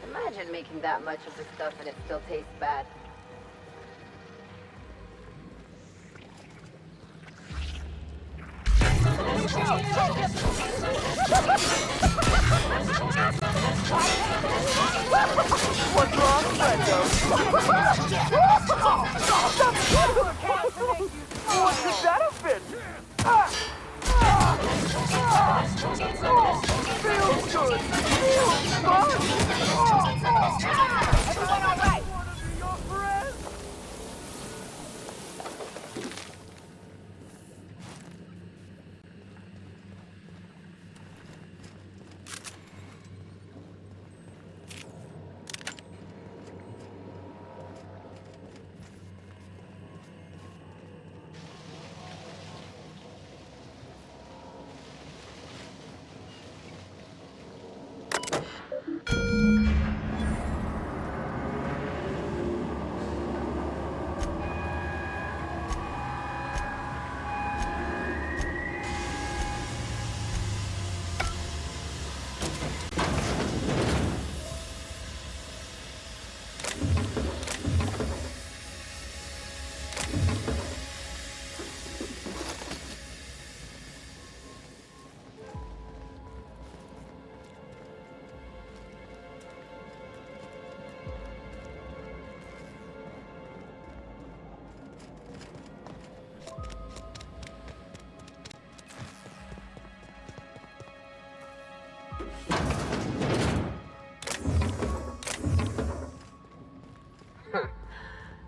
Imagine making that much of the stuff and it still tastes bad. What's wrong, Brendo? What's the benefit? Feels good. Feels fun. Everyone all right?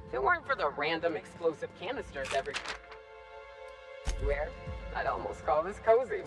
If it weren't for the random explosive canisters everywhere, I'd almost call this cozy.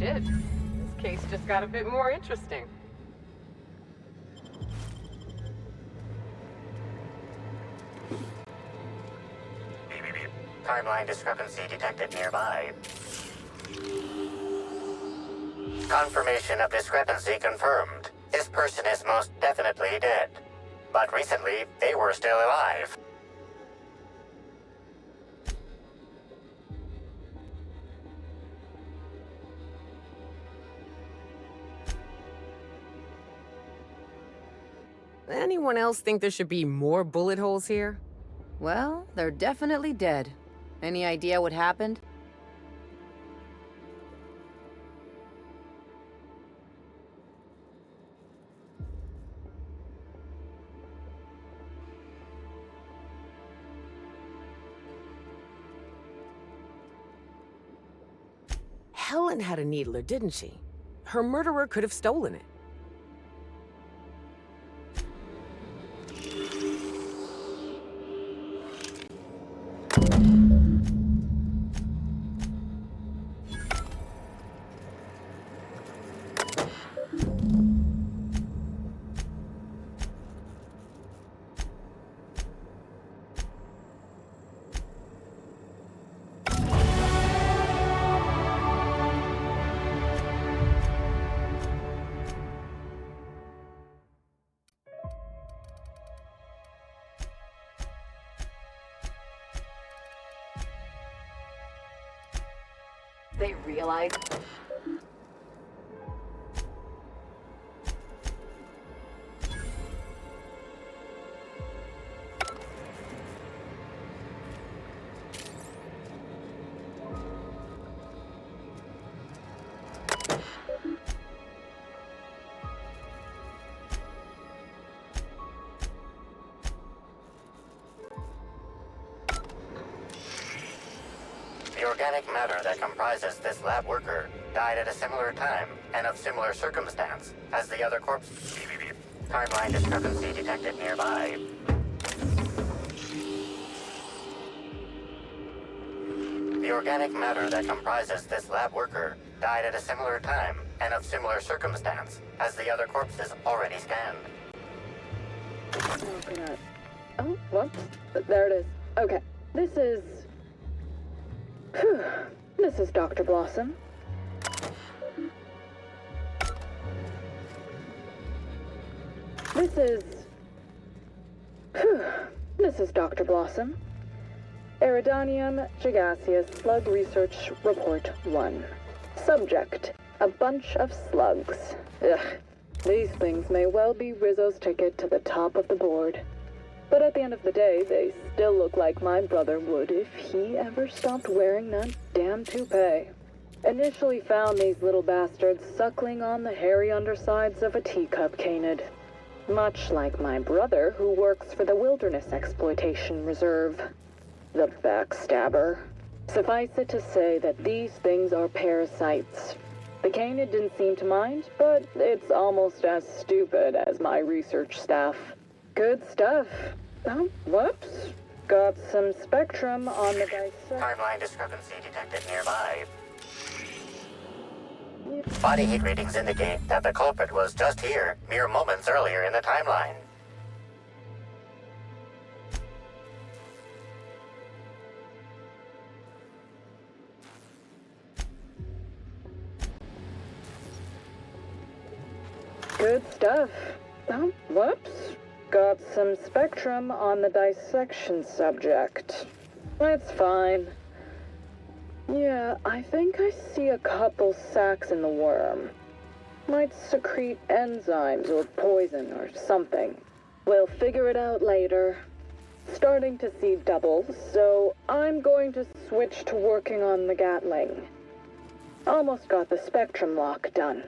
shit. This case just got a bit more interesting. Timeline discrepancy detected nearby. Confirmation of discrepancy confirmed. This person is most definitely dead. But recently, they were still alive. Anyone else think there should be more bullet holes here? Well, they're definitely dead. Any idea what happened? Helen had a needler, didn't she? Her murderer could have stolen it. They realize... The organic matter that comprises this lab worker died at a similar time and of similar circumstance as the other corpse. Timeline discrepancy detected nearby. The organic matter that comprises this lab worker died at a similar time and of similar circumstance as the other corpses already scanned. Oh, God. Oh, whoops. There it is. Okay. This is... Phew. This is Dr. Blossom. This is... Phew. This is Dr. Blossom. Eridanium gigaseous slug research report 1. Subject: a bunch of slugs. Ugh. These things may well be Rizzo's ticket to the top of the board. But at the end of the day, they still look like my brother would if he ever stopped wearing that damn toupee. Initially found these little bastards suckling on the hairy undersides of a teacup canid. Much like my brother, who works for the Wilderness Exploitation Reserve. The backstabber. Suffice it to say that these things are parasites. The canid didn't seem to mind, but it's almost as stupid as my research staff. Good stuff. Oh, whoops. Got some spectrum on the Timeline discrepancy detected nearby. Body heat readings indicate that the culprit was just here mere moments earlier in the timeline. Good stuff. Oh, whoops. Got some spectrum on the dissection subject. That's fine. Yeah, I think I see a couple sacs in the worm. Might secrete enzymes or poison or something. We'll figure it out later. Starting to see doubles, so I'm going to switch to working on the Gatling. Almost got the spectrum lock done.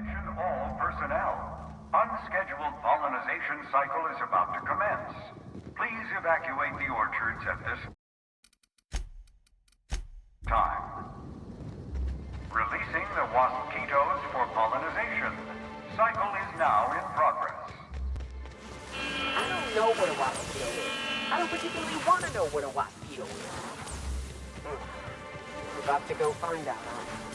Attention all personnel. Unscheduled pollinization cycle is about to commence. Please evacuate the orchards at this time. Releasing the wasquitos for pollinization. Cycle is now in progress. I don't know what a waspito is. I don't particularly want to know what a waspito is. We're about to go find out, huh?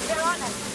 They're on us!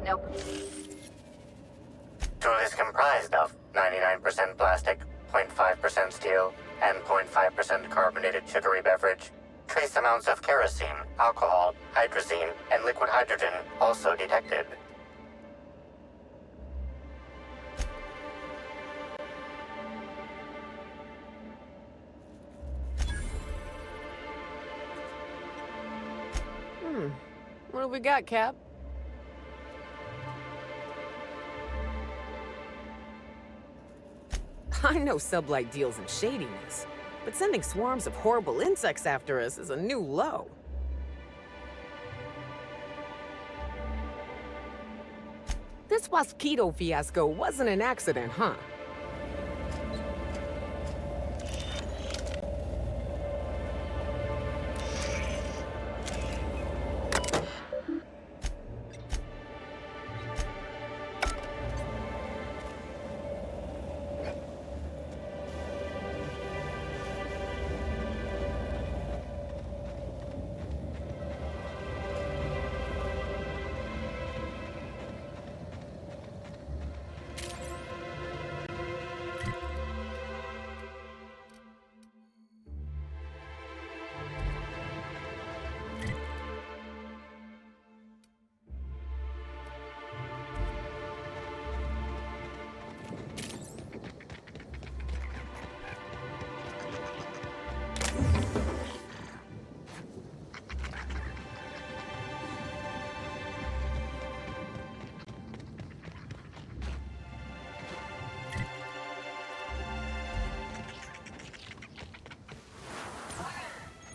Nope. Tool is comprised of 99% plastic, 0.5% steel, and 0.5% carbonated sugary beverage. Trace amounts of kerosene, alcohol, hydrazine, and liquid hydrogen also detected. What have we got, Cap? I know Sublight deals in shadiness, but sending swarms of horrible insects after us is a new low. This Wasquito fiasco wasn't an accident, huh?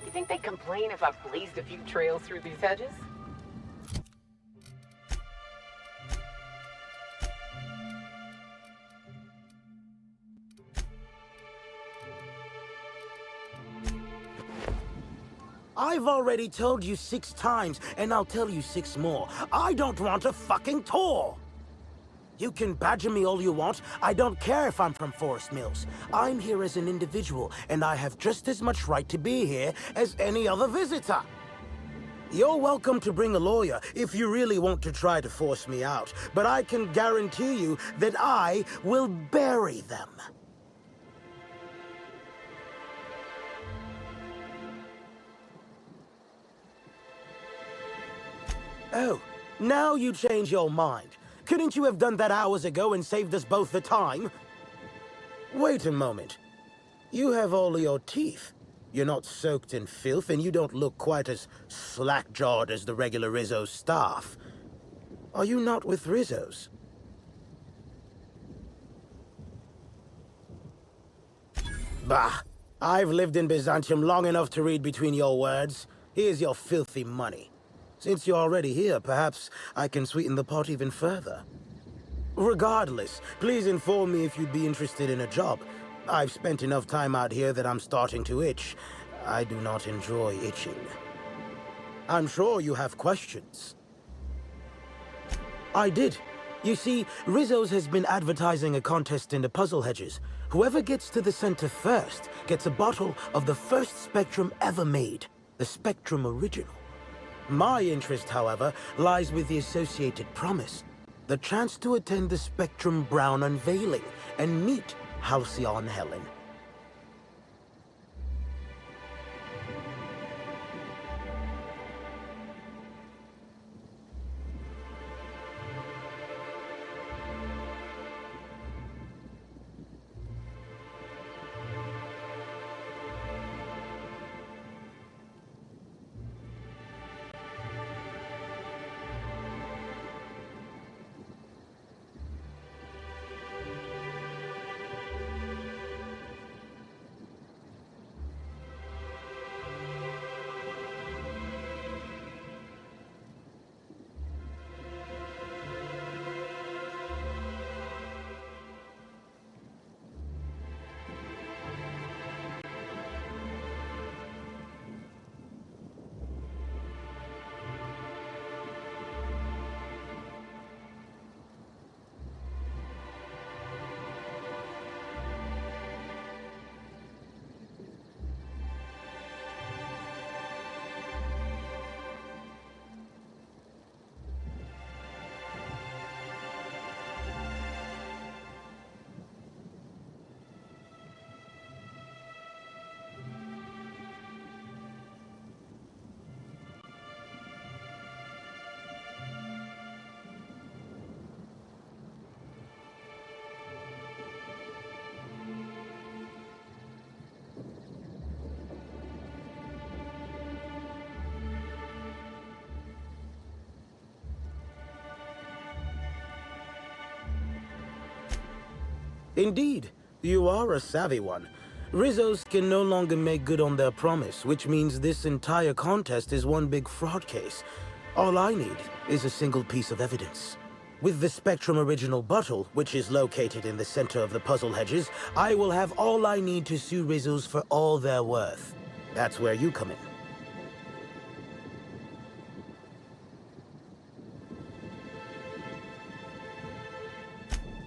You think they'd complain if I blazed a few trails through these hedges? I've already told you 6 times, and I'll tell you 6 more. I don't want a fucking tour! You can badger me all you want. I don't care if I'm from Forest Mills. I'm here as an individual, and I have just as much right to be here as any other visitor. You're welcome to bring a lawyer if you really want to try to force me out, but I can guarantee you that I will bury them. Oh, now you change your mind. Couldn't you have done that hours ago and saved us both the time? Wait a moment. You have all your teeth. You're not soaked in filth, and you don't look quite as slack-jawed as the regular Rizzo staff. Are you not with Rizzo's? Bah! I've lived in Byzantium long enough to read between your words. Here's your filthy money. Since you're already here, perhaps I can sweeten the pot even further. Regardless, please inform me if you'd be interested in a job. I've spent enough time out here that I'm starting to itch. I do not enjoy itching. I'm sure you have questions. I did. You see, Rizzo's has been advertising a contest in the puzzle hedges. Whoever gets to the center first gets a bottle of the first Spectrum ever made, the Spectrum Original. My interest, however, lies with the associated promise, the chance to attend the Spectrum Brown unveiling and meet Halcyon Helen. Indeed, you are a savvy one. Rizzo's can no longer make good on their promise, which means this entire contest is one big fraud case. All I need is a single piece of evidence. With the Spectrum Original bottle, which is located in the center of the puzzle hedges, I will have all I need to sue Rizzo's for all they're worth. That's where you come in.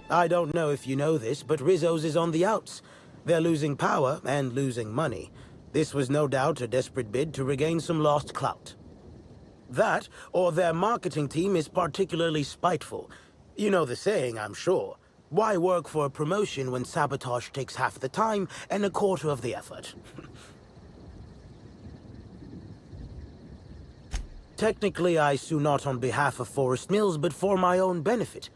I don't know if you know this, but Rizzo's is on the outs. They're losing power and losing money. This was no doubt a desperate bid to regain some lost clout. That, or their marketing team is particularly spiteful. You know the saying, I'm sure. Why work for a promotion when sabotage takes half the time and a quarter of the effort? Technically, I sue not on behalf of Forest Mills, but for my own benefit.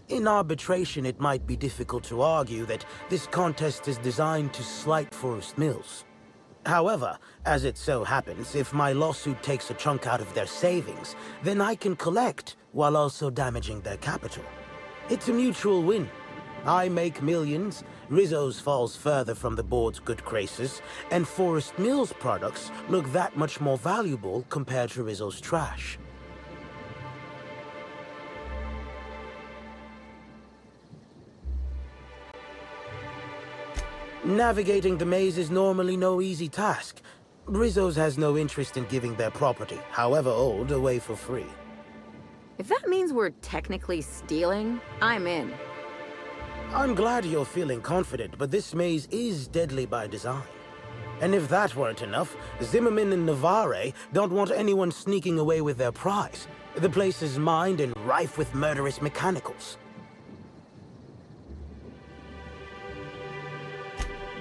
In arbitration, it might be difficult to argue that this contest is designed to slight Forest Mills. However, as it so happens, if my lawsuit takes a chunk out of their savings, then I can collect while also damaging their capital. It's a mutual win. I make millions, Rizzo's falls further from the board's good graces, and Forest Mills products look that much more valuable compared to Rizzo's trash. Navigating the maze is normally no easy task. Rizzo's has no interest in giving their property, however old, away for free. If that means we're technically stealing, I'm in. I'm glad you're feeling confident, but this maze is deadly by design. And if that weren't enough, Zimmerman and Navarre don't want anyone sneaking away with their prize. The place is mined and rife with murderous mechanicals.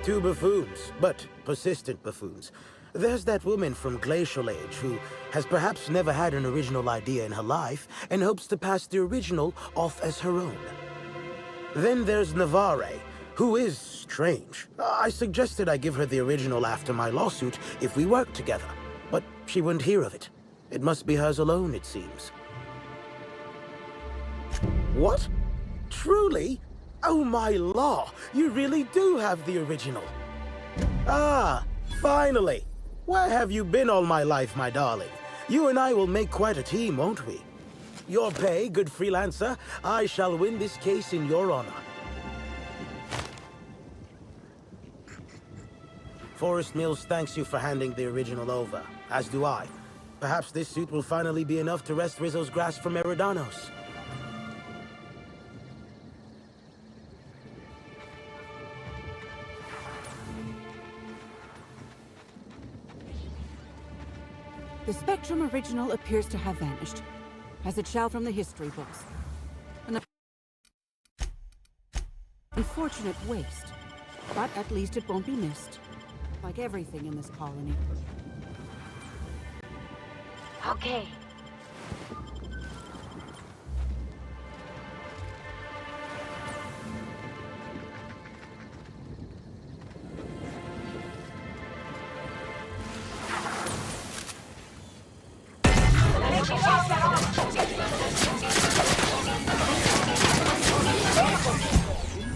Two buffoons, but persistent buffoons. There's that woman from Glacial Age who has perhaps never had an original idea in her life and hopes to pass the original off as her own. Then there's Navarre, who is strange. I suggested I give her the original after my lawsuit if we worked together, but she wouldn't hear of it. It must be hers alone, it seems. What? Truly? Oh my law, you really do have the original. Ah, finally. Where have you been all my life, my darling? You and I will make quite a team, won't we? Your pay, good freelancer. I shall win this case in your honor. Forest Mills thanks you for handing the original over, as do I. Perhaps this suit will finally be enough to wrest Rizzo's grasp from Eridanos. The Spectrum original appears to have vanished, as it shall from the history books. An unfortunate waste, but at least it won't be missed, like everything in this colony. Okay.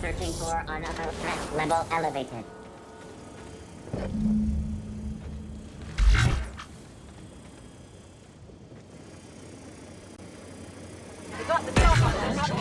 Searching for another threat level elevated. I got the top on that.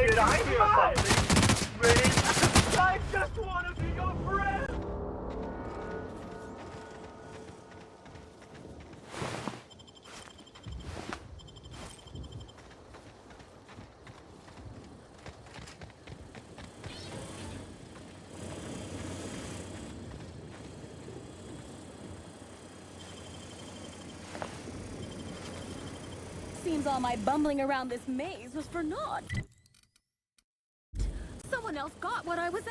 Did I hear something? Ray, I just want to be your friend! Seems all my bumbling around this maze was for naught. Someone else got what I was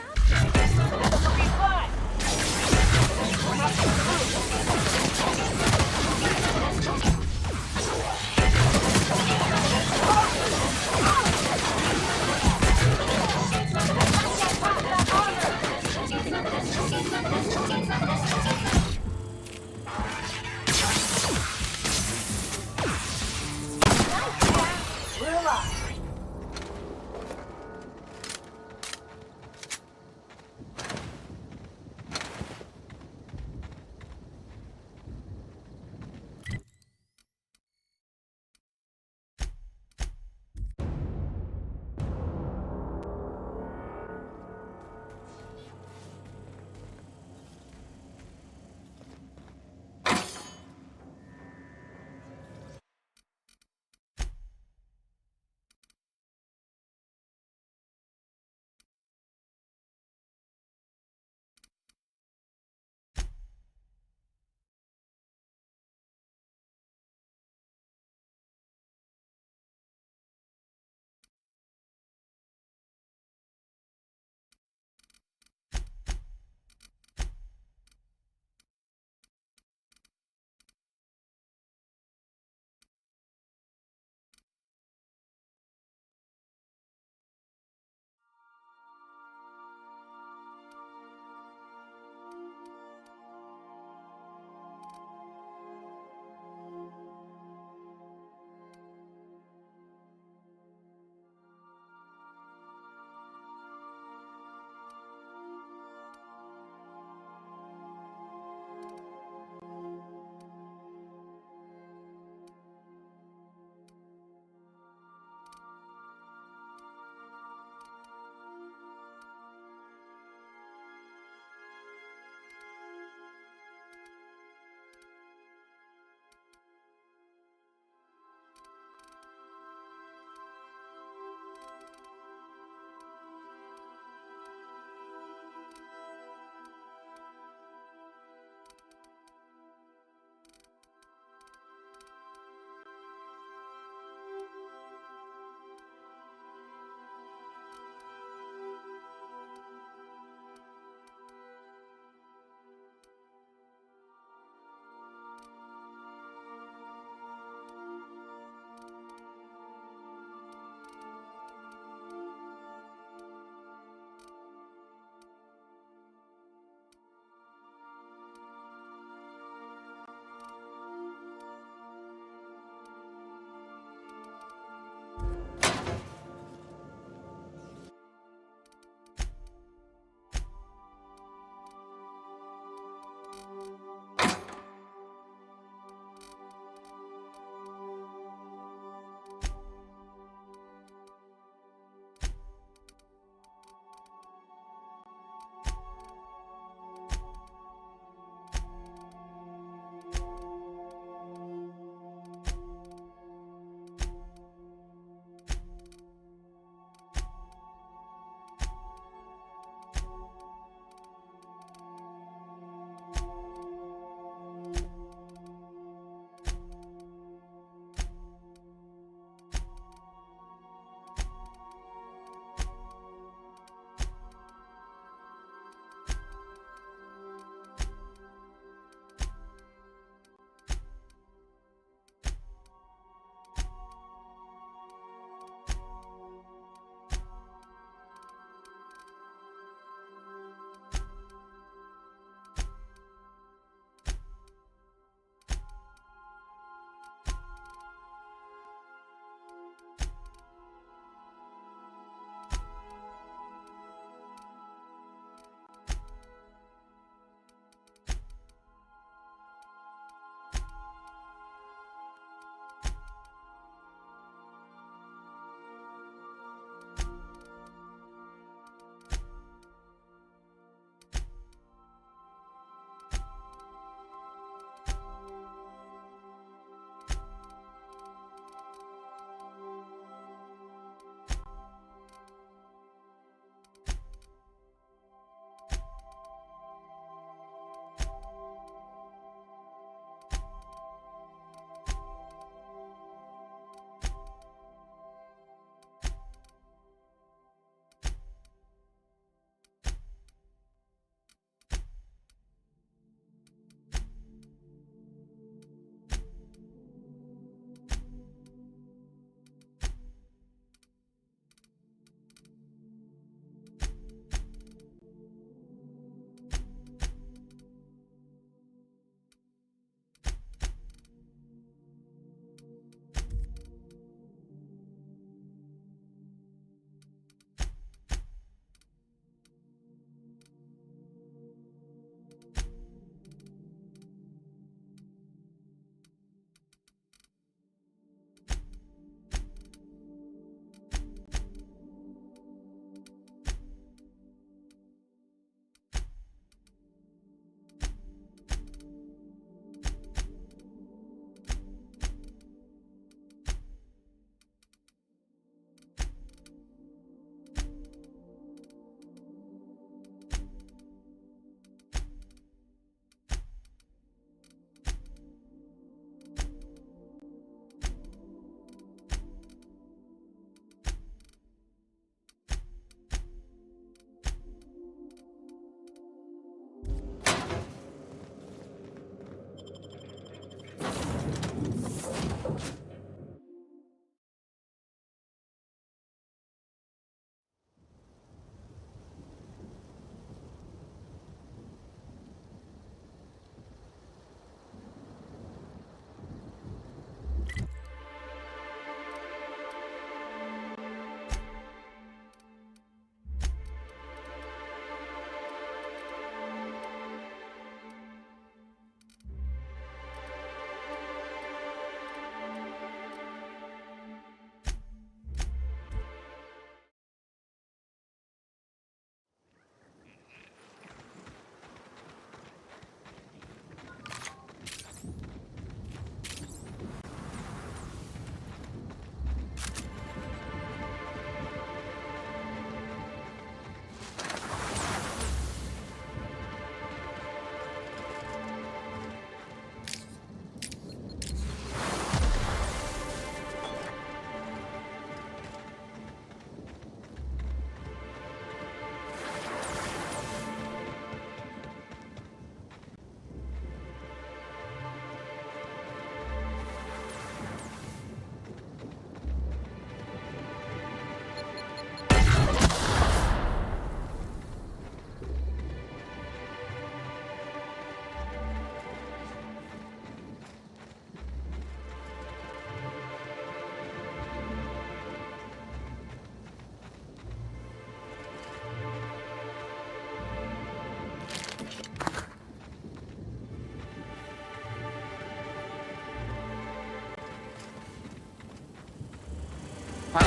With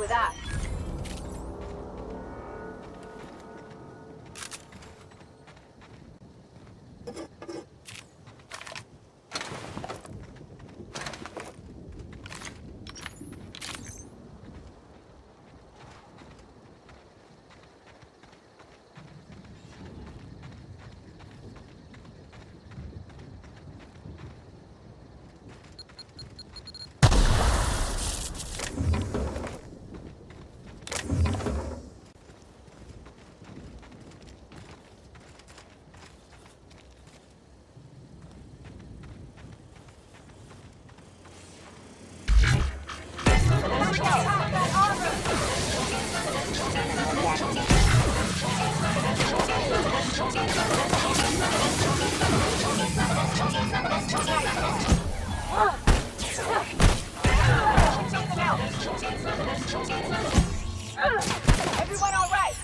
that. Everyone all right?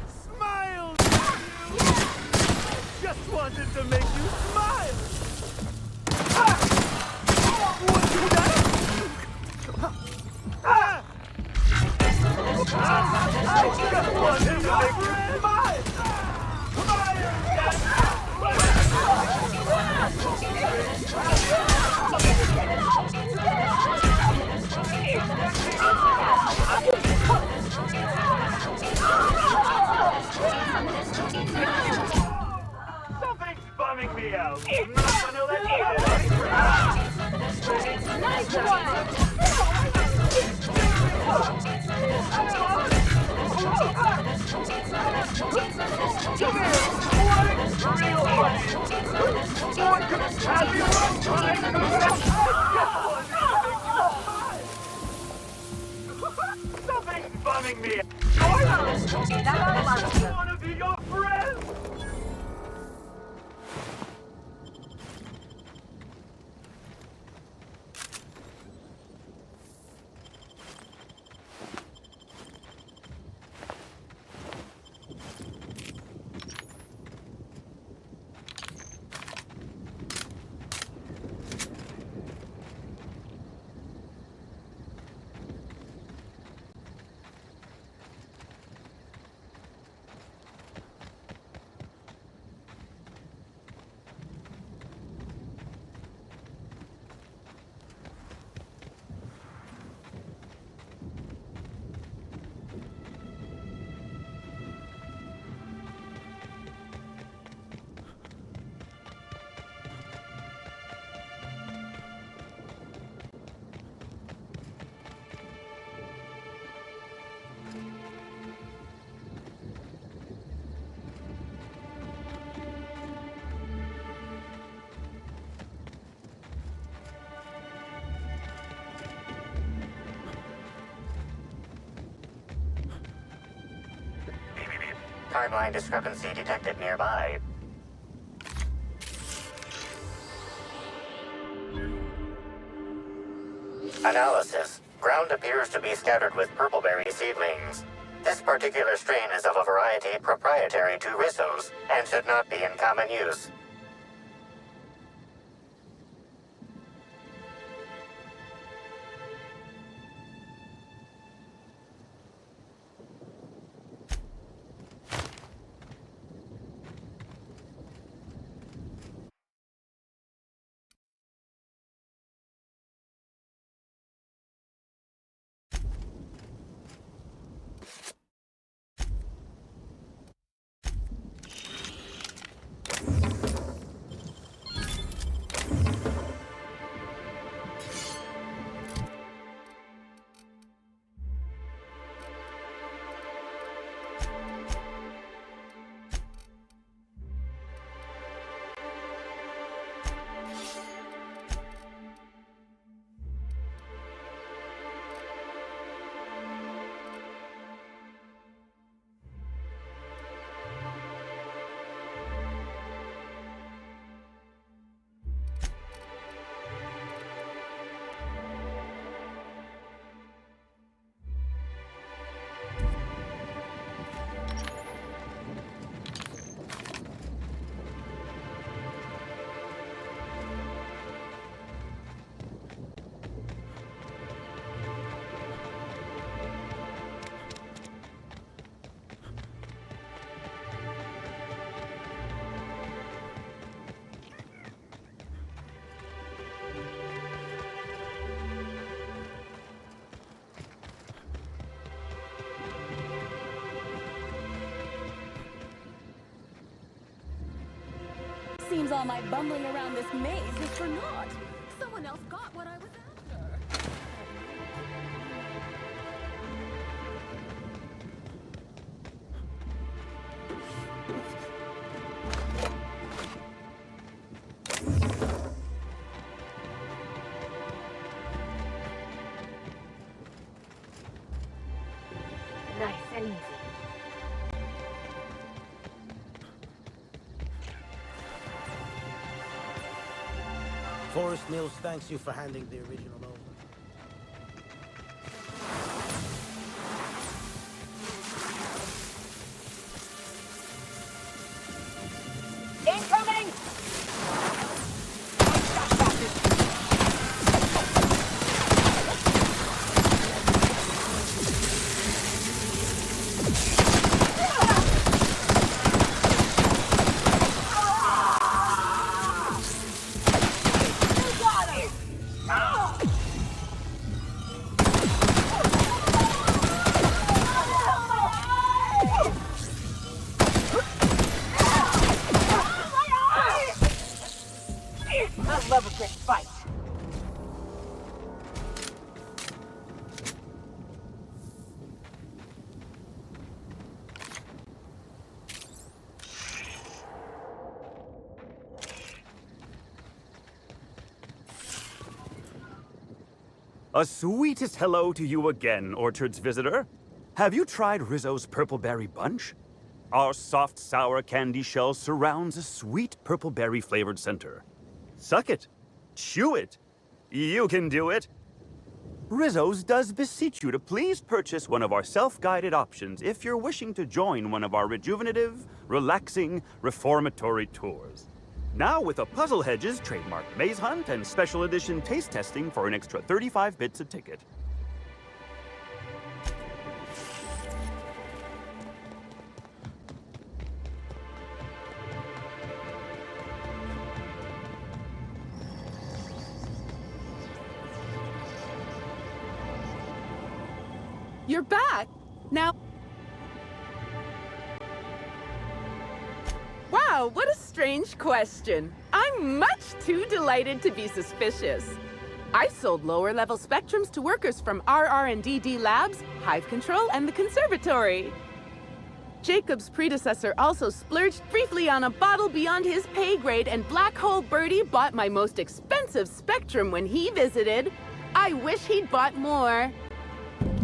Smile! Just wanted to make you smile! What did that? I just wanted to make you smile! Something's bumming me out. I'm not gonna let you Nice one! Come here! Real funny! Someone could have you one time! Something's bumming me out! I want to be your friend! Timeline discrepancy detected nearby. Analysis. Ground appears to be scattered with purpleberry seedlings. This particular strain is of a variety proprietary to Rizos and should not be in common use. all my bumbling around this maze was for naught. Someone else got what I was after. Nice and easy. Forest Mills thanks you for handing the original over. Incoming! I love a good fight. A sweetest hello to you again, Orchard's visitor. Have you tried Rizzo's Purple Berry Bunch? Our soft, sour candy shell surrounds a sweet purple berry flavored center. Suck it. Chew it. You can do it. Rizzo's does beseech you to please purchase one of our self-guided options if you're wishing to join one of our rejuvenative, relaxing, reformatory tours. Now with a Puzzle Hedges trademark maze hunt and special edition taste testing for an extra 35 bits a ticket. You're back! Now... Wow, what a strange question. I'm much too delighted to be suspicious. I sold lower-level spectrums to workers from RR&DD Labs, Hive Control, and the Conservatory. Jacob's predecessor also splurged briefly on a bottle beyond his pay grade, and Black Hole Birdie bought my most expensive spectrum when he visited. I wish he'd bought more.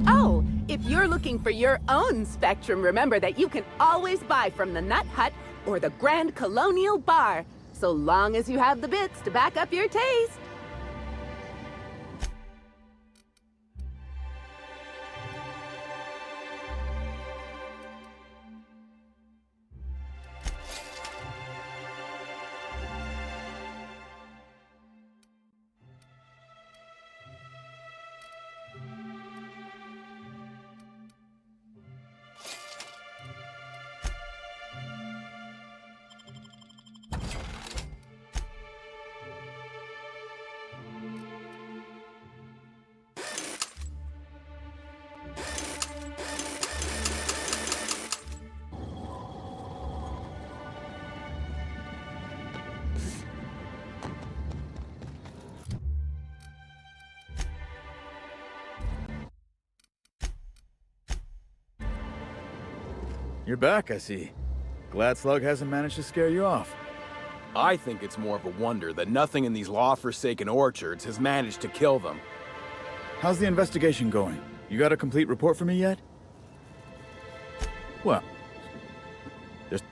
Oh, if you're looking for your own spectrum, remember that you can always buy from the Nut Hut or the Grand Colonial Bar, so long as you have the bits to back up your taste. You're back, I see. Glad Slug hasn't managed to scare you off. I think it's more of a wonder that nothing in these law-forsaken orchards has managed to kill them. How's the investigation going? You got a complete report for me yet? Well, just...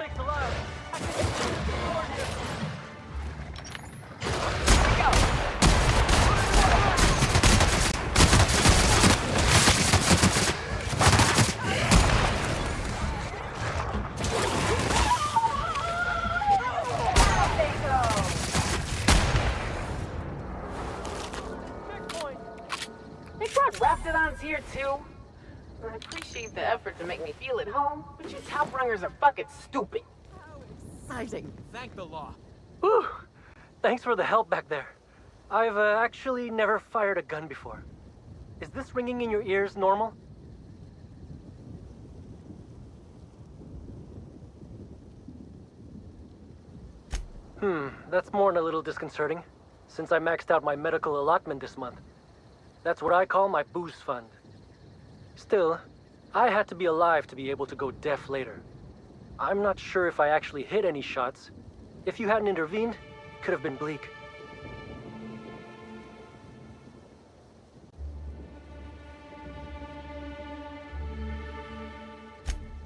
Thanks a lot. They brought Raptidons here too. I appreciate the effort to make me feel at home, but you top-rungers are fucking stupid. Exciting. Thank the law. Whew. Thanks for the help back there. I've actually never fired a gun before. Is this ringing in your ears normal? That's more than a little disconcerting, since I maxed out my medical allotment this month. That's what I call my booze fund. Still, I had to be alive to be able to go deaf later. I'm not sure if I actually hit any shots. If you hadn't intervened, it could have been bleak.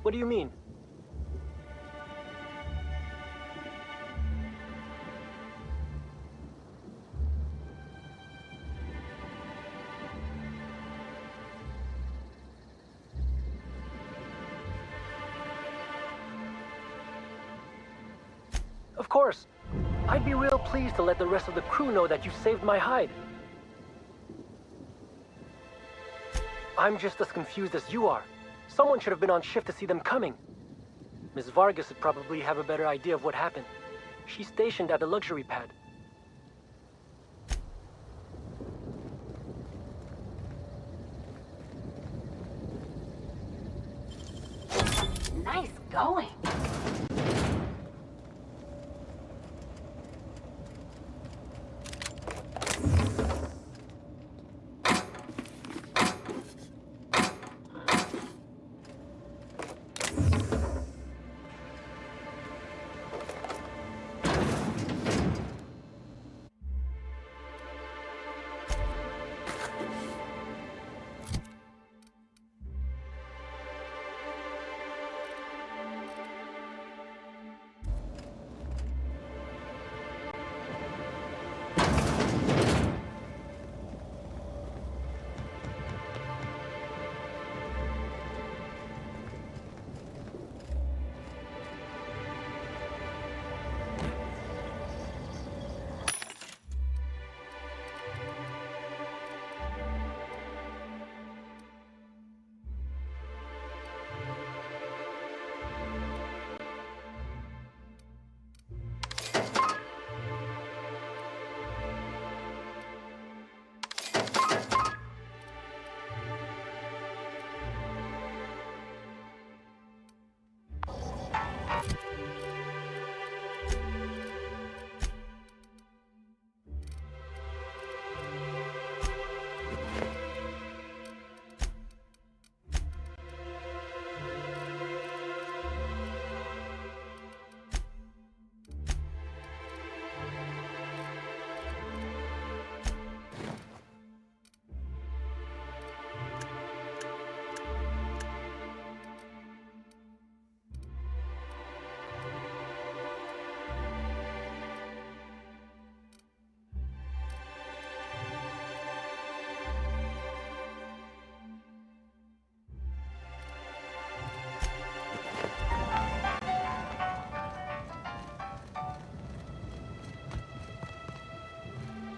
What do you mean? Of course. I'd be real pleased to let the rest of the crew know that you saved my hide. I'm just as confused as you are. Someone should have been on shift to see them coming. Ms. Vargas would probably have a better idea of what happened. She's stationed at the luxury pad. Nice going.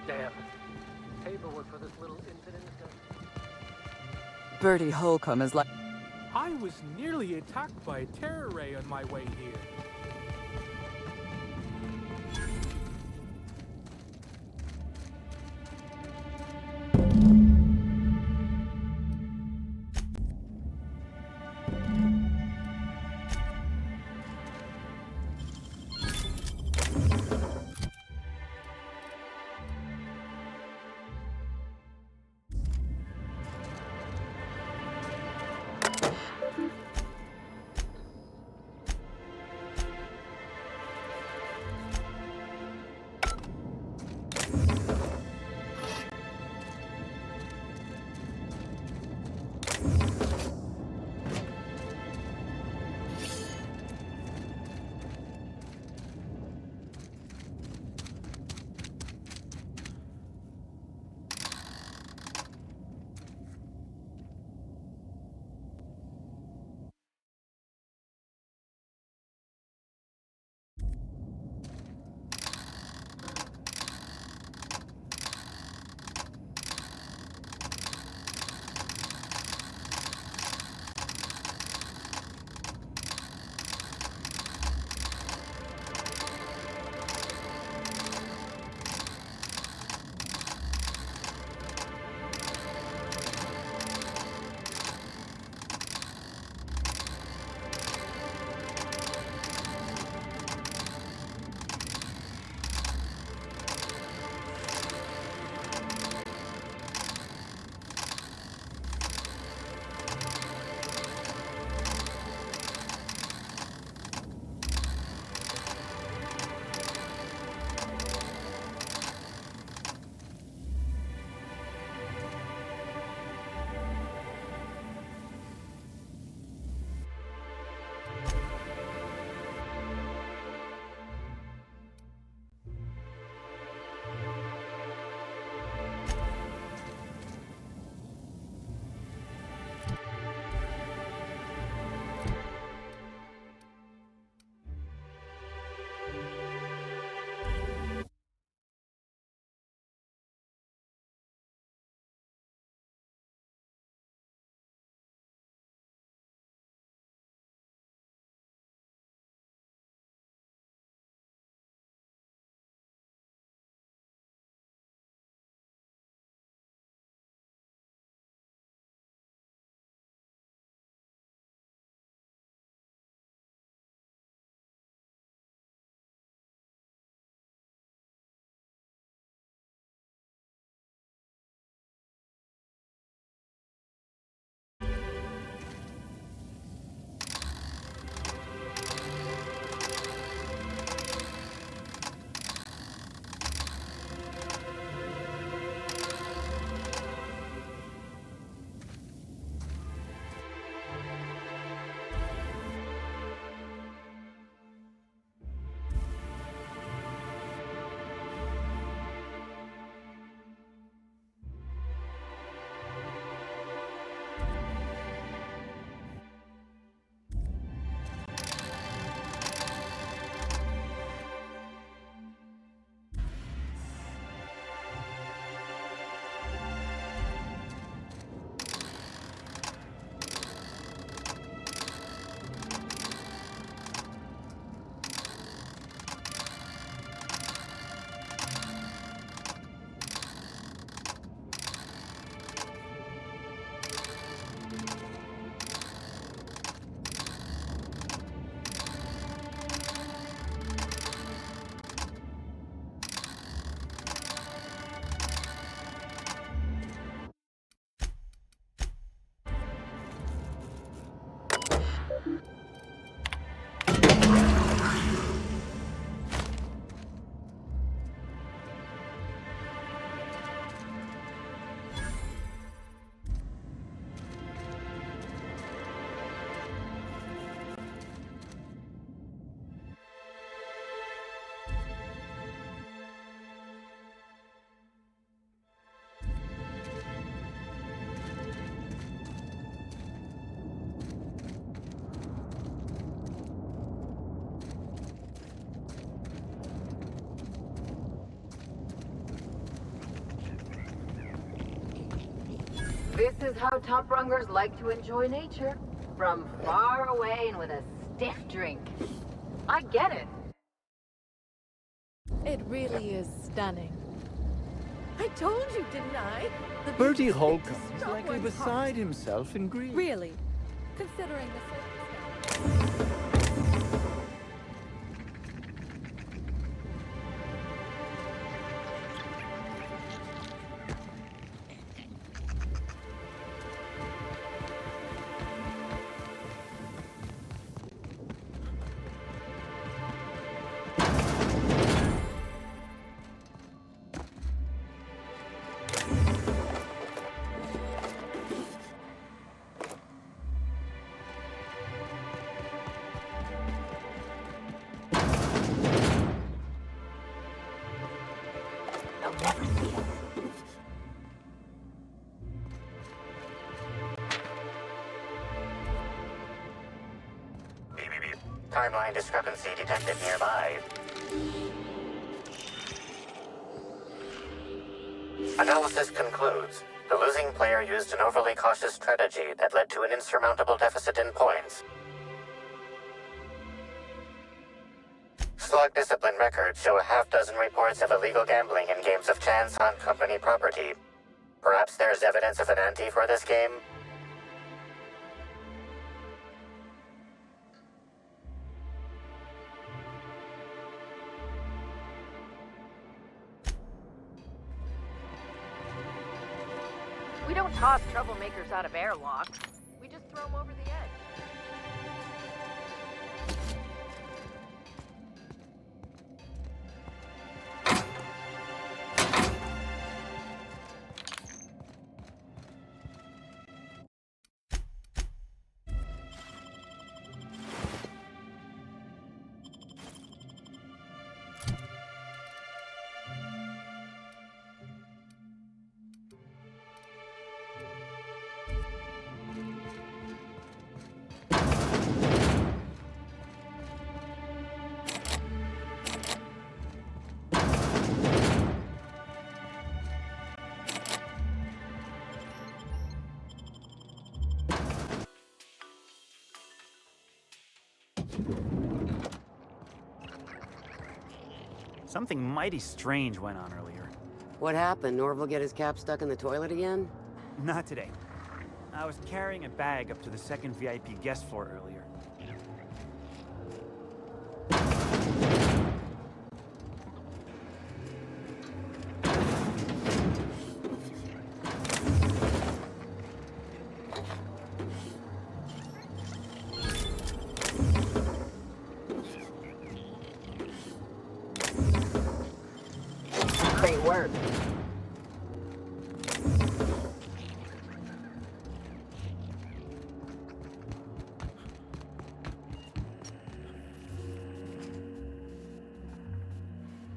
Damn. Paperwork for this little incident is gonna... Bertie Holcomb is like... I was nearly attacked by a terror ray on my way here. This is how top rungers like to enjoy nature. From far away and with a stiff drink. I get it. It really is stunning. I told you, didn't I? The Bertie beauty Holcomb speaks to is stop likely one's beside heart. himself in grief. Really? Considering the circumstances. Timeline discrepancy detected nearby. Analysis concludes. The losing player used an overly cautious strategy that led to an insurmountable deficit in points. Slug discipline records show a half-dozen reports of illegal gambling in games of chance on company property. Perhaps there's evidence of an ante for this game? We don't toss troublemakers out of airlocks. We just throw them over the edge. Something mighty strange went on earlier. What happened? Norval get his cap stuck in the toilet again? Not today. I was carrying a bag up to the second VIP guest floor earlier. Great work.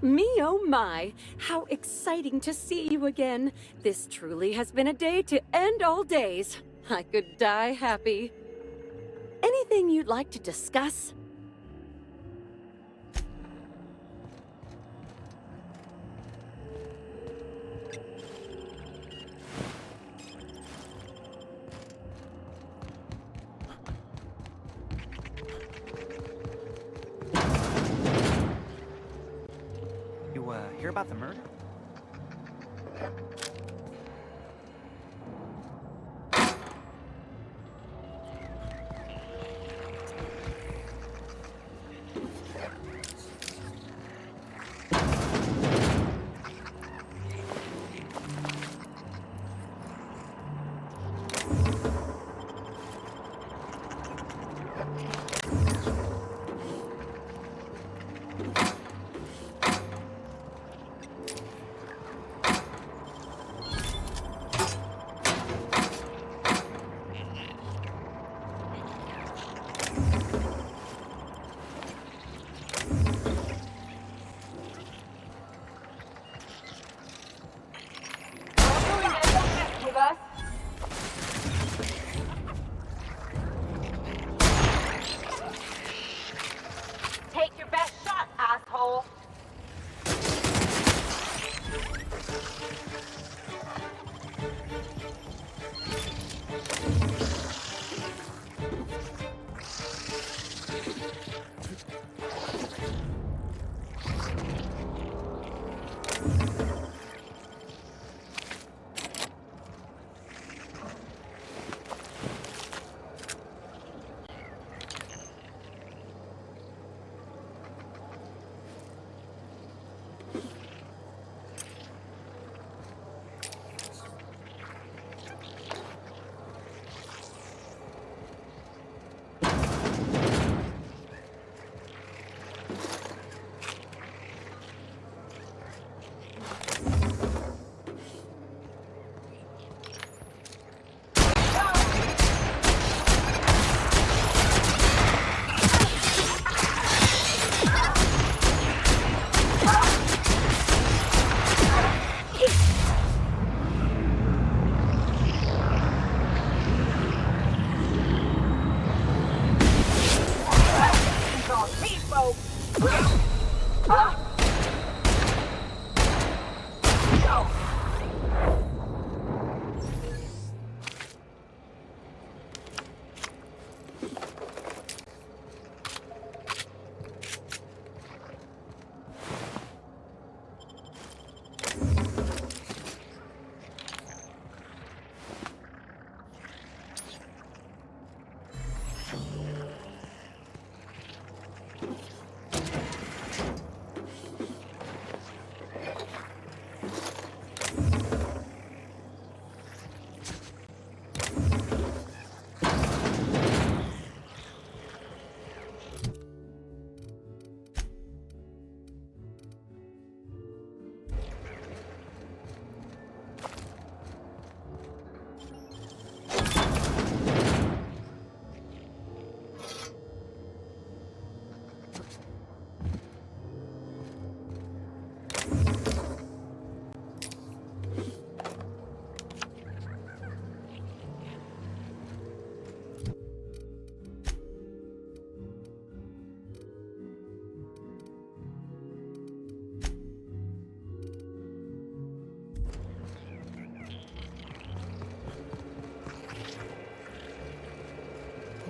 Me, oh my! How exciting to see you again! This truly has been a day to end all days. I could die happy. Anything you'd like to discuss? You, hear about the murder? Take your best shot, asshole!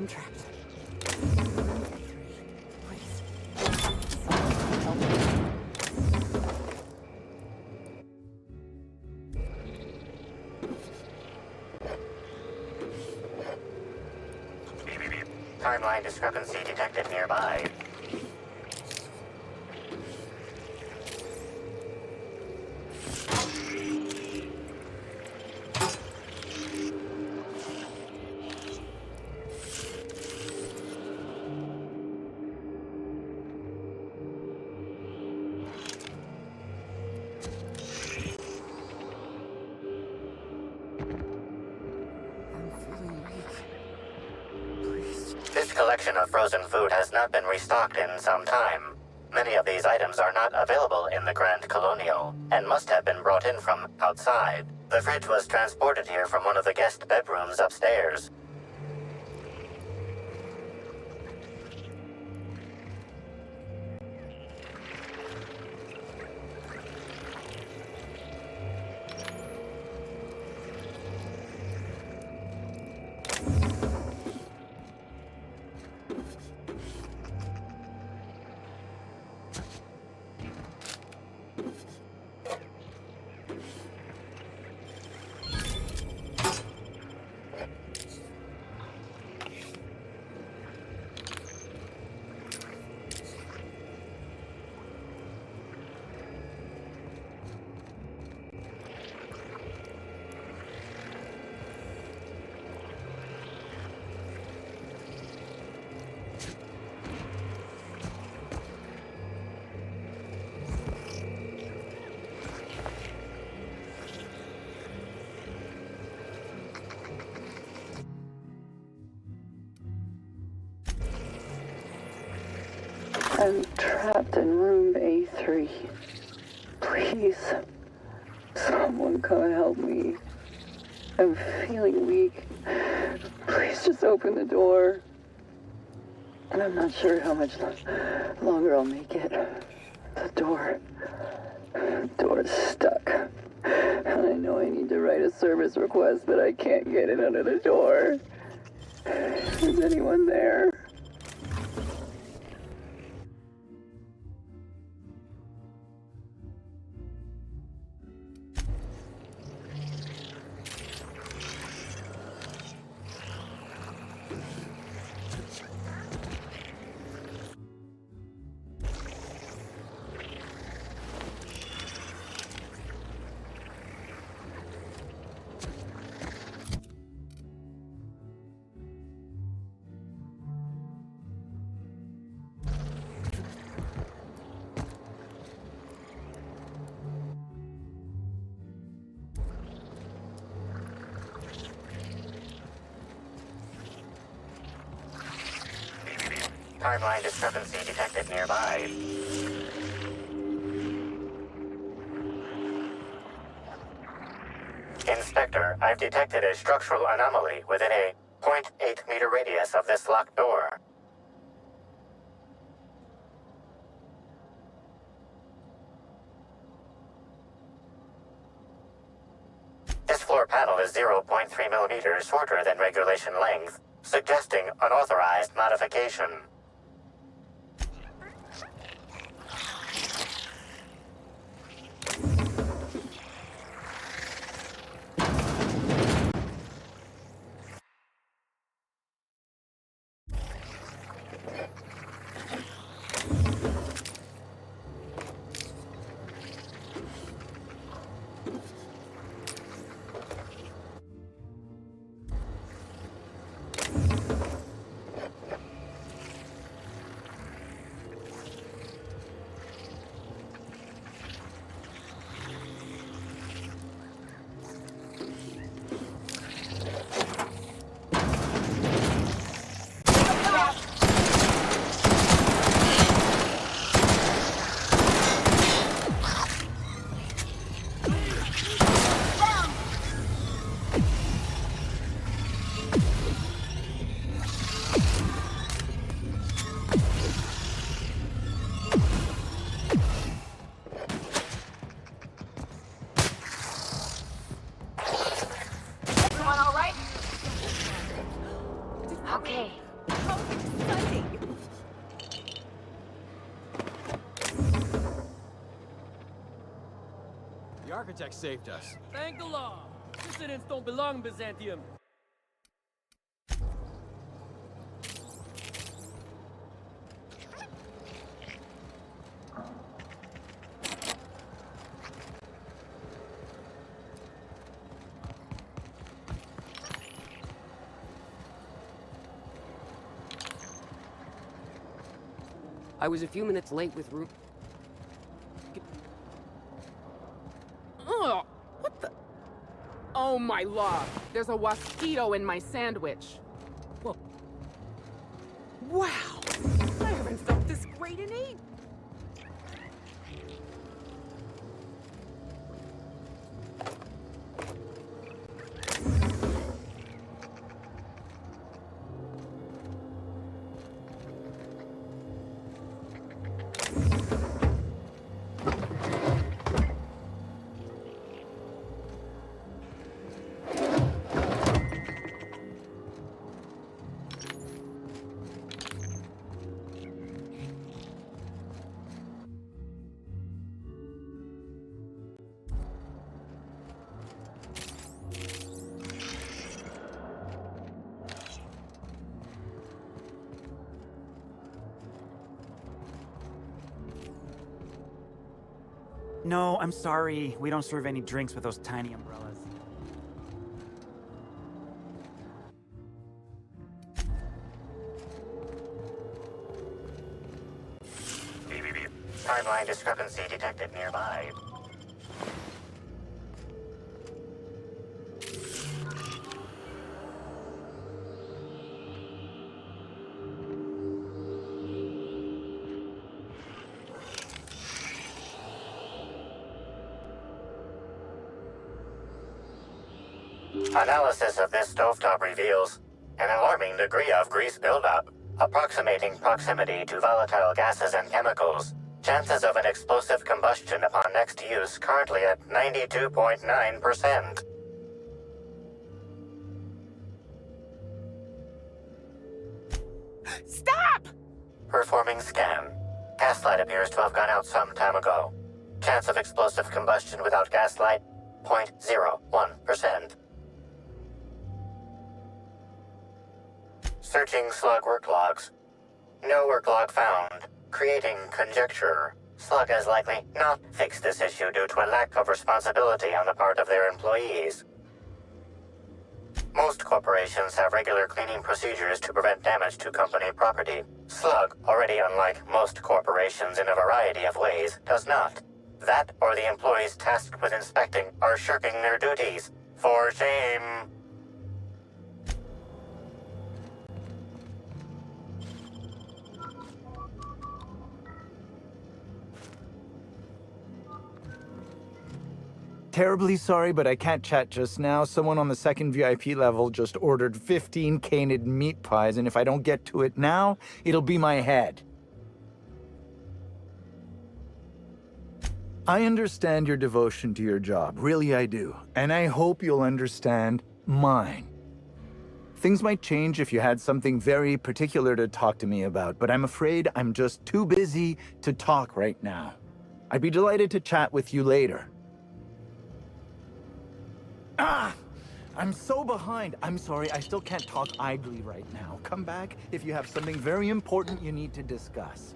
I'm trapped. Please. Help me. Timeline discrepancy detected nearby. This collection of frozen food has not been restocked in some time. Many of these items are not available in the Grand Colonial, and must have been brought in from outside. The fridge was transported here from one of the guest bedrooms upstairs. I'm trapped in room A3. Please, someone come help me. I'm feeling weak. Please just open the door. And I'm not sure how much longer I'll make it. The door's stuck. And I know I need to write a service request, but I can't get it under the door. Is anyone there? Timeline discrepancy detected nearby. Inspector, I've detected a structural anomaly within a 0.8 meter radius of this locked door. is 0.3 millimeters shorter than regulation length, suggesting unauthorized modification. Okay. How exciting! The architect saved us. Thank the law. Dissidents don't belong in Byzantium. I was a few minutes late with Ru... Ugh, what the? Oh my law, there's a mosquito in my sandwich. Whoa. Wow! I haven't felt this great in 8. No, I'm sorry. We don't serve any drinks with those tiny umbrellas. Timeline discrepancy detected nearby. Analysis of this stovetop reveals an alarming degree of grease buildup, approximating proximity to volatile gases and chemicals. Chances of an explosive combustion upon next use currently at 92.9%. Stop! Performing scan. Gaslight appears to have gone out some time ago. Chance of explosive combustion without gaslight, 0.01%. Searching slug work logs. No work log found. Creating conjecture. Slug has likely not fixed this issue due to a lack of responsibility on the part of their employees. Most corporations have regular cleaning procedures to prevent damage to company property. Slug, already unlike most corporations in a variety of ways, does not. That or the employees tasked with inspecting are shirking their duties. For shame. Terribly sorry, but I can't chat just now. Someone on the second VIP level just ordered 15 canid meat pies, and if I don't get to it now, it'll be my head. I understand your devotion to your job, really I do. And I hope you'll understand mine. Things might change if you had something very particular to talk to me about, but I'm afraid I'm just too busy to talk right now. I'd be delighted to chat with you later. I'm so behind. I'm sorry, I still can't talk idly right now. Come back if you have something very important you need to discuss.